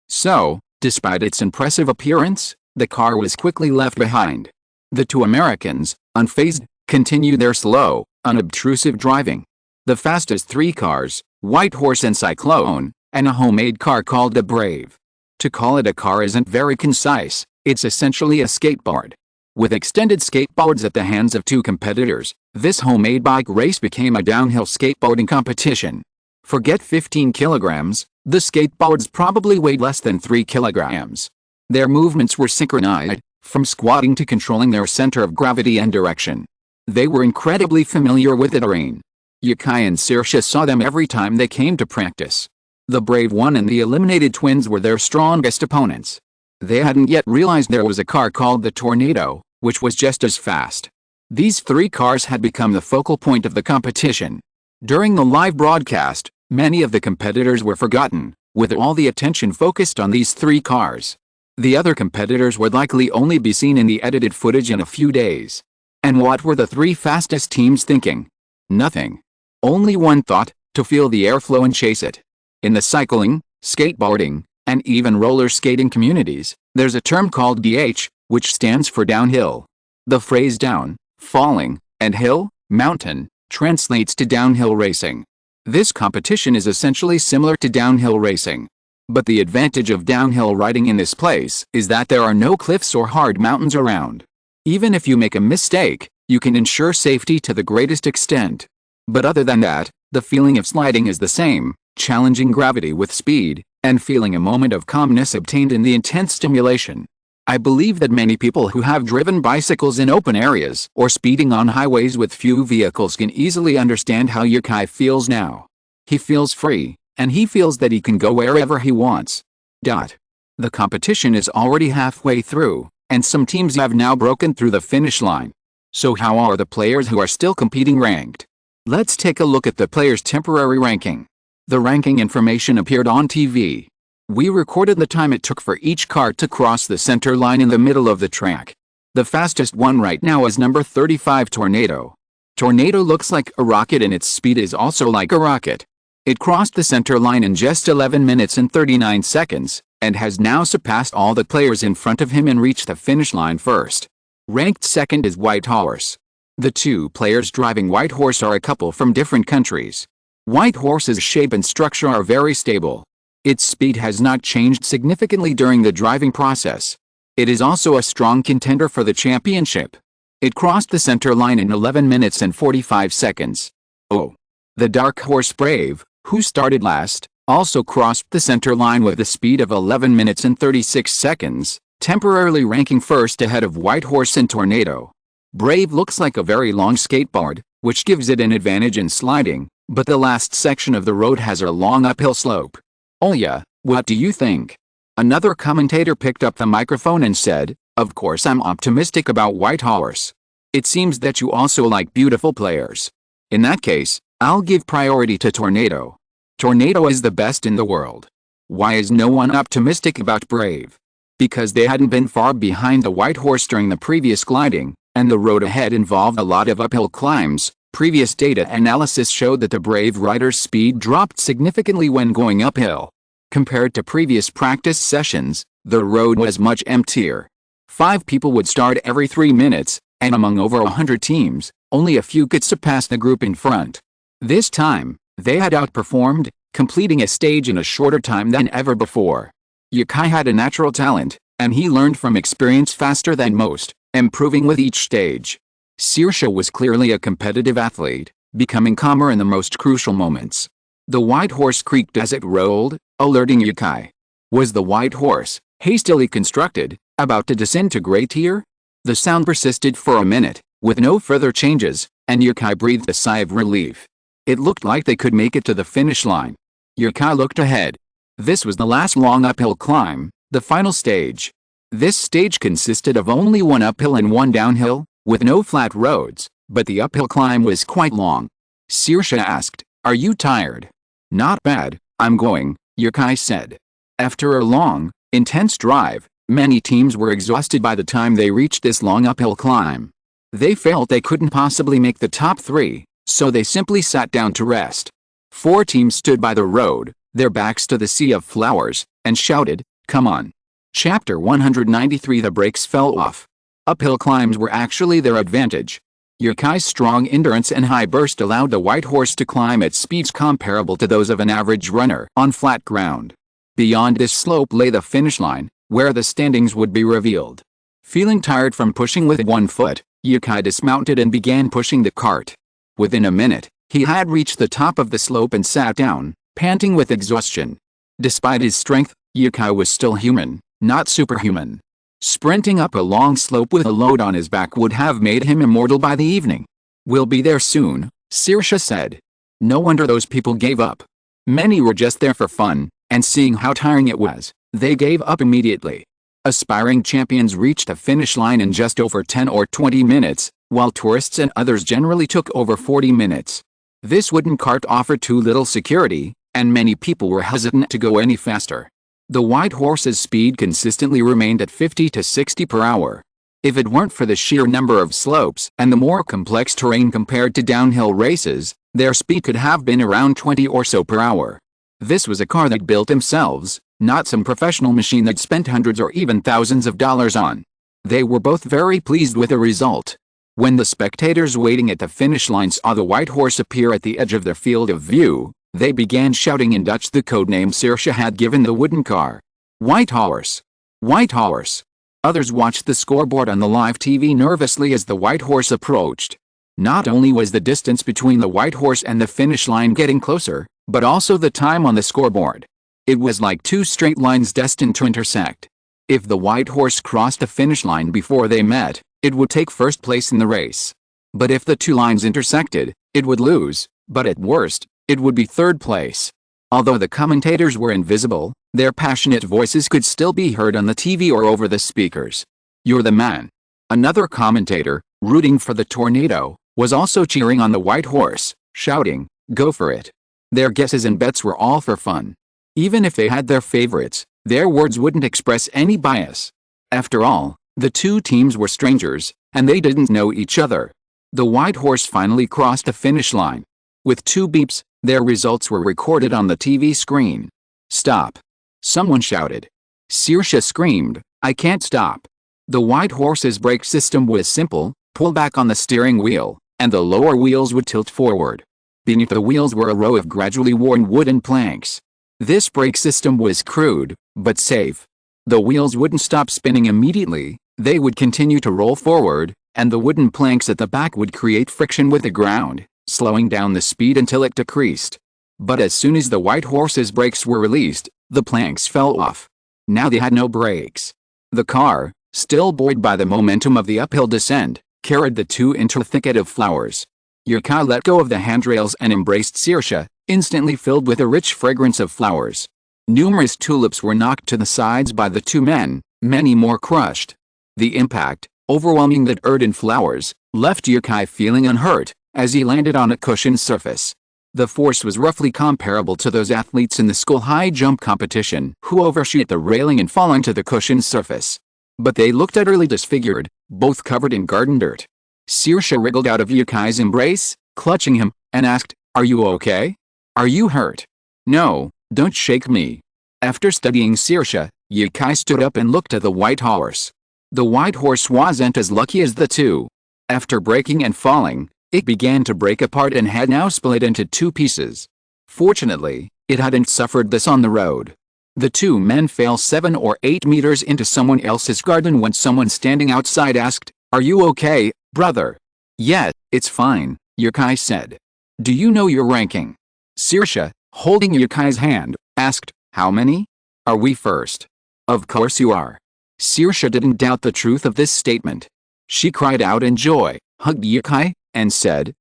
So, despite its impressive appearance, the car was quickly left behind. The 2 Americans, unfazed, continued their slow, unobtrusive driving. The fastest 3 cars, White Horse and Cyclone, and a homemade car called the Brave. To call it a car isn't very concise, it's essentially a skateboard. With extended skateboards at the hands of 2 competitors, this homemade bike race became a downhill skateboarding competition. Forget 15 kilograms, the skateboards probably weighed less than 3 kilograms. Their movements were synchronized, from squatting to controlling their center of gravity and direction. They were incredibly familiar with the terrain. Yukai and Saoirse saw them every time they came to practice. The Brave One and the eliminated twins were their strongest opponents. They hadn't yet realized there was a car called the Tornado, which was just as fast. These 3 cars had become the focal point of the competition. During the live broadcast, many of the competitors were forgotten, with all the attention focused on these 3 cars. The other competitors would likely only be seen in the edited footage in a few days. And what were the 3 fastest teams thinking? Nothing. Only one thought, to feel the airflow and chase it. In the cycling, skateboarding, and even roller skating communities, there's a term called DH, which stands for downhill. The phrase down, falling, and hill, mountain, translates to downhill racing. This competition is essentially similar to downhill racing. But the advantage of downhill riding in this place is that there are no cliffs or hard mountains around. Even if you make a mistake, you can ensure safety to the greatest extent. But other than that, the feeling of sliding is the same, challenging gravity with speed, and feeling a moment of calmness obtained in the intense stimulation. I believe that many people who have driven bicycles in open areas or speeding on highways with few vehicles can easily understand how Yukai feels now. He feels free, and he feels that he can go wherever he wants. The competition is already halfway through, and some teams have now broken through the finish line. So how are the players who are still competing ranked? Let's take a look at the players' temporary ranking. The ranking information appeared on TV. We recorded the time it took for each car to cross the center line in the middle of the track. The fastest one right now is number 35 Tornado. Tornado looks like a rocket and its speed is also like a rocket. It crossed the center line in just 11 minutes and 39 seconds, and has now surpassed all the players in front of him and reached the finish line first. Ranked second is White Horse. The two players driving White Horse are a couple from different countries. White Horse's shape and structure are very stable. Its speed has not changed significantly during the driving process. It is also a strong contender for the championship. It crossed the center line in 11 minutes and 45 seconds. Oh. The Dark Horse Brave, who started last, also crossed the center line with a speed of 11 minutes and 36 seconds, temporarily ranking first ahead of White Horse and Tornado. Brave looks like a very long skateboard, which gives it an advantage in sliding, but the last section of the road has a long uphill slope. Oh yeah, what do you think? Another commentator picked up the microphone and said, "Of course I'm optimistic about White Horse. It seems that you also like beautiful players. In that case, I'll give priority to Tornado. Tornado is the best in the world." Why is no one optimistic about Brave? Because they hadn't been far behind the White Horse during the previous gliding, and the road ahead involved a lot of uphill climbs. Previous data analysis showed that the Brave rider's speed dropped significantly when going uphill. Compared to previous practice sessions, the road was much emptier. 5 people would start every 3 minutes, and among over 100 teams, only a few could surpass the group in front. This time, they had outperformed, completing a stage in a shorter time than ever before. Yukai had a natural talent, and he learned from experience faster than most, improving with each stage. Saoirse was clearly a competitive athlete, becoming calmer in the most crucial moments. The White Horse creaked as it rolled, alerting Yukai. Was the White Horse, hastily constructed, about to disintegrate here? The sound persisted for a minute, with no further changes, and Yukai breathed a sigh of relief. It looked like they could make it to the finish line. Yukai looked ahead. This was the last long uphill climb, the final stage. This stage consisted of only one uphill and one downhill, with no flat roads, but the uphill climb was quite long. Saoirse asked, "Are you tired?" "Not bad, I'm going," Yukai said. After a long, intense drive, many teams were exhausted by the time they reached this long uphill climb. They felt they couldn't possibly make the top 3, so they simply sat down to rest. 4 teams stood by the road, their backs to the sea of flowers, and shouted, "Come on." Chapter 193. The brakes fell off. Uphill climbs were actually their advantage. Yukai's strong endurance and high burst allowed the White Horse to climb at speeds comparable to those of an average runner on flat ground. Beyond this slope lay the finish line, where the standings would be revealed. Feeling tired from pushing with one foot, Yukai dismounted and began pushing the cart. Within a minute, he had reached the top of the slope and sat down, panting with exhaustion. Despite his strength, Yukai was still human, not superhuman. Sprinting up a long slope with a load on his back would have made him immortal by the evening. "We'll be there soon," Saoirse said. No wonder those people gave up. Many were just there for fun, and seeing how tiring it was, they gave up immediately. Aspiring champions reached the finish line in just over 10 or 20 minutes, while tourists and others generally took over 40 minutes. This wooden cart offered too little security, and many people were hesitant to go any faster. The White Horse's speed consistently remained at 50 to 60 per hour. If it weren't for the sheer number of slopes and the more complex terrain compared to downhill races, their speed could have been around 20 or so per hour. This was a car they'd built themselves, not some professional machine they'd spent hundreds or even thousands of dollars on. They were both very pleased with the result. When the spectators waiting at the finish line saw the White Horse appear at the edge of their field of view, they began shouting in Dutch the codename Saoirse had given the wooden car. "White Horse! White Horse!" Others watched the scoreboard on the live TV nervously as the White Horse approached. Not only was the distance between the White Horse and the finish line getting closer, but also the time on the scoreboard. It was like 2 straight lines destined to intersect. If the White Horse crossed the finish line before they met, it would take first place in the race. But if the 2 lines intersected, it would lose, but at worst, it would be third place. Although the commentators were invisible, their passionate voices could still be heard on the TV or over the speakers. "You're the man." Another commentator, rooting for the Tornado, was also cheering on the White Horse, shouting, "Go for it." Their guesses and bets were all for fun. Even if they had their favorites, their words wouldn't express any bias. After all, The two teams were strangers, and they didn't know each other. The white horse finally crossed the finish line. With two beeps, their results were recorded on the TV screen. "Stop!" someone shouted. Saoirse screamed, "I can't stop." The white horse's brake system was simple: pull back on the steering wheel, and the lower wheels would tilt forward. Beneath the wheels were a row of gradually worn wooden planks. This brake system was crude, but safe. The wheels wouldn't stop spinning immediately, they would continue to roll forward, and the wooden planks at the back would create friction with the ground, slowing down the speed until it decreased. But as soon as the white horse's brakes were released, the planks fell off. Now they had no brakes. The car, still buoyed by the momentum of the uphill descent, carried the two into a thicket of flowers. Yukai let go of the handrails and embraced Saoirse, instantly filled with a rich fragrance of flowers. Numerous tulips were knocked to the sides by the two men, many more crushed. The impact, overwhelming the earth and flowers, left Yukai feeling unhurt, as he landed on a cushioned surface. The force was roughly comparable to those athletes in the school high jump competition who overshoot the railing and fall onto the cushioned surface. But they looked utterly disfigured, both covered in garden dirt. Saoirse wriggled out of Yukai's embrace, clutching him, and asked, "Are you okay? Are you hurt?" "No, don't shake me." After studying Saoirse, Yukai stood up and looked at the white horse. The white horse wasn't as lucky as the two. After breaking and falling, it began to break apart and had now split into two pieces. Fortunately, it hadn't suffered this on the road. The two men fell 7 or 8 meters into someone else's garden when someone standing outside asked, "Are you okay, brother?" "Yeah, it's fine," Yukai said. "Do you know your ranking?" Saoirse, holding Yukai's hand, asked, "How many? Are we first?" "Of course you are." Saoirse didn't doubt the truth of this statement. She cried out in joy, hugged Yukai, and said,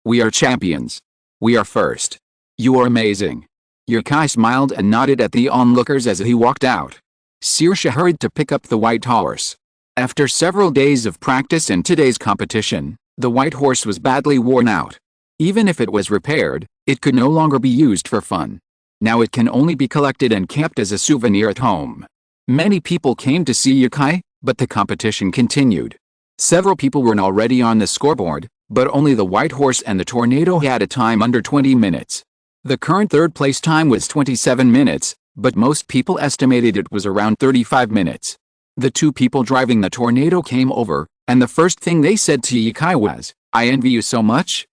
We are champions. We are first. You are amazing." Yukai smiled and nodded at the onlookers as he walked out. Saoirse hurried to pick up the white horse. After several days of practice in today's competition, the white horse was badly worn out. Even if it was repaired, it could no longer be used for fun. Now it can only be collected and kept as a souvenir at home. Many people came to see Yukai, but the competition continued. Several people were already on the scoreboard, but only the white horse and the tornado had a time under 20 minutes. The current third-place time was 27 minutes, but most people estimated it was around 35 minutes. The two people driving the tornado came over, and the first thing they said to Yukai was, "I envy you so much."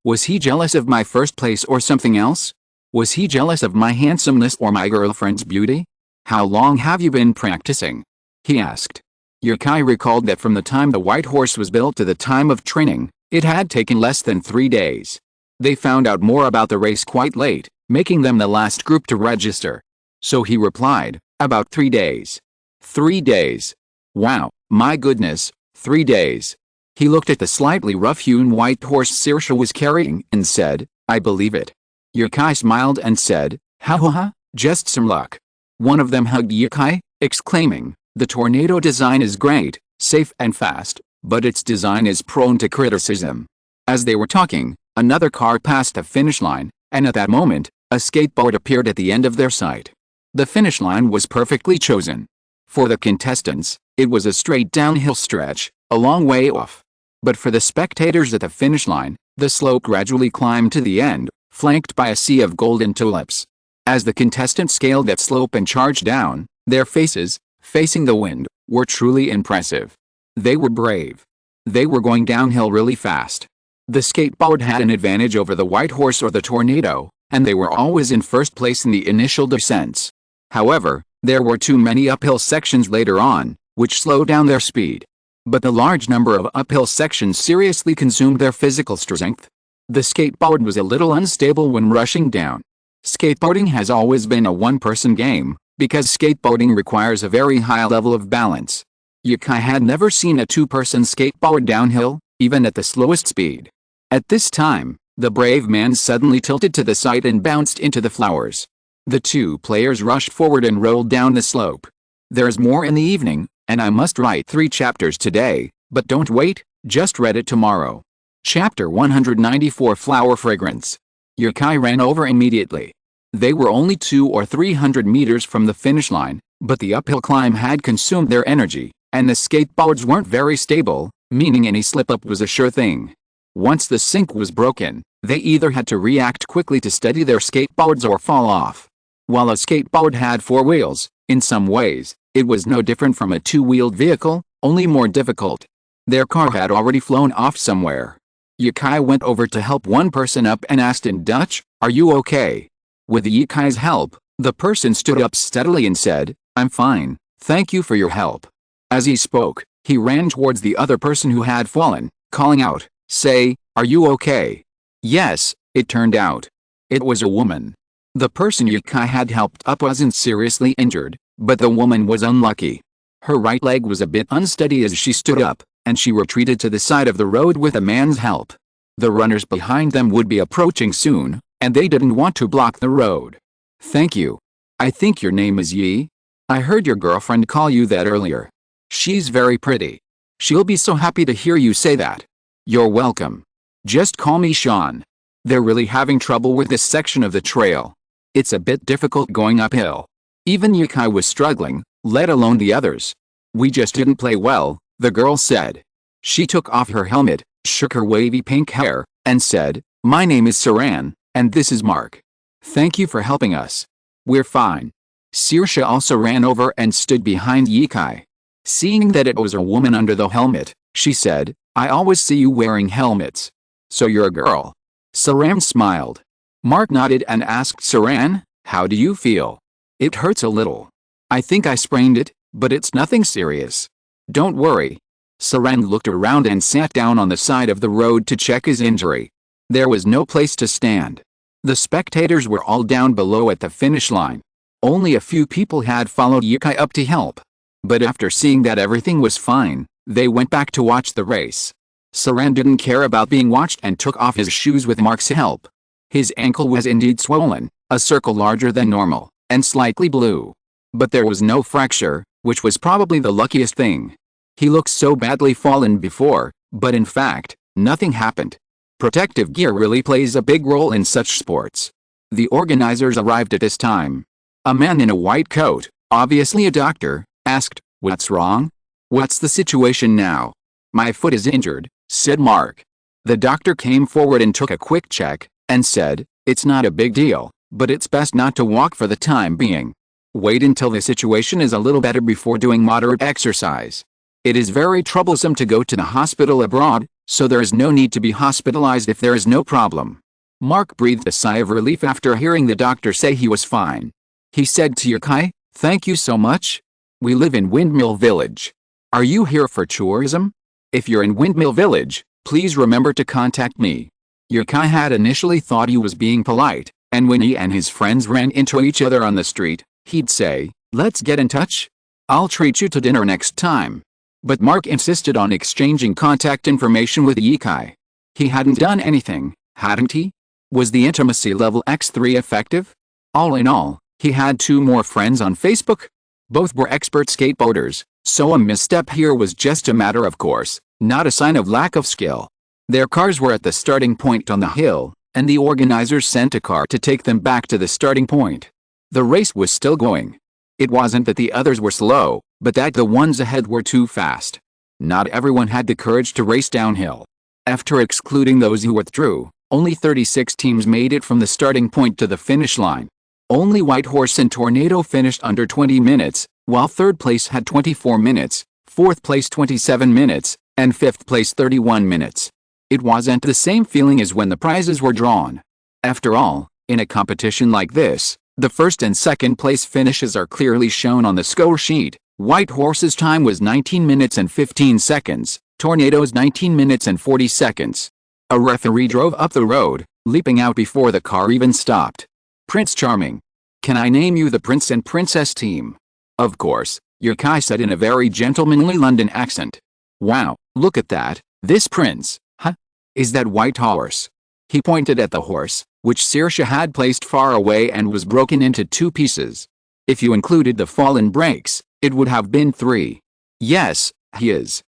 Was he jealous of my first place or something else? Was he jealous of my handsomeness or my girlfriend's beauty? "How long have you been practicing?" he asked. Yukai recalled that from the time the white horse was built to the time of training, it had taken less than 3 days. They found out more about the race quite late, making them the last group to register. So he replied, "About 3 days." 3 days. Wow, my goodness, 3 days. He looked at the slightly rough-hewn white horse Saoirse was carrying and said, "I believe it." Yukai smiled and said, "Ha, just some luck." One of them hugged Yukai, exclaiming, "The tornado design is great, safe and fast, but its design is prone to criticism." As they were talking, another car passed the finish line, and at that moment, a skateboard appeared at the end of their sight. The finish line was perfectly chosen. For the contestants, it was a straight downhill stretch, a long way off. But for the spectators at the finish line, the slope gradually climbed to the end, flanked by a sea of golden tulips. As the contestants scaled that slope and charged down, their faces, facing the wind, were truly impressive. They were brave. They were going downhill really fast. The skateboard had an advantage over the white horse or the tornado, and they were always in first place in the initial descents. However, there were too many uphill sections later on, which slowed down their speed. But the large number of uphill sections seriously consumed their physical strength. The skateboard was a little unstable when rushing down. Skateboarding has always been a one-person game, because skateboarding requires a very high level of balance. Yukai had never seen a two-person skateboard downhill, even at the slowest speed. At this time, the brave man suddenly tilted to the side and bounced into the flowers. The two players rushed forward and rolled down the slope. "There's more in the evening, and I must write 3 chapters today, but don't wait, just read it tomorrow." Chapter 194 Flower Fragrance. Yukai ran over immediately. They were only 200 or 300 meters from the finish line, but the uphill climb had consumed their energy. and the skateboards weren't very stable, meaning any slip-up was a sure thing. Once the sink was broken, they either had to react quickly to steady their skateboards or fall off. While a skateboard had 4 wheels, in some ways, it was no different from a 2-wheeled vehicle, only more difficult. Their car had already flown off somewhere. Yukai went over to help one person up and asked in Dutch, "Are you okay?" With Yukai's help, the person stood up steadily and said, "I'm fine, thank you for your help." As he spoke, he ran towards the other person who had fallen, calling out, "Say, are you okay?" Yes, it turned out. It was a woman. The person Yukai had helped up wasn't seriously injured, but the woman was unlucky. Her right leg was a bit unsteady as she stood up, and she retreated to the side of the road with a man's help. The runners behind them would be approaching soon, and they didn't want to block the road. "Thank you. I think your name is Yi. I heard your girlfriend call you that earlier. She's very pretty. She'll be so happy to hear you say that." "You're welcome. Just call me Sean." They're really having trouble with this section of the trail. It's a bit difficult going uphill. Even Yukai was struggling, let alone the others. "We just didn't play well," the girl said. She took off her helmet, shook her wavy pink hair, and said, "My name is Saran, and this is Mark. Thank you for helping us. We're fine." Saoirse also ran over and stood behind Yukai. Seeing that it was a woman under the helmet, she said, "I always see you wearing helmets. So you're a girl." Saran smiled. Mark nodded and asked Saran, "How do you feel?" "It hurts a little. I think I sprained it, but it's nothing serious. Don't worry." Saran looked around and sat down on the side of the road to check his injury. There was no place to stand. The spectators were all down below at the finish line. Only a few people had followed Yukai up to help. But after seeing that everything was fine, they went back to watch the race. Saran didn't care about being watched and took off his shoes with Mark's help. His ankle was indeed swollen, a circle larger than normal, and slightly blue. But there was no fracture, which was probably the luckiest thing. He looked so badly fallen before, but in fact, nothing happened. Protective gear really plays a big role in such sports. The organizers arrived at this time. A man in a white coat, obviously a doctor, asked, "What's wrong? What's the situation now?" "My foot is injured," said Mark. The doctor came forward and took a quick check, and said, "It's not a big deal, but it's best not to walk for the time being. Wait until the situation is a little better before doing moderate exercise. It is very troublesome to go to the hospital abroad, so there is no need to be hospitalized if there is no problem." Mark breathed a sigh of relief after hearing the doctor say he was fine. He said to Yukai, "Thank you so much. We live in Windmill Village. Are you here for tourism? If you're in Windmill Village, please remember to contact me." Yukai had initially thought he was being polite, and when he and his friends ran into each other on the street, he'd say, "Let's get in touch. I'll treat you to dinner next time." But Mark insisted on exchanging contact information with Yukai. He hadn't done anything, hadn't he? Was the intimacy level X3 effective? All in all, he had 2 more friends on Facebook. Both were expert skateboarders, so a misstep here was just a matter of course, not a sign of lack of skill. Their cars were at the starting point on the hill, and the organizers sent a car to take them back to the starting point. The race was still going. It wasn't that the others were slow, but that the ones ahead were too fast. Not everyone had the courage to race downhill. After excluding those who withdrew, only 36 teams made it from the starting point to the finish line. Only White Horse and Tornado finished under 20 minutes, while 3rd place had 24 minutes, 4th place 27 minutes, and 5th place 31 minutes. It wasn't the same feeling as when the prizes were drawn. After all, in a competition like this, the 1st and 2nd place finishes are clearly shown on the score sheet. White Horse's time was 19 minutes and 15 seconds, Tornado's 19 minutes and 40 seconds. A referee drove up the road, leaping out before the car even stopped. "Prince Charming. Can I name you the Prince and Princess team?" "Of course," Yukai said in a very gentlemanly London accent. "Wow, look at that, this prince, huh? Is that White Horse?" He pointed at the horse, which Saoirse had placed far away and was broken into 2 pieces. If you included the fallen brakes, it would have been 3. "Yes, he is.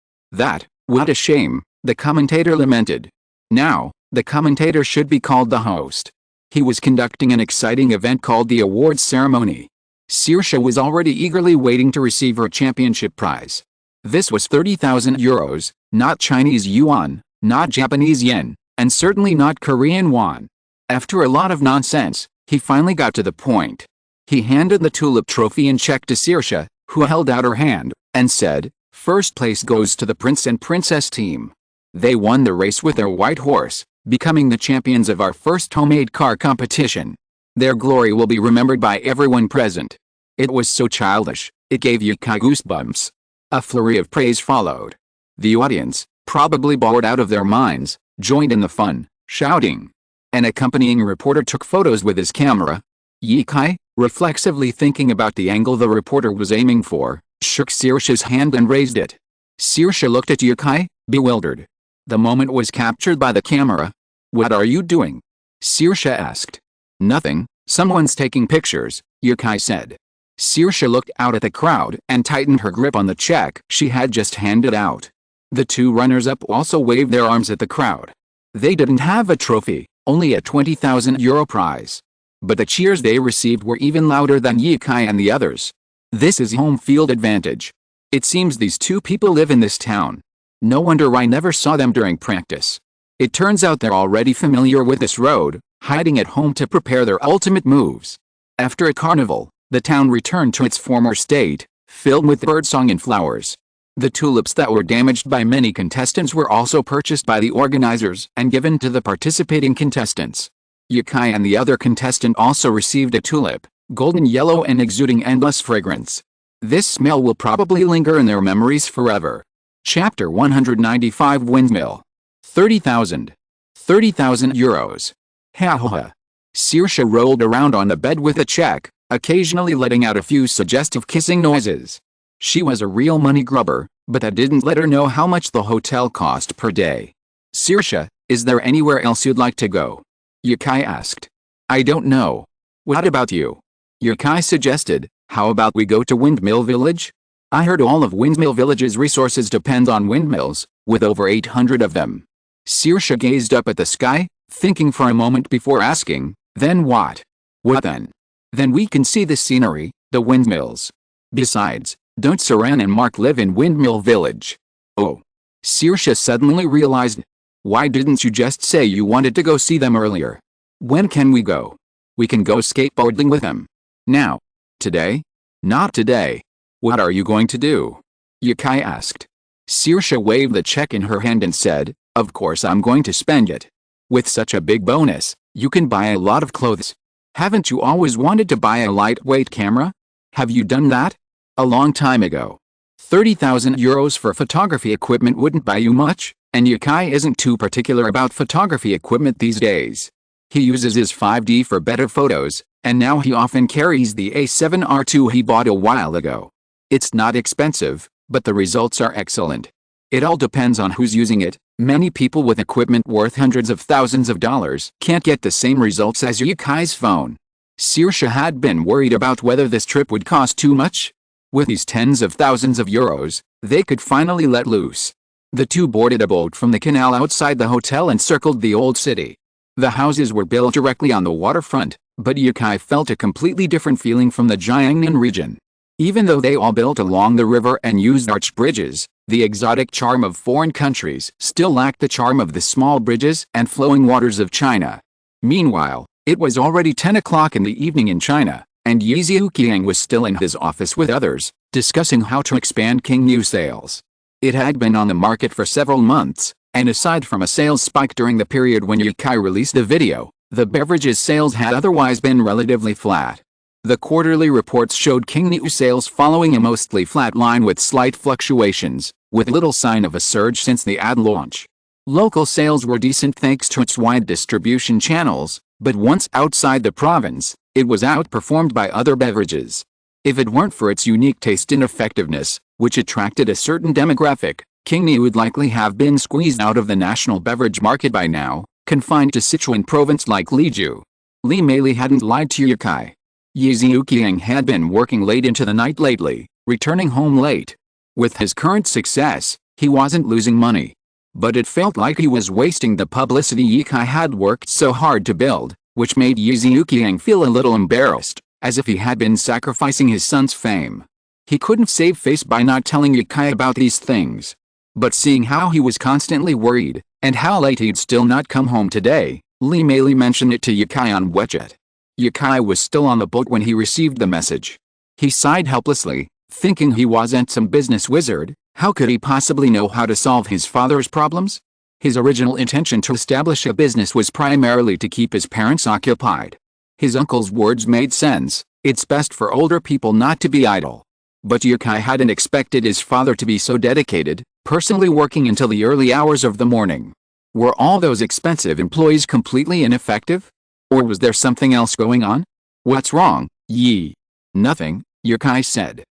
What a shame," the commentator lamented. Now, the commentator should be called the host. He was conducting an exciting event called the awards ceremony. Saoirse was already eagerly waiting to receive her championship prize. This was 30,000 euros, not Chinese yuan, not Japanese yen, and certainly not Korean won. After a lot of nonsense, he finally got to the point. He handed the tulip trophy and check to Saoirse, who held out her hand, and said, "First place goes to the prince and princess team. They won the race with their white horse, becoming the champions of our first homemade car competition. Their glory will be remembered by everyone present." It was so childish, it gave Yukai goosebumps. A flurry of praise followed. The audience, probably bored out of their minds, joined in the fun, shouting. An accompanying reporter took photos with his camera. Yukai, reflexively thinking about the angle the reporter was aiming for, shook Saoirse's hand and raised it. Saoirse looked at Yukai, bewildered. The moment was captured by the camera. "What are you doing?" Saoirse asked. "Nothing, someone's taking pictures," Yukai said. Saoirse looked out at the crowd and tightened her grip on the check she had just handed out. The two runners-up also waved their arms at the crowd. They didn't have a trophy, only a 20,000 euro prize. But the cheers they received were even louder than Yukai and the others. This is home field advantage. It seems these two people live in this town. No wonder I never saw them during practice. It turns out they're already familiar with this road, hiding at home to prepare their ultimate moves. After a carnival, the town returned to its former state, filled with birdsong and flowers. The tulips that were damaged by many contestants were also purchased by the organizers and given to the participating contestants. Yukai and the other contestant also received a tulip, golden yellow and exuding endless fragrance. This smell will probably linger in their memories forever. Chapter 195 Windmill. 30,000. 30,000 euros. Ha ha ha. Saoirse rolled around on the bed with a check, occasionally letting out a few suggestive kissing noises. She was a real money grubber, but that didn't let her know how much the hotel cost per day. "Saoirse, is there anywhere else you'd like to go?" Yukai asked. "I don't know. What about you?" Yukai suggested, "How about we go to Windmill Village? I heard all of Windmill Village's resources depend on windmills, with over 800 of them." Saoirse gazed up at the sky, thinking for a moment before asking, "Then what?" "What then?" "Then we can see the scenery, the windmills. Besides, don't Saran and Mark live in Windmill Village?" "Oh." Saoirse suddenly realized. "Why didn't you just say you wanted to go see them earlier? When can we go?" "We can go skateboarding with them." "Now." "Today?" "Not today." "What are you going to do?" Yukai asked. Saoirse waved the check in her hand and said, "Of course I'm going to spend it. With such a big bonus, you can buy a lot of clothes. Haven't you always wanted to buy a lightweight camera? Have you done that?" "A long time ago." 30,000 euros for photography equipment wouldn't buy you much, and Yukai isn't too particular about photography equipment these days. He uses his 5D for better photos, and now he often carries the A7R2 he bought a while ago. It's not expensive, but the results are excellent. It all depends on who's using it. Many people with equipment worth hundreds of thousands of dollars can't get the same results as Yukai's phone. Saoirse had been worried about whether this trip would cost too much. With these tens of thousands of euros, they could finally let loose. The two boarded a boat from the canal outside the hotel and circled the old city. The houses were built directly on the waterfront, but Yukai felt a completely different feeling from the Jiangnan region. Even though they all built along the river and used arched bridges, the exotic charm of foreign countries still lacked the charm of the small bridges and flowing waters of China. Meanwhile, it was already 10 o'clock in the evening in China, and Yi Zhuqiang was still in his office with others, discussing how to expand King sales. It had been on the market for several months, and aside from a sales spike during the period when Yukai released the video, the beverage's sales had otherwise been relatively flat. The quarterly reports showed King sales following a mostly flat line with slight fluctuations, with little sign of a surge since the ad launch. Local sales were decent thanks to its wide distribution channels, but once outside the province, it was outperformed by other beverages. If it weren't for its unique taste and effectiveness, which attracted a certain demographic, King would likely have been squeezed out of the national beverage market by now, confined to Sichuan province like Lijiu. Li Meili hadn't lied to Yukai. Yi Zhuqiang had been working late into the night lately, returning home late. With his current success, he wasn't losing money. But it felt like he was wasting the publicity Yukai had worked so hard to build, which made Yi Zhuqiang feel a little embarrassed, as if he had been sacrificing his son's fame. He couldn't save face by not telling Yukai about these things. But seeing how he was constantly worried, and how late he'd still not come home today, Lee Meili mentioned it to Yukai on WeChat. Yukai was still on the boat when he received the message. He sighed helplessly, thinking he wasn't some business wizard. How could he possibly know how to solve his father's problems? His original intention to establish a business was primarily to keep his parents occupied. His uncle's words made sense. It's best for older people not to be idle. But Yukai hadn't expected his father to be so dedicated, personally working until the early hours of the morning. Were all those expensive employees completely ineffective? Or was there something else going on? What's wrong, Yi? Nothing, Yukai said.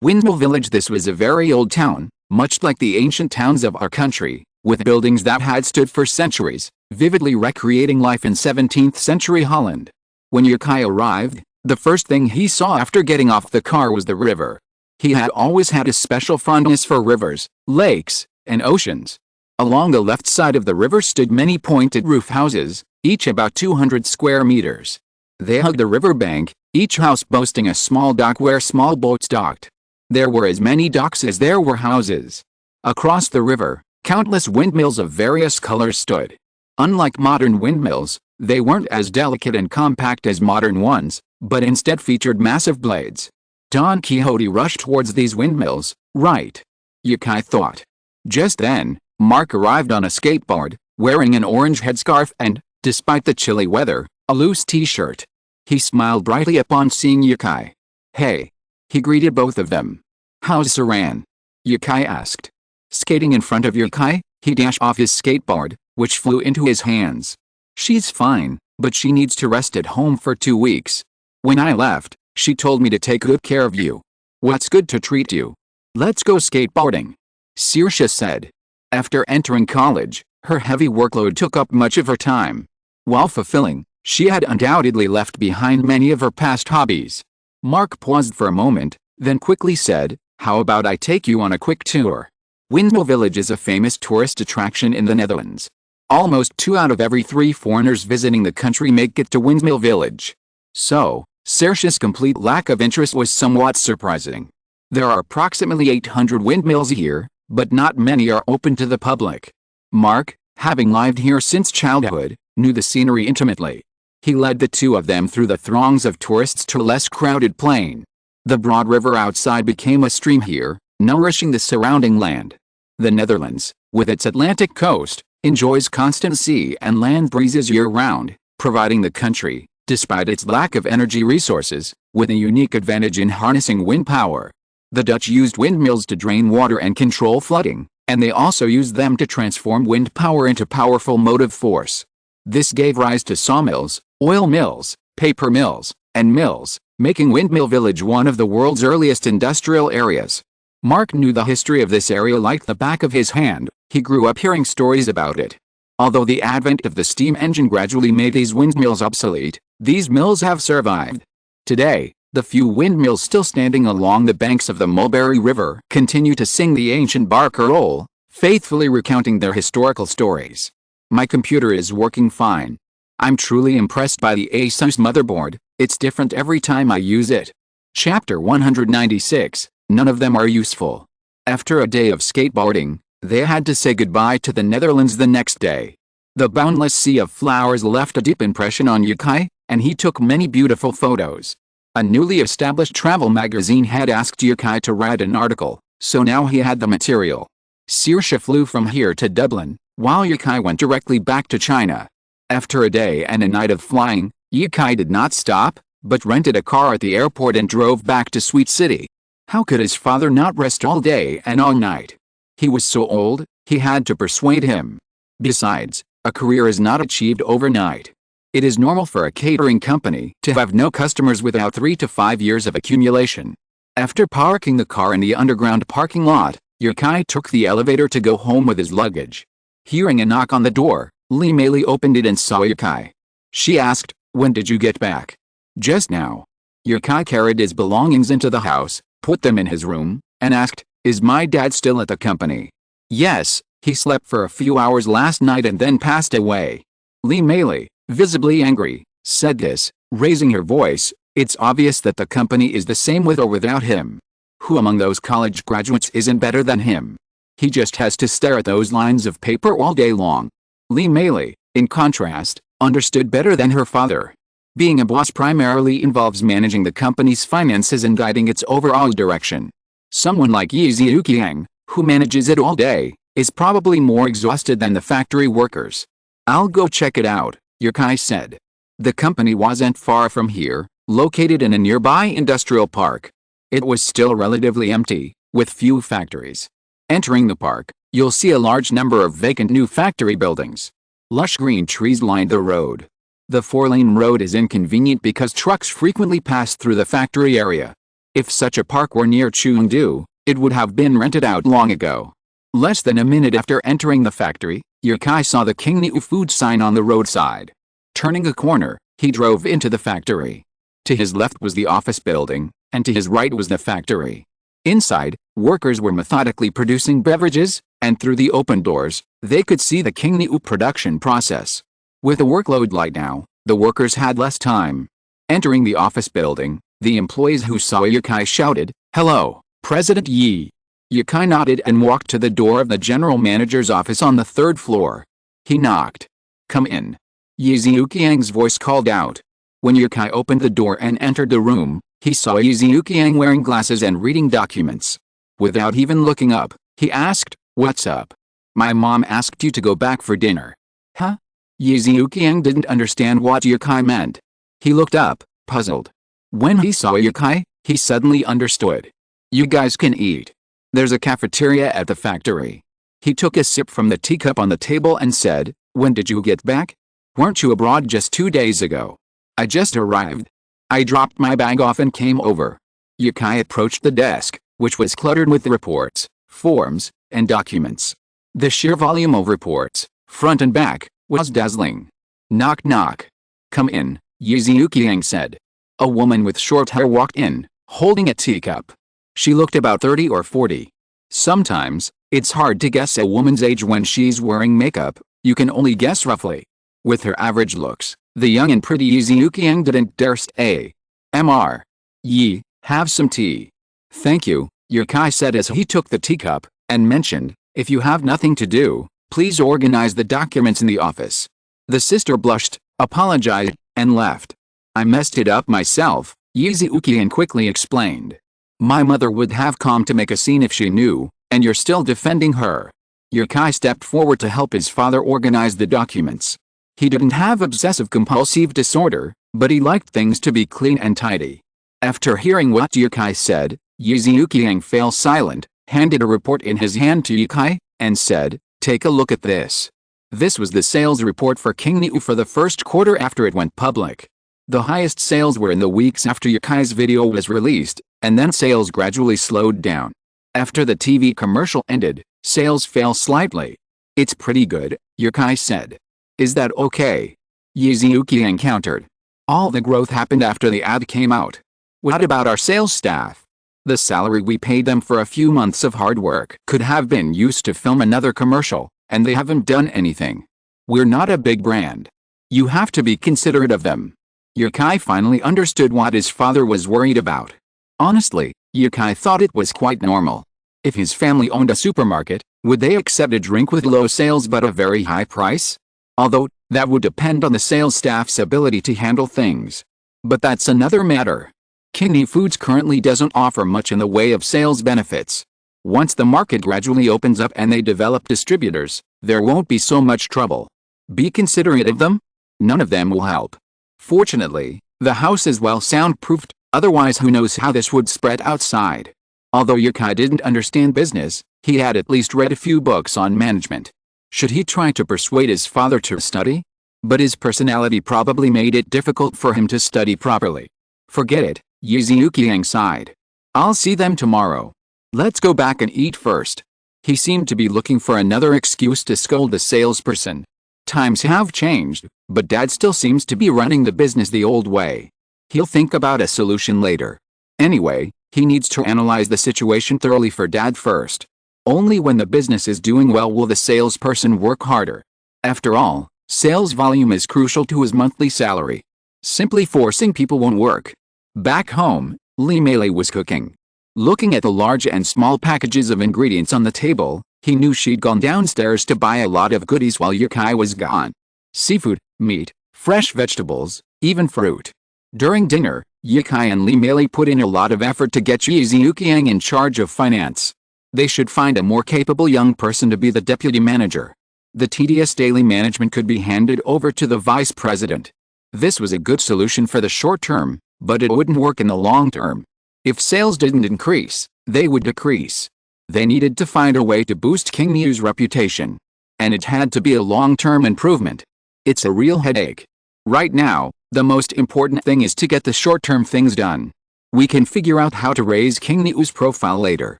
Windmill Village. This was a very old town, much like the ancient towns of our country, with buildings that had stood for centuries, vividly recreating life in 17th century Holland. When Yukai arrived, the first thing he saw after getting off the car was the river. He had always had a special fondness for rivers, lakes, and oceans. Along the left side of the river stood many pointed roof houses, each about 200 square meters. They hugged the riverbank, each house boasting a small dock where small boats docked. There were as many docks as there were houses. Across the river, countless windmills of various colors stood. Unlike modern windmills, they weren't as delicate and compact as modern ones, but instead featured massive blades. Don Quixote rushed towards these windmills, right? Yukai thought. Just then, Mark arrived on a skateboard, wearing an orange headscarf and, despite the chilly weather, a loose t-shirt. He smiled brightly upon seeing Yukai. Hey. He greeted both of them. How's Saran? Yukai asked. Skating in front of Yukai, he dashed off his skateboard, which flew into his hands. She's fine, but she needs to rest at home for 2 weeks. When I left, she told me to take good care of you. What's good to treat you? Let's go skateboarding. Saoirse said. After entering college, her heavy workload took up much of her time. While fulfilling, she had undoubtedly left behind many of her past hobbies. Mark paused for a moment, then quickly said, how about I take you on a quick tour? Windmill Village is a famous tourist attraction in the Netherlands. Almost 2 out of every 3 foreigners visiting the country make it to Windmill Village. So, Saoirse's complete lack of interest was somewhat surprising. There are approximately 800 windmills here, but not many are open to the public. Mark, having lived here since childhood, knew the scenery intimately. He led the 2 of them through the throngs of tourists to a less crowded plain. The broad river outside became a stream here, nourishing the surrounding land. The Netherlands, with its Atlantic coast, enjoys constant sea and land breezes year-round, providing the country, despite its lack of energy resources, with a unique advantage in harnessing wind power. The Dutch used windmills to drain water and control flooding, and they also used them to transform wind power into powerful motive force. This gave rise to sawmills, oil mills, paper mills, and mills, making Windmill Village one of the world's earliest industrial areas. Mark knew the history of this area like the back of his hand. He grew up hearing stories about it. Although the advent of the steam engine gradually made these windmills obsolete, these mills have survived. Today, the few windmills still standing along the banks of the Mulberry River continue to sing the ancient barcarolle, faithfully recounting their historical stories. My computer is working fine. I'm truly impressed by the Asus motherboard. It's different every time I use it. Chapter 196, none of them are useful. After a day of skateboarding, they had to say goodbye to the Netherlands the next day. The boundless sea of flowers left a deep impression on Yukai, and he took many beautiful photos. A newly established travel magazine had asked Yukai to write an article, so now he had the material. Saoirse flew from here to Dublin, while Yukai went directly back to China. After a day and a night of flying, Yukai did not stop, but rented a car at the airport and drove back to Sweet City. How could his father not rest all day and all night? He was so old, he had to persuade him. Besides, a career is not achieved overnight. It is normal for a catering company to have no customers without 3 to 5 years of accumulation. After parking the car in the underground parking lot, Yukai took the elevator to go home with his luggage. Hearing a knock on the door, Lee Meili opened it and saw Yukai. She asked, "When did you get back?" "Just now." Yukai carried his belongings into the house, put them in his room, and asked, "Is my dad still at the company?" "Yes, he slept for a few hours last night and then passed away." Lee Meili, visibly angry, said this, raising her voice, It's obvious that the company is the same with or without him. Who among those college graduates isn't better than him? He just has to stare at those lines of paper all day long. Lee Maley, in contrast, understood better than her father. Being a boss primarily involves managing the company's finances and guiding its overall direction. Someone like Yi Ziyuqiang, who manages it all day, is probably more exhausted than the factory workers. I'll go check it out, Yukai said. The company wasn't far from here, located in a nearby industrial park. It was still relatively empty, with few factories. Entering the park, you'll see a large number of vacant new factory buildings. Lush green trees lined the road. The 4-lane road is inconvenient because trucks frequently pass through the factory area. If such a park were near Chengdu, it would have been rented out long ago. Less than a minute after entering the factory, Yukai saw the Qingniu food sign on the roadside. Turning a corner, he drove into the factory. To his left was the office building, and to his right was the factory. Inside, workers were methodically producing beverages, and through the open doors, they could see the Qingniu production process. With the workload light now, the workers had less time. Entering the office building, the employees who saw Yukai shouted, "Hello, President Yi." Yukai nodded and walked to the door of the general manager's office on the 3rd floor. He knocked. "Come in." Yi Ziyuqiang's voice called out. When Yukai opened the door and entered the room, he saw Yi Ziyuqiang wearing glasses and reading documents. Without even looking up, he asked, "What's up?" "My mom asked you to go back for dinner." "Huh?" Yi Ziyuqiang didn't understand what Yukai meant. He looked up, puzzled. When he saw Yukai, he suddenly understood. "You guys can eat. There's a cafeteria at the factory." He took a sip from the teacup on the table and said, "When did you get back? Weren't you abroad just 2 days ago?" "I just arrived. I dropped my bag off and came over." Yukai approached the desk, which was cluttered with reports, forms, and documents. The sheer volume of reports, front and back, was dazzling. "Knock knock." "Come in," Yi Ziyuqiang said. A woman with short hair walked in, holding a teacup. She looked about 30 or 40. Sometimes, it's hard to guess a woman's age when she's wearing makeup, you can only guess roughly. With her average looks, the young and pretty Yi Ziyuqiang didn't dare say, "Mr. Yi, have some tea." "Thank you," Yukai said as he took the teacup, and mentioned, "If you have nothing to do, please organize the documents in the office." The sister blushed, apologized, and left. "I messed it up myself," Yi Ziyuqiang quickly explained. "My mother would have come to make a scene if she knew, and you're still defending her." Yukai stepped forward to help his father organize the documents. He didn't have obsessive-compulsive disorder, but he liked things to be clean and tidy. After hearing what Yukai said, Yi Ziyuqiang fell silent, handed a report in his hand to Yukai, and said, "Take a look at this." This was the sales report for Qingniu for the first quarter after it went public. The highest sales were in the weeks after Yukai's video was released, and then sales gradually slowed down. After the TV commercial ended, sales fell slightly. "It's pretty good," Yukai said. "Is that okay?" Yi Ziyuqiang countered. "All the growth happened after the ad came out. What about our sales staff? The salary we paid them for a few months of hard work could have been used to film another commercial, and they haven't done anything. We're not a big brand. You have to be considerate of them." Yukai finally understood what his father was worried about. Honestly, Yukai thought it was quite normal. If his family owned a supermarket, would they accept a drink with low sales but a very high price? Although, that would depend on the sales staff's ability to handle things. But that's another matter. Qingniu Foods currently doesn't offer much in the way of sales benefits. Once the market gradually opens up and they develop distributors, there won't be so much trouble. Be considerate of them? None of them will help. Fortunately, the house is well soundproofed, otherwise who knows how this would spread outside. Although Yukai didn't understand business, he had at least read a few books on management. Should he try to persuade his father to study? But his personality probably made it difficult for him to study properly. "Forget it," Yi Ziyuqiang sighed. "I'll see them tomorrow. Let's go back and eat first." He seemed to be looking for another excuse to scold the salesperson. Times have changed, but Dad still seems to be running the business the old way. He'll think about a solution later. Anyway, he needs to analyze the situation thoroughly for Dad first. Only when the business is doing well will the salesperson work harder. After all, sales volume is crucial to his monthly salary. Simply forcing people won't work. Back home, Lee Meili was cooking. Looking at the large and small packages of ingredients on the table, he knew she'd gone downstairs to buy a lot of goodies while Yukai was gone. Seafood, meat, fresh vegetables, even fruit. During dinner, Yukai and Lee Meili put in a lot of effort to get Yi Ziyuqiang in charge of finance. They should find a more capable young person to be the deputy manager. The tedious daily management could be handed over to the vice president. This was a good solution for the short term, but it wouldn't work in the long term. If sales didn't increase, they would decrease. They needed to find a way to boost King Niu's reputation. And it had to be a long-term improvement. It's a real headache. Right now, the most important thing is to get the short-term things done. We can figure out how to raise King Niu's profile later.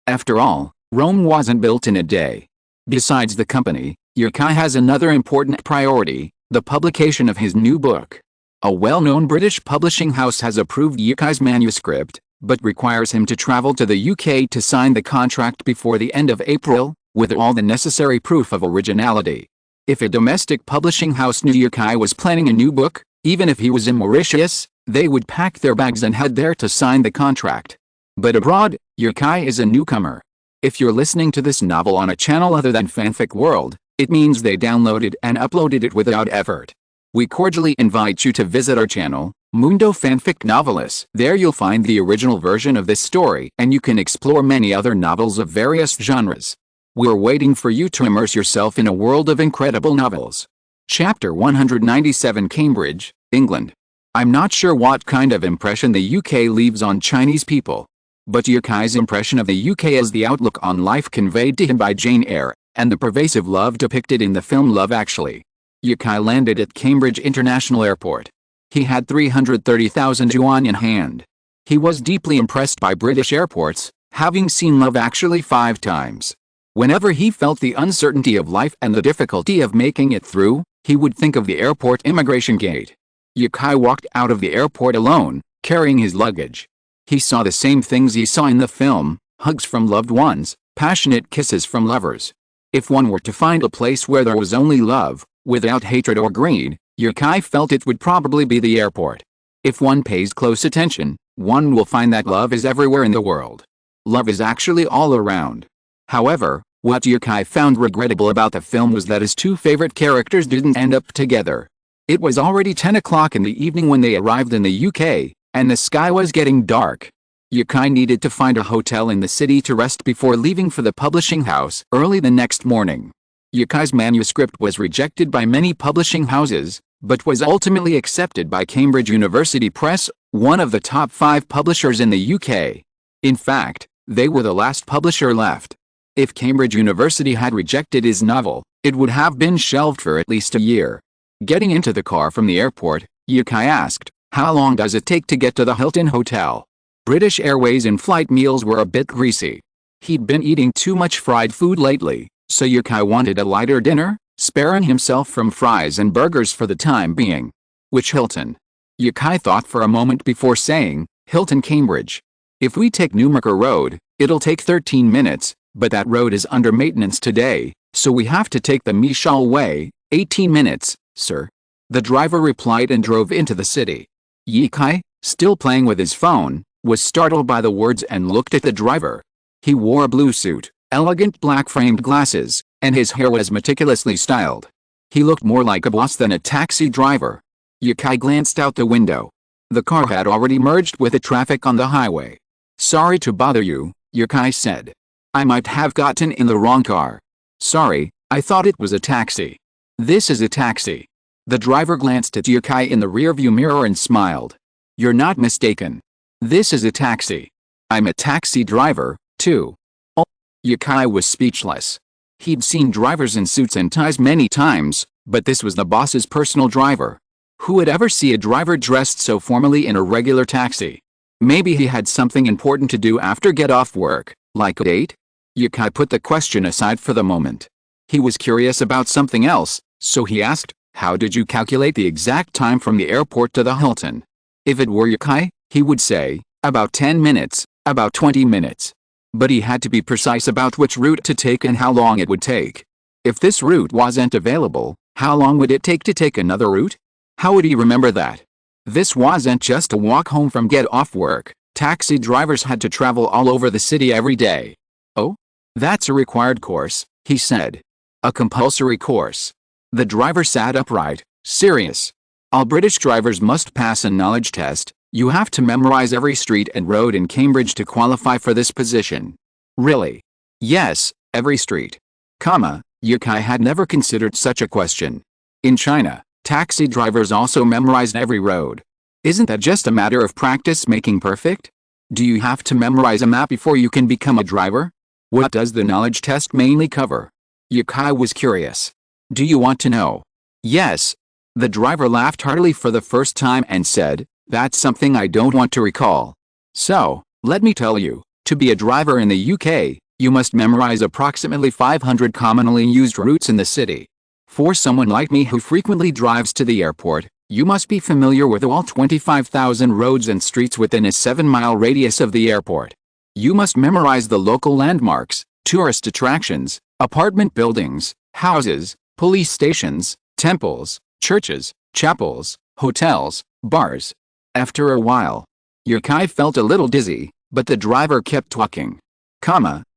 After all, Rome wasn't built in a day. Besides the company, Yukai has another important priority, the publication of his new book. A well-known British publishing house has approved Yukai's manuscript, but requires him to travel to the UK to sign the contract before the end of April, with all the necessary proof of originality. If a domestic publishing house knew Yukai was planning a new book, even if he was in Mauritius, they would pack their bags and head there to sign the contract. But abroad, Yukai is a newcomer. If you're listening to this novel on a channel other than Fanfic World, it means they downloaded and uploaded it without effort. We cordially invite you to visit our channel, Mundo Fanfic Novelis. There you'll find the original version of this story and you can explore many other novels of various genres. We're waiting for you to immerse yourself in a world of incredible novels. Chapter 197 Cambridge, England. I'm not sure what kind of impression the UK leaves on Chinese people. But Yukai's impression of the UK is the outlook on life conveyed to him by Jane Eyre, and the pervasive love depicted in the film Love Actually. Yukai landed at Cambridge International Airport. He had 330,000 yuan in hand. He was deeply impressed by British airports, having seen Love Actually 5 times. Whenever he felt the uncertainty of life and the difficulty of making it through, he would think of the airport immigration gate. Yukai walked out of the airport alone, carrying his luggage. He saw the same things he saw in the film, hugs from loved ones, passionate kisses from lovers. If one were to find a place where there was only love, without hatred or greed, Yukai felt it would probably be the airport. If one pays close attention, one will find that love is everywhere in the world. Love is actually all around. However, what Yukai found regrettable about the film was that his 2 favorite characters didn't end up together. It was already 10 o'clock in the evening when they arrived in the UK, and the sky was getting dark. Yukai needed to find a hotel in the city to rest before leaving for the publishing house early the next morning. Yukai's manuscript was rejected by many publishing houses, but was ultimately accepted by Cambridge University Press, one of the top 5 publishers in the UK. In fact, they were the last publisher left. If Cambridge University had rejected his novel, it would have been shelved for at least a year. Getting into the car from the airport, Yukai asked, "How long does it take to get to the Hilton Hotel?" British Airways in-flight meals were a bit greasy. He'd been eating too much fried food lately, so Yukai wanted a lighter dinner, sparing himself from fries and burgers for the time being. Which Hilton? Yukai thought for a moment before saying, "Hilton Cambridge. If we take Newmarket Road, it'll take 13 minutes, but that road is under maintenance today, so we have to take the Michal Way, 18 minutes, sir." The driver replied and drove into the city. Yukai, still playing with his phone, was startled by the words and looked at the driver. He wore a blue suit, elegant black-framed glasses, and his hair was meticulously styled. He looked more like a boss than a taxi driver. Yukai glanced out the window. The car had already merged with the traffic on the highway. "Sorry to bother you," Yukai said. "I might have gotten in the wrong car. Sorry, I thought it was a taxi." "This is a taxi." The driver glanced at Yukai in the rearview mirror and smiled. "You're not mistaken. This is a taxi. I'm a taxi driver, too." Oh. Yukai was speechless. He'd seen drivers in suits and ties many times, but this was the boss's personal driver. Who would ever see a driver dressed so formally in a regular taxi? Maybe he had something important to do after get off work, like a date? Yukai put the question aside for the moment. He was curious about something else, so he asked, "How did you calculate the exact time from the airport to the Hilton?" If it were Yukai, he would say, about 10 minutes, about 20 minutes. But he had to be precise about which route to take and how long it would take. If this route wasn't available, how long would it take to take another route? How would he remember that? This wasn't just a walk home from get off work. Taxi drivers had to travel all over the city every day. Oh? That's a required course, he said. A compulsory course. The driver sat upright, serious. All British drivers must pass a knowledge test. You have to memorize every street and road in Cambridge to qualify for this position. Really? Yes, every street. Yukai had never considered such a question. In China, taxi drivers also memorized every road. Isn't that just a matter of practice making perfect? Do you have to memorize a map before you can become a driver? What does the knowledge test mainly cover? Yukai was curious. Do you want to know? Yes. The driver laughed heartily for the first time and said, that's something I don't want to recall. So, let me tell you, to be a driver in the UK, you must memorize approximately 500 commonly used routes in the city. For someone like me who frequently drives to the airport, you must be familiar with all 25,000 roads and streets within a 7-mile radius of the airport. You must memorize the local landmarks, tourist attractions, apartment buildings, houses, police stations, temples, churches, chapels, hotels, bars. After a while, Yukai felt a little dizzy, but the driver kept talking.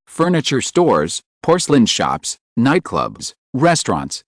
Furniture stores, porcelain shops, nightclubs, restaurants,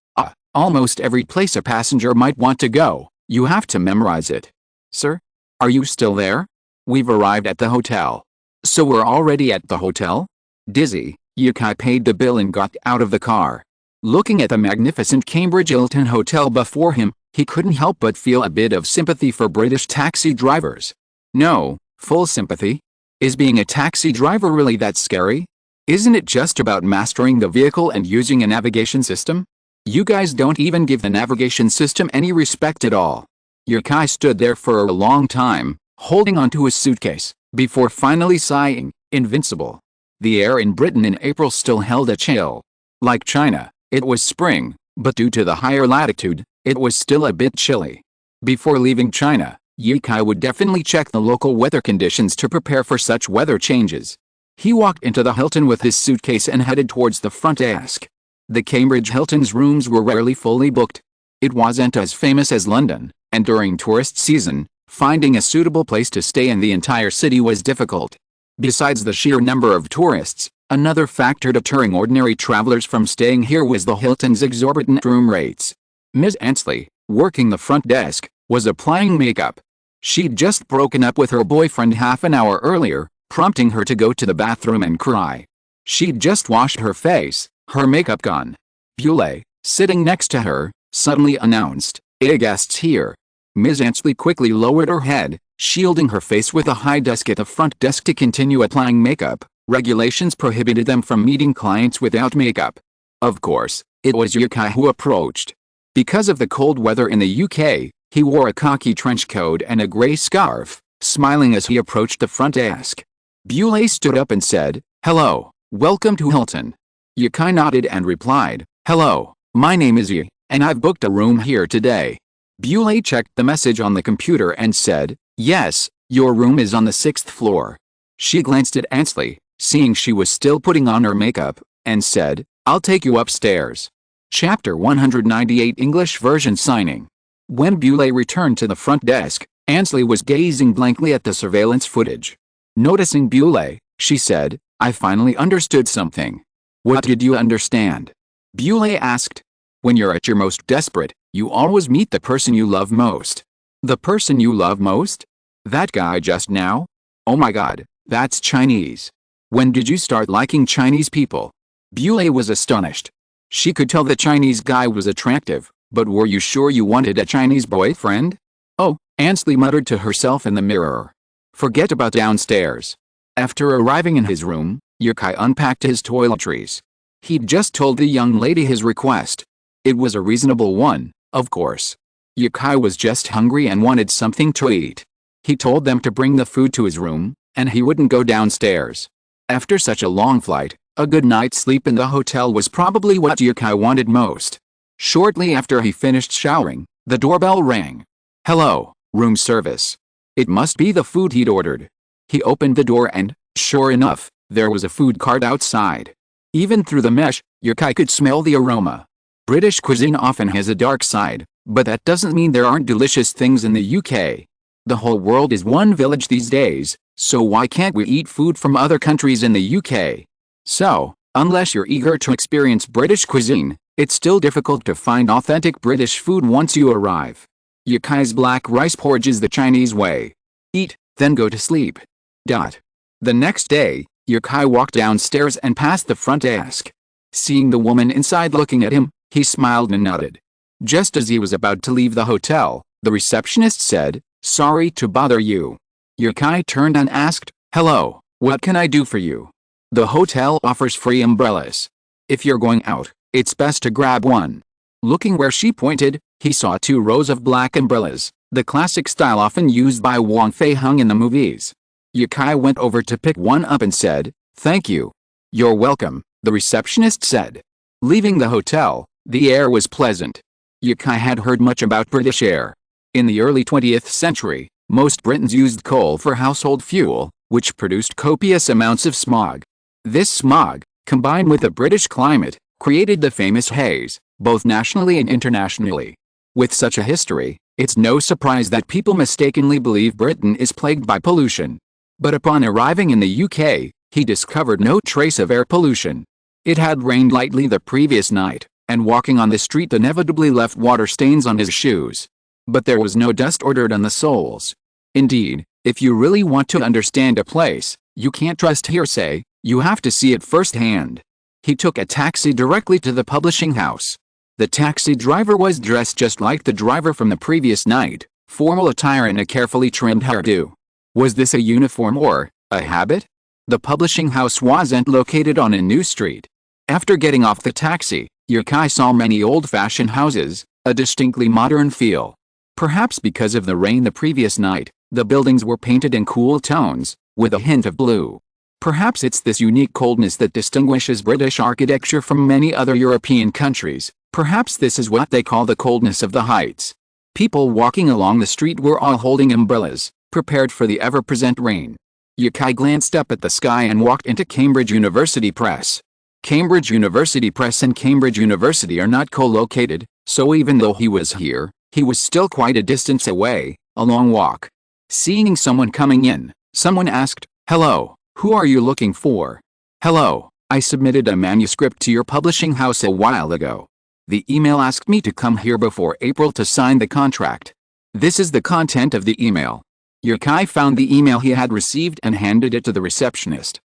almost every place a passenger might want to go, you have to memorize it. Sir? Are you still there? We've arrived at the hotel. So we're already at the hotel? Dizzy, Yukai paid the bill and got out of the car. Looking at the magnificent Cambridge Hilton Hotel before him, he couldn't help but feel a bit of sympathy for British taxi drivers. No, full sympathy? Is being a taxi driver really that scary? Isn't it just about mastering the vehicle and using a navigation system? You guys don't even give the navigation system any respect at all. Yukai stood there for a long time, holding onto his suitcase, before finally sighing, invincible. The air in Britain in April still held a chill. Like China, it was spring, but due to the higher latitude, it was still a bit chilly. Before leaving China, Yukai would definitely check the local weather conditions to prepare for such weather changes. He walked into the Hilton with his suitcase and headed towards the front desk. The Cambridge Hilton's rooms were rarely fully booked. It wasn't as famous as London, and during tourist season, finding a suitable place to stay in the entire city was difficult. Besides the sheer number of tourists, another factor deterring ordinary travelers from staying here was the Hilton's exorbitant room rates. Ms. Ansley, working the front desk, was applying makeup. She'd just broken up with her boyfriend half an hour earlier, prompting her to go to the bathroom and cry. She'd just washed her face, her makeup gone. Bule, sitting next to her, suddenly announced, "A guest's here." Ms. Ansley quickly lowered her head, shielding her face with a high desk at the front desk to continue applying makeup. Regulations prohibited them from meeting clients without makeup. Of course, it was Yukai who approached. Because of the cold weather in the UK, he wore a khaki trench coat and a grey scarf, smiling as he approached the front desk. Bule stood up and said, "Hello, welcome to Hilton." Yukai nodded and replied, "Hello, my name is Yi, and I've booked a room here today." Bule checked the message on the computer and said, "Yes, your room is on the 6th floor." She glanced at Ansley, seeing she was still putting on her makeup, and said, "I'll take you upstairs." Chapter 198 English version signing. When Bule returned to the front desk, Ansley was gazing blankly at the surveillance footage. Noticing Bule, she said, "I finally understood something." "What did you understand?" Bule asked. "When you're at your most desperate, you always meet the person you love most." "The person you love most? That guy just now? Oh my god, that's Chinese. When did you start liking Chinese people?" Bule was astonished. She could tell the Chinese guy was attractive, but were you sure you wanted a Chinese boyfriend? "Oh," Ansley muttered to herself in the mirror. Forget about downstairs. After arriving in his room, Yukai unpacked his toiletries. He'd just told the young lady his request. It was a reasonable one, of course. Yukai was just hungry and wanted something to eat. He told them to bring the food to his room, and he wouldn't go downstairs. After such a long flight, a good night's sleep in the hotel was probably what Yukai wanted most. Shortly after he finished showering, the doorbell rang. "Hello, room service." It must be the food he'd ordered. He opened the door and, sure enough, there was a food cart outside. Even through the mesh, Yukai could smell the aroma. British cuisine often has a dark side, but that doesn't mean there aren't delicious things in the UK. The whole world is one village these days, so why can't we eat food from other countries in the UK? So, unless you're eager to experience British cuisine, it's still difficult to find authentic British food once you arrive. Yukai's black rice porridge is the Chinese way. Eat, then go to sleep. The next day, Yukai walked downstairs and past the front desk. Seeing the woman inside looking at him, he smiled and nodded. Just as he was about to leave the hotel, the receptionist said, "Sorry to bother you." Yukai turned and asked, "Hello, what can I do for you?" The hotel offers free umbrellas. If you're going out, it's best to grab one. Looking where she pointed, he saw 2 rows of black umbrellas, the classic style often used by Wong Fei-hung in the movies. Yukai went over to pick one up and said, "Thank you." "You're welcome," the receptionist said. Leaving the hotel, the air was pleasant. Yukai had heard much about British air. In the early 20th century, most Britons used coal for household fuel, which produced copious amounts of smog. This smog, combined with the British climate, created the famous haze, both nationally and internationally. With such a history, it's no surprise that people mistakenly believe Britain is plagued by pollution. But upon arriving in the UK, he discovered no trace of air pollution. It had rained lightly the previous night, and walking on the street inevitably left water stains on his shoes. But there was no dust ordered on the soles. Indeed, if you really want to understand a place, you can't trust hearsay, you have to see it firsthand. He took a taxi directly to the publishing house. The taxi driver was dressed just like the driver from the previous night, formal attire and a carefully trimmed hairdo. Was this a uniform or a habit? The publishing house wasn't located on a new street. After getting off the taxi, Yukai saw many old-fashioned houses, a distinctly modern feel. Perhaps because of the rain the previous night, the buildings were painted in cool tones, with a hint of blue. Perhaps it's this unique coldness that distinguishes British architecture from many other European countries. Perhaps this is what they call the coldness of the heights. People walking along the street were all holding umbrellas, prepared for the ever-present rain. Yukai glanced up at the sky and walked into Cambridge University Press. Cambridge University Press and Cambridge University are not co-located, so even though he was here, he was still quite a distance away, a long walk. Seeing someone coming in, someone asked, "Hello, who are you looking for?" "Hello, I submitted a manuscript to your publishing house a while ago. The email asked me to come here before April to sign the contract. This is the content of the email." Yukai found the email he had received and handed it to the receptionist.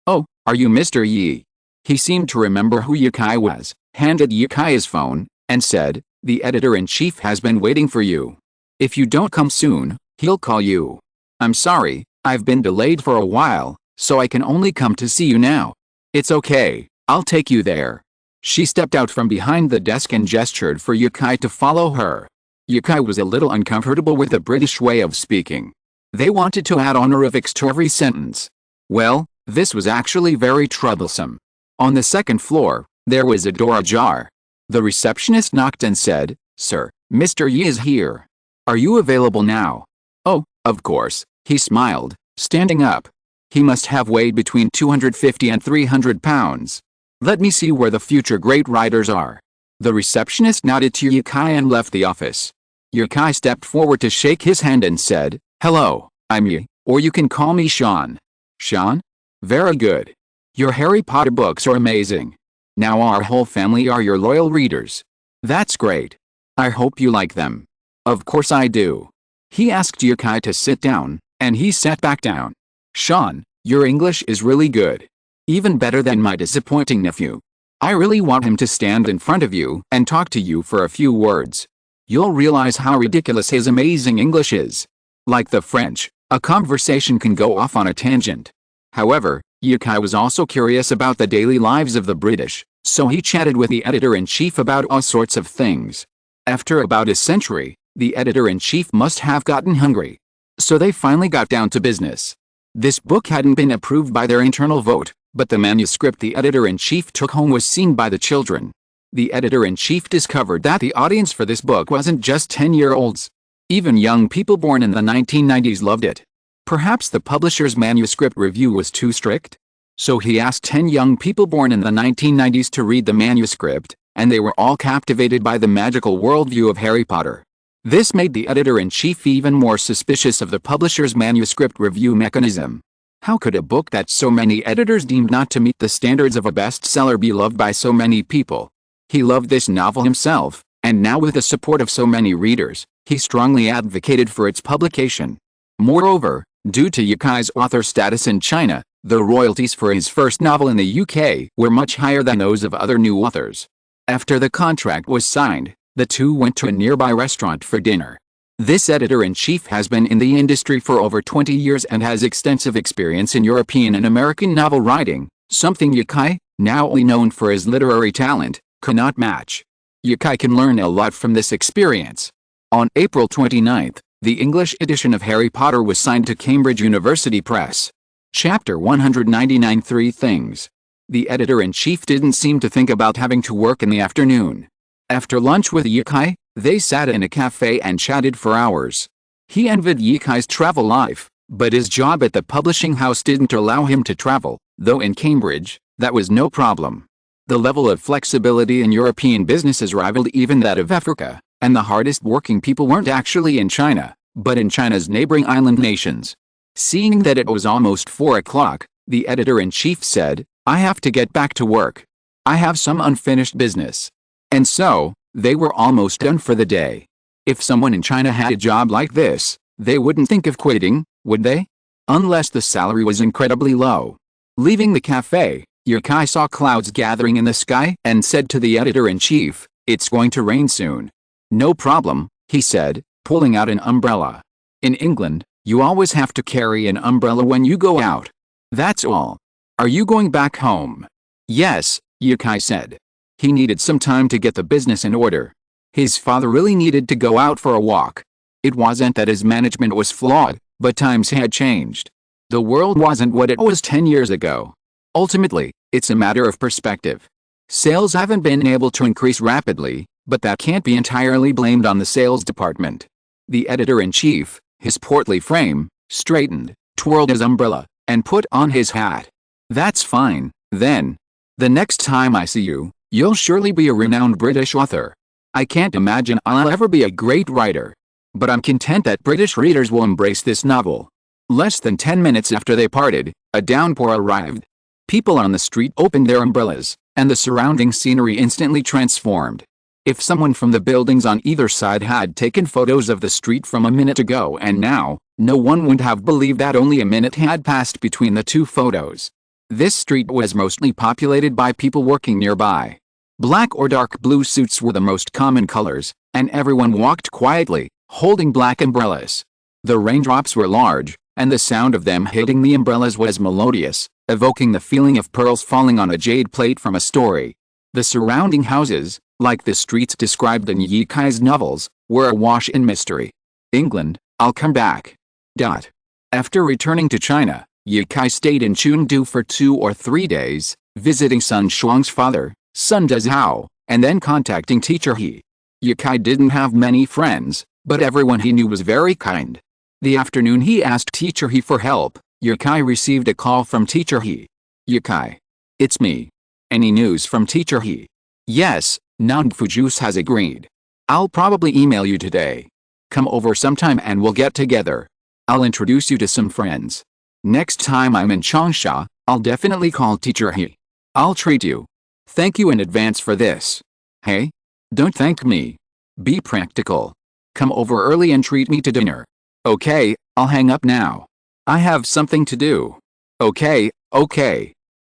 "Oh, are you Mr. Yi?" He seemed to remember who Yukai was, handed Yukai his phone, and said, "The editor-in-chief has been waiting for you. If you don't come soon, he'll call you. I'm sorry, I've been delayed for a while, so I can only come to see you now." "It's okay, I'll take you there." She stepped out from behind the desk and gestured for Yukai to follow her. Yukai was a little uncomfortable with the British way of speaking. They wanted to add honorifics to every sentence. Well, this was actually very troublesome. On the second floor, there was a door ajar. The receptionist knocked and said, "Sir, Mr. Yi is here. Are you available now?" "Oh, of course," he smiled, standing up. He must have weighed between 250 and 300 pounds. "Let me see where the future great writers are." The receptionist nodded to Yukai and left the office. Yukai stepped forward to shake his hand and said, "Hello, I'm Yi, or you can call me Sean." "Sean? Very good. Your Harry Potter books are amazing. Now our whole family are your loyal readers." "That's great. I hope you like them." "Of course I do." He asked Yukai to sit down, and he sat back down. "Sean, your English is really good. Even better than my disappointing nephew. I really want him to stand in front of you and talk to you for a few words. You'll realize how ridiculous his amazing English is. Like the French, a conversation can go off on a tangent." However, Yukai was also curious about the daily lives of the British, so he chatted with the editor-in-chief about all sorts of things. After about a century, the editor-in-chief must have gotten hungry. So they finally got down to business. This book hadn't been approved by their internal vote, but the manuscript the editor-in-chief took home was seen by the children. The editor-in-chief discovered that the audience for this book wasn't just 10-year-olds. Even young people born in the 1990s loved it. Perhaps the publisher's manuscript review was too strict? So he asked 10 young people born in the 1990s to read the manuscript, and they were all captivated by the magical worldview of Harry Potter. This made the editor-in-chief even more suspicious of the publisher's manuscript review mechanism. How could a book that so many editors deemed not to meet the standards of a bestseller be loved by so many people? He loved this novel himself, and now with the support of so many readers, he strongly advocated for its publication. Moreover, due to Yukai's author status in China, the royalties for his first novel in the UK were much higher than those of other new authors. After the contract was signed, the two went to a nearby restaurant for dinner. This editor-in-chief has been in the industry for over 20 years and has extensive experience in European and American novel writing, something Yukai, now only known for his literary talent, cannot match. Yukai can learn a lot from this experience. On April 29, the English edition of Harry Potter was signed to Cambridge University Press. Chapter 199 Three Things. The editor-in-chief didn't seem to think about having to work in the afternoon. After lunch with Yukai, they sat in a cafe and chatted for hours. He envied Yukai's travel life, but his job at the publishing house didn't allow him to travel, though in Cambridge, that was no problem. The level of flexibility in European businesses rivaled even that of Africa, and the hardest working people weren't actually in China, but in China's neighboring island nations. Seeing that it was almost 4 o'clock, the editor-in-chief said, "I have to get back to work. I have some unfinished business." And so, they were almost done for the day. If someone in China had a job like this, they wouldn't think of quitting, would they? Unless the salary was incredibly low. Leaving the cafe, Yukai saw clouds gathering in the sky and said to the editor-in-chief, "It's going to rain soon." "No problem," he said, pulling out an umbrella. "In England, you always have to carry an umbrella when you go out. That's all. Are you going back home?" "Yes," Yukai said. He needed some time to get the business in order. His father really needed to go out for a walk. It wasn't that his management was flawed, but times had changed. The world wasn't what it was 10 years ago. Ultimately, it's a matter of perspective. Sales haven't been able to increase rapidly, but that can't be entirely blamed on the sales department. The editor-in-chief, his portly frame, straightened, twirled his umbrella, and put on his hat. "That's fine, then. The next time I see you, you'll surely be a renowned British author. I can't imagine I'll ever be a great writer. But I'm content that British readers will embrace this novel." Less than 10 minutes after they parted, a downpour arrived. People on the street opened their umbrellas, and the surrounding scenery instantly transformed. If someone from the buildings on either side had taken photos of the street from a minute ago and now, no one would have believed that only a minute had passed between the two photos. This street was mostly populated by people working nearby. Black or dark blue suits were the most common colors, and everyone walked quietly, holding black umbrellas. The raindrops were large, and the sound of them hitting the umbrellas was melodious, evoking the feeling of pearls falling on a jade plate from a story. The surrounding houses, like the streets described in Yukai's novels, were awash in mystery. "England, I'll come back." After returning to China, Yukai stayed in Chengdu for 2 or 3 days, visiting Sun Shuang's father, Sun Dezhao, and then contacting teacher He. Yukai didn't have many friends, but everyone he knew was very kind. The afternoon he asked teacher He for help, Yukai received a call from teacher He. "Yukai. It's me. Any news from teacher He?" "Yes, Nangfujus has agreed. I'll probably email you today. Come over sometime and we'll get together. I'll introduce you to some friends. Next time I'm in Changsha, I'll definitely call teacher He. I'll treat you. Thank you in advance for this." "Hey? Don't thank me. Be practical. Come over early and treat me to dinner." "Okay, I'll hang up now. I have something to do." Okay.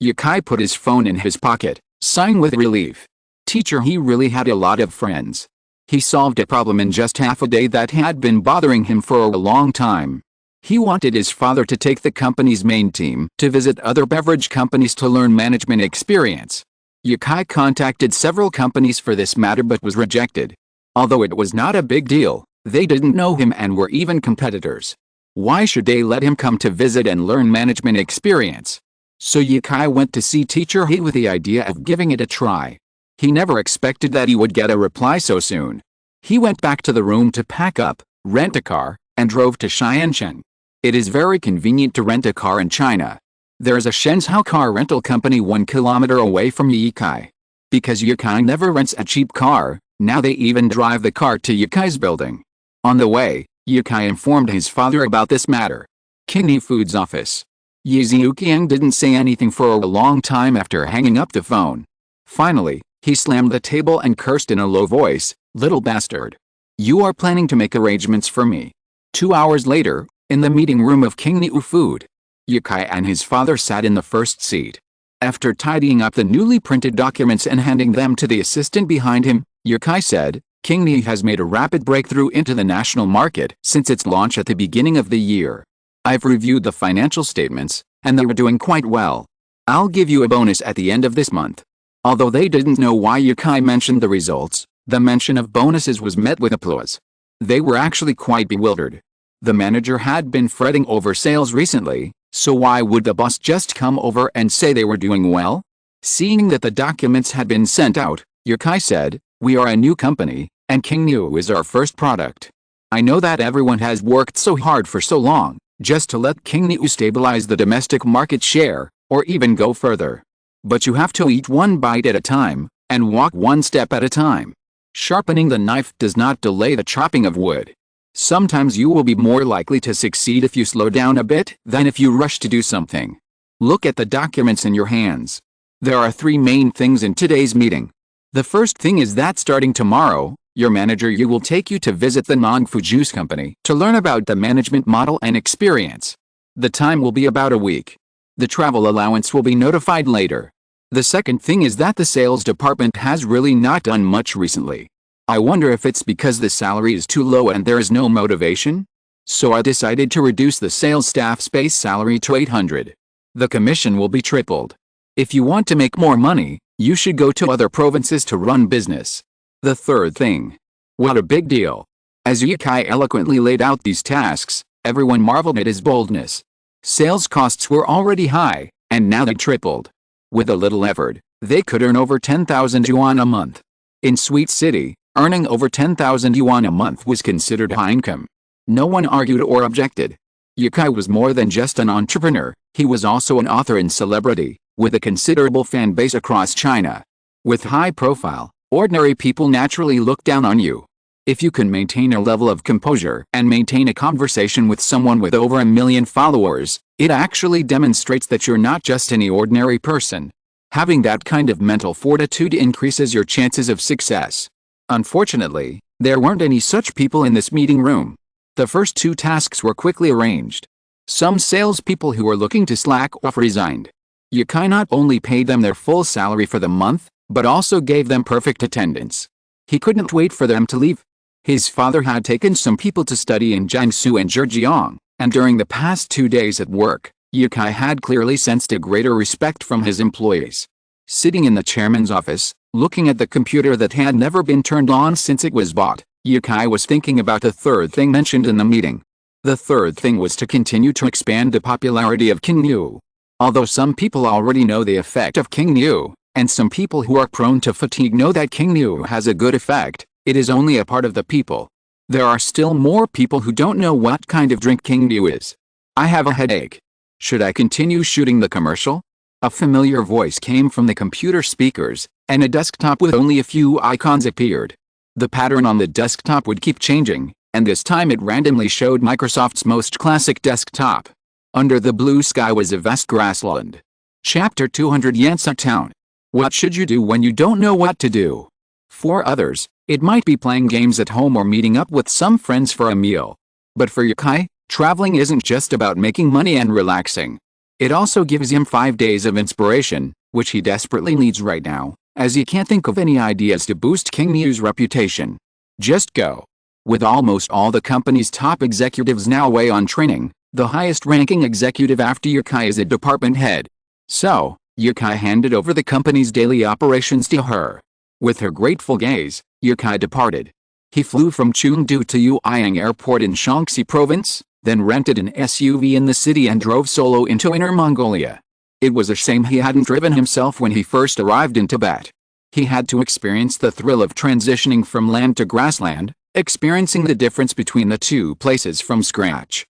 Yukai put his phone in his pocket, sighing with relief. Teacher He really had a lot of friends. He solved a problem in just half a day that had been bothering him for a long time. He wanted his father to take the company's main team to visit other beverage companies to learn management experience. Yukai contacted several companies for this matter but was rejected. Although it was not a big deal, they didn't know him and were even competitors. Why should they let him come to visit and learn management experience? So Yukai went to see teacher He with the idea of giving it a try. He never expected that he would get a reply so soon. He went back to the room to pack up, rent a car, and drove to Xianshen. It is very convenient to rent a car in China. There is a Shenzhou car rental company 1 kilometer away from Yukai. Because Yukai never rents a cheap car, now they even drive the car to Yukai's building. On the way, Yukai informed his father about this matter. Kingni Food's office. Ye Xiuqiang didn't say anything for a long time after hanging up the phone. Finally, he slammed the table and cursed in a low voice, "Little bastard. You are planning to make arrangements for me." 2 hours later, in the meeting room of Kingni Food, Yukai and his father sat in the first seat. After tidying up the newly printed documents and handing them to the assistant behind him, Yukai said, "Kingni has made a rapid breakthrough into the national market since its launch at the beginning of the year. I've reviewed the financial statements, and they were doing quite well. I'll give you a bonus at the end of this month." Although they didn't know why Yukai mentioned the results, the mention of bonuses was met with applause. They were actually quite bewildered. The manager had been fretting over sales recently, so why would the boss just come over and say they were doing well? Seeing that the documents had been sent out, Yukai said, "We are a new company, and Kingnu is our first product. I know that everyone has worked so hard for so long, just to let Kingnu stabilize the domestic market share, or even go further. But you have to eat one bite at a time, and walk one step at a time. Sharpening the knife does not delay the chopping of wood. Sometimes you will be more likely to succeed if you slow down a bit than if you rush to do something. Look at the documents in your hands. There are 3 main things in today's meeting. The first thing is that starting tomorrow, your manager Yu will take you to visit the non-fu juice company to learn about the management model and experience. The time will be about a week. The travel allowance will be notified later. The second thing is that the sales department has really not done much recently. I wonder if it's because the salary is too low and there is no motivation? So I decided to reduce the sales staff's base salary to 800. The commission will be tripled. If you want to make more money, you should go to other provinces to run business. The third thing. What a big deal. As Yukai eloquently laid out these tasks, everyone marveled at his boldness. Sales costs were already high, and now they tripled. With a little effort, they could earn over 10,000 yuan a month. In Sweet City, earning over 10,000 yuan a month was considered high income. No one argued or objected. Yukai was more than just an entrepreneur, he was also an author and celebrity, with a considerable fan base across China. With high profile, ordinary people naturally look down on you. If you can maintain a level of composure and maintain a conversation with someone with over 1 million followers, it actually demonstrates that you're not just any ordinary person. Having that kind of mental fortitude increases your chances of success. Unfortunately, there weren't any such people in this meeting room. The first 2 tasks were quickly arranged. Some salespeople who were looking to slack off resigned. Yukai not only paid them their full salary for the month, but also gave them perfect attendance. He couldn't wait for them to leave. His father had taken some people to study in Jiangsu and Zhejiang, and during the past 2 days at work, Yukai had clearly sensed a greater respect from his employees. Sitting in the chairman's office, looking at the computer that had never been turned on since it was bought, Yukai was thinking about the third thing mentioned in the meeting. The third thing was to continue to expand the popularity of Kingnu. Although some people already know the effect of Kingnu, and some people who are prone to fatigue know that Kingnu has a good effect, it is only a part of the people. There are still more people who don't know what kind of drink Kingnu is. I have a headache. Should I continue shooting the commercial? A familiar voice came from the computer speakers, and a desktop with only a few icons appeared. The pattern on the desktop would keep changing, and this time it randomly showed Microsoft's most classic desktop. Under the blue sky was a vast grassland. Chapter 200 Yansa Town. What should you do when you don't know what to do? For others, it might be playing games at home or meeting up with some friends for a meal. But for Yukai, traveling isn't just about making money and relaxing. It also gives him 5 days of inspiration, which he desperately needs right now, as he can't think of any ideas to boost Kingnu's reputation. Just go. With almost all the company's top executives now away on training, the highest-ranking executive after Yukai is a department head. So, Yukai handed over the company's daily operations to her. With her grateful gaze, Yukai departed. He flew from Chengdu to Yueyang Airport in Shaanxi Province, then rented an SUV in the city and drove solo into Inner Mongolia. It was a shame he hadn't driven himself when he first arrived in Tibet. He had to experience the thrill of transitioning from land to grassland, experiencing the difference between the 2 places from scratch.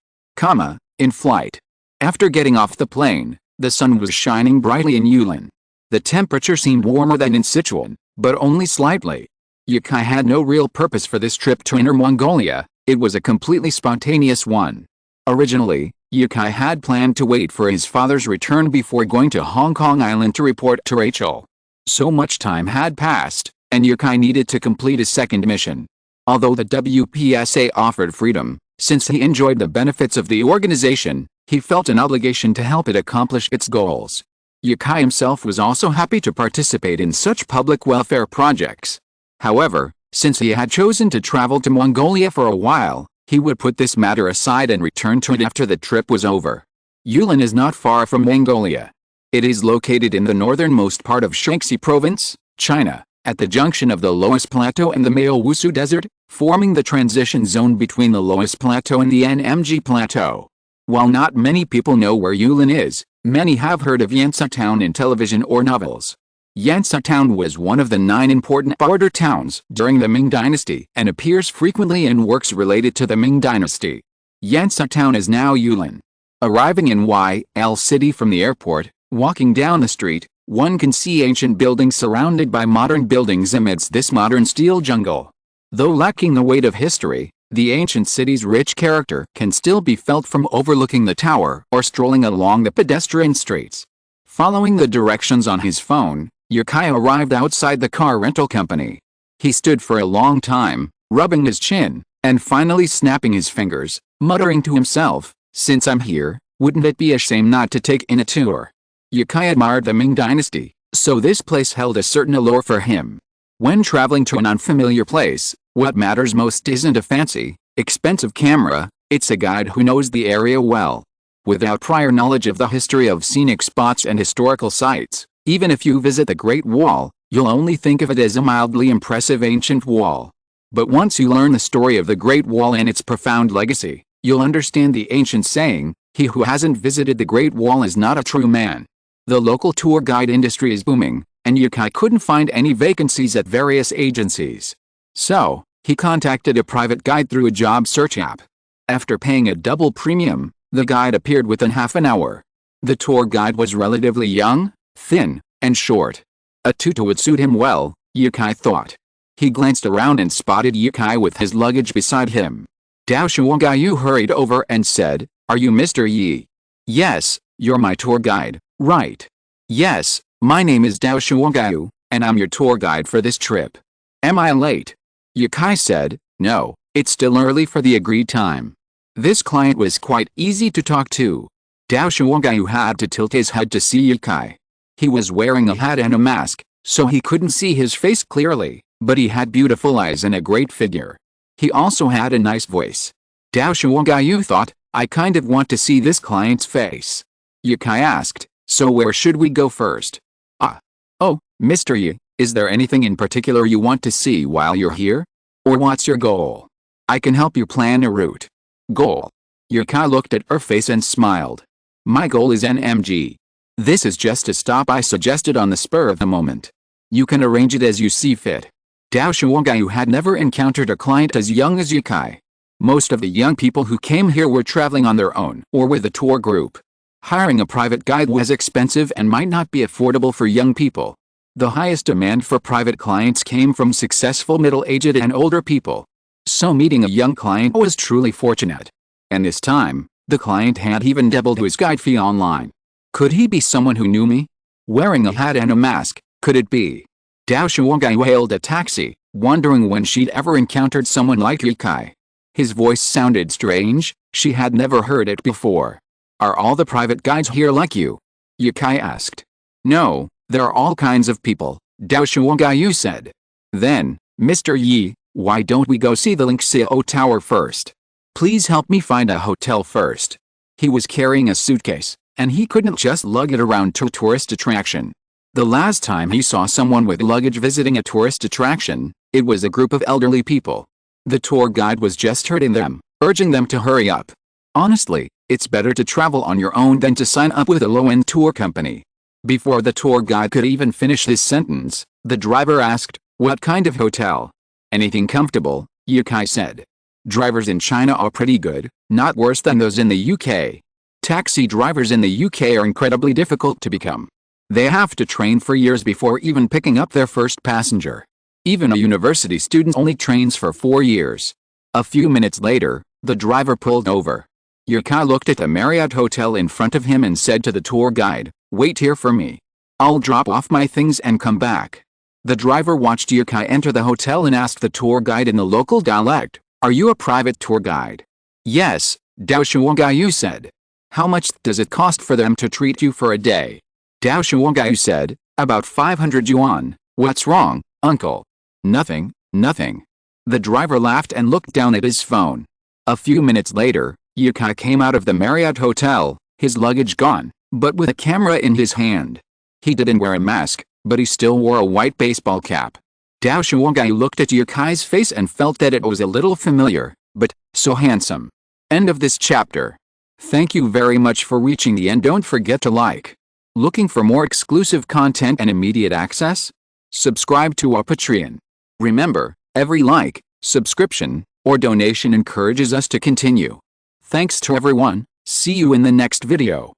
In flight. After getting off the plane, the sun was shining brightly in Yulin. The temperature seemed warmer than in Sichuan, but only slightly. Yukai had no real purpose for this trip to Inner Mongolia, It was a completely spontaneous one. Originally, Yukai had planned to wait for his father's return before going to Hong Kong Island to report to Rachel. So much time had passed, and Yukai needed to complete his second mission. Although the WPSA offered freedom, since he enjoyed the benefits of the organization, he felt an obligation to help it accomplish its goals. Yukai himself was also happy to participate in such public welfare projects. However, since he had chosen to travel to Mongolia for a while, he would put this matter aside and return to it after the trip was over. Yulin is not far from Mongolia. It is located in the northernmost part of Shaanxi Province, China, at the junction of the Loess Plateau and the Maowusu Desert, forming the transition zone between the Loess Plateau and the NMG Plateau. While not many people know where Yulin is, many have heard of Yansa Town in television or novels. Yansa Town was one of the 9 important border towns during the Ming Dynasty and appears frequently in works related to the Ming Dynasty. Yansa Town is now Yulin. Arriving in YL City from the airport, walking down the street, one can see ancient buildings surrounded by modern buildings amidst this modern steel jungle. Though lacking the weight of history, the ancient city's rich character can still be felt from overlooking the tower or strolling along the pedestrian streets. Following the directions on his phone, Yukai arrived outside the car rental company. He stood for a long time, rubbing his chin, and finally snapping his fingers, muttering to himself, "Since I'm here, wouldn't it be a shame not to take in a tour?" Yukai admired the Ming Dynasty, so this place held a certain allure for him. When traveling to an unfamiliar place, what matters most isn't a fancy, expensive camera, it's a guide who knows the area well. Without prior knowledge of the history of scenic spots and historical sites, even if you visit the Great Wall, you'll only think of it as a mildly impressive ancient wall. But once you learn the story of the Great Wall and its profound legacy, you'll understand the ancient saying, "He who hasn't visited the Great Wall is not a true man." The local tour guide industry is booming, and Yukai couldn't find any vacancies at various agencies. So, he contacted a private guide through a job search app. After paying a double premium, the guide appeared within half an hour. The tour guide was relatively young, thin, and short. A tutu would suit him well, Yukai thought. He glanced around and spotted Yukai with his luggage beside him. Dao Shuogayu hurried over and said, "Are you Mr. Yi?" "Yes, you're my tour guide, right?" "Yes, my name is Dao Shuogayu, and I'm your tour guide for this trip." "Am I late?" Yukai said, "No, it's still early for the agreed time." This client was quite easy to talk to. Dao Shuogayu had to tilt his head to see Yukai. He was wearing a hat and a mask, so he couldn't see his face clearly, but he had beautiful eyes and a great figure. He also had a nice voice. Dao Shuogayu thought, "I kind of want to see this client's face." Yukai asked, "So where should we go first?" "Oh, Mr. Yi, is there anything in particular you want to see while you're here? Or what's your goal? I can help you plan a route." "Goal?" Yukai looked at her face and smiled. "My goal is NMG. This is just a stop I suggested on the spur of the moment. You can arrange it as you see fit." Dao Shuogayu had never encountered a client as young as Yukai. Most of the young people who came here were traveling on their own or with a tour group. Hiring a private guide was expensive and might not be affordable for young people. The highest demand for private clients came from successful middle-aged and older people. So meeting a young client was truly fortunate. And this time, the client had even doubled his guide fee online. Could he be someone who knew me? Wearing a hat and a mask, could it be? Dao Shuogayu hailed a taxi, wondering when she'd ever encountered someone like Yukai. His voice sounded strange, she had never heard it before. "Are all the private guides here like you?" Yukai asked. "No, there are all kinds of people," Dao Shuogayu said. "Then, Mr. Yi, why don't we go see the Lingxiao Tower first? Please help me find a hotel first." He was carrying a suitcase, and he couldn't just lug it around to a tourist attraction. The last time he saw someone with luggage visiting a tourist attraction, it was a group of elderly people. The tour guide was just hurting them, urging them to hurry up. Honestly, it's better to travel on your own than to sign up with a low-end tour company. Before the tour guide could even finish his sentence, the driver asked, "What kind of hotel?" "Anything comfortable," Yukai said. Drivers in China are pretty good, not worse than those in the UK. Taxi drivers in the UK are incredibly difficult to become. They have to train for years before even picking up their first passenger. Even a university student only trains for 4 years. A few minutes later, the driver pulled over. Yukai looked at the Marriott hotel in front of him and said to the tour guide, "Wait here for me. I'll drop off my things and come back." The driver watched Yukai enter the hotel and asked the tour guide in the local dialect, "Are you a private tour guide?" "Yes," Dao Shuogayu said. "How much does it cost for them to treat you for a day?" Dao Shuogayu said, "About 500 yuan. What's wrong, uncle?" "Nothing, nothing." The driver laughed and looked down at his phone. A few minutes later, Yukai came out of the Marriott hotel, his luggage gone, but with a camera in his hand. He didn't wear a mask, but he still wore a white baseball cap. Dao Shuogayu looked at Yukai's face and felt that it was a little familiar, but so handsome. End of this chapter. Thank you very much for reaching the end. Don't forget to like. Looking for more exclusive content and immediate access? Subscribe to our Patreon. Remember, every like, subscription, or donation encourages us to continue. Thanks to everyone. See you in the next video.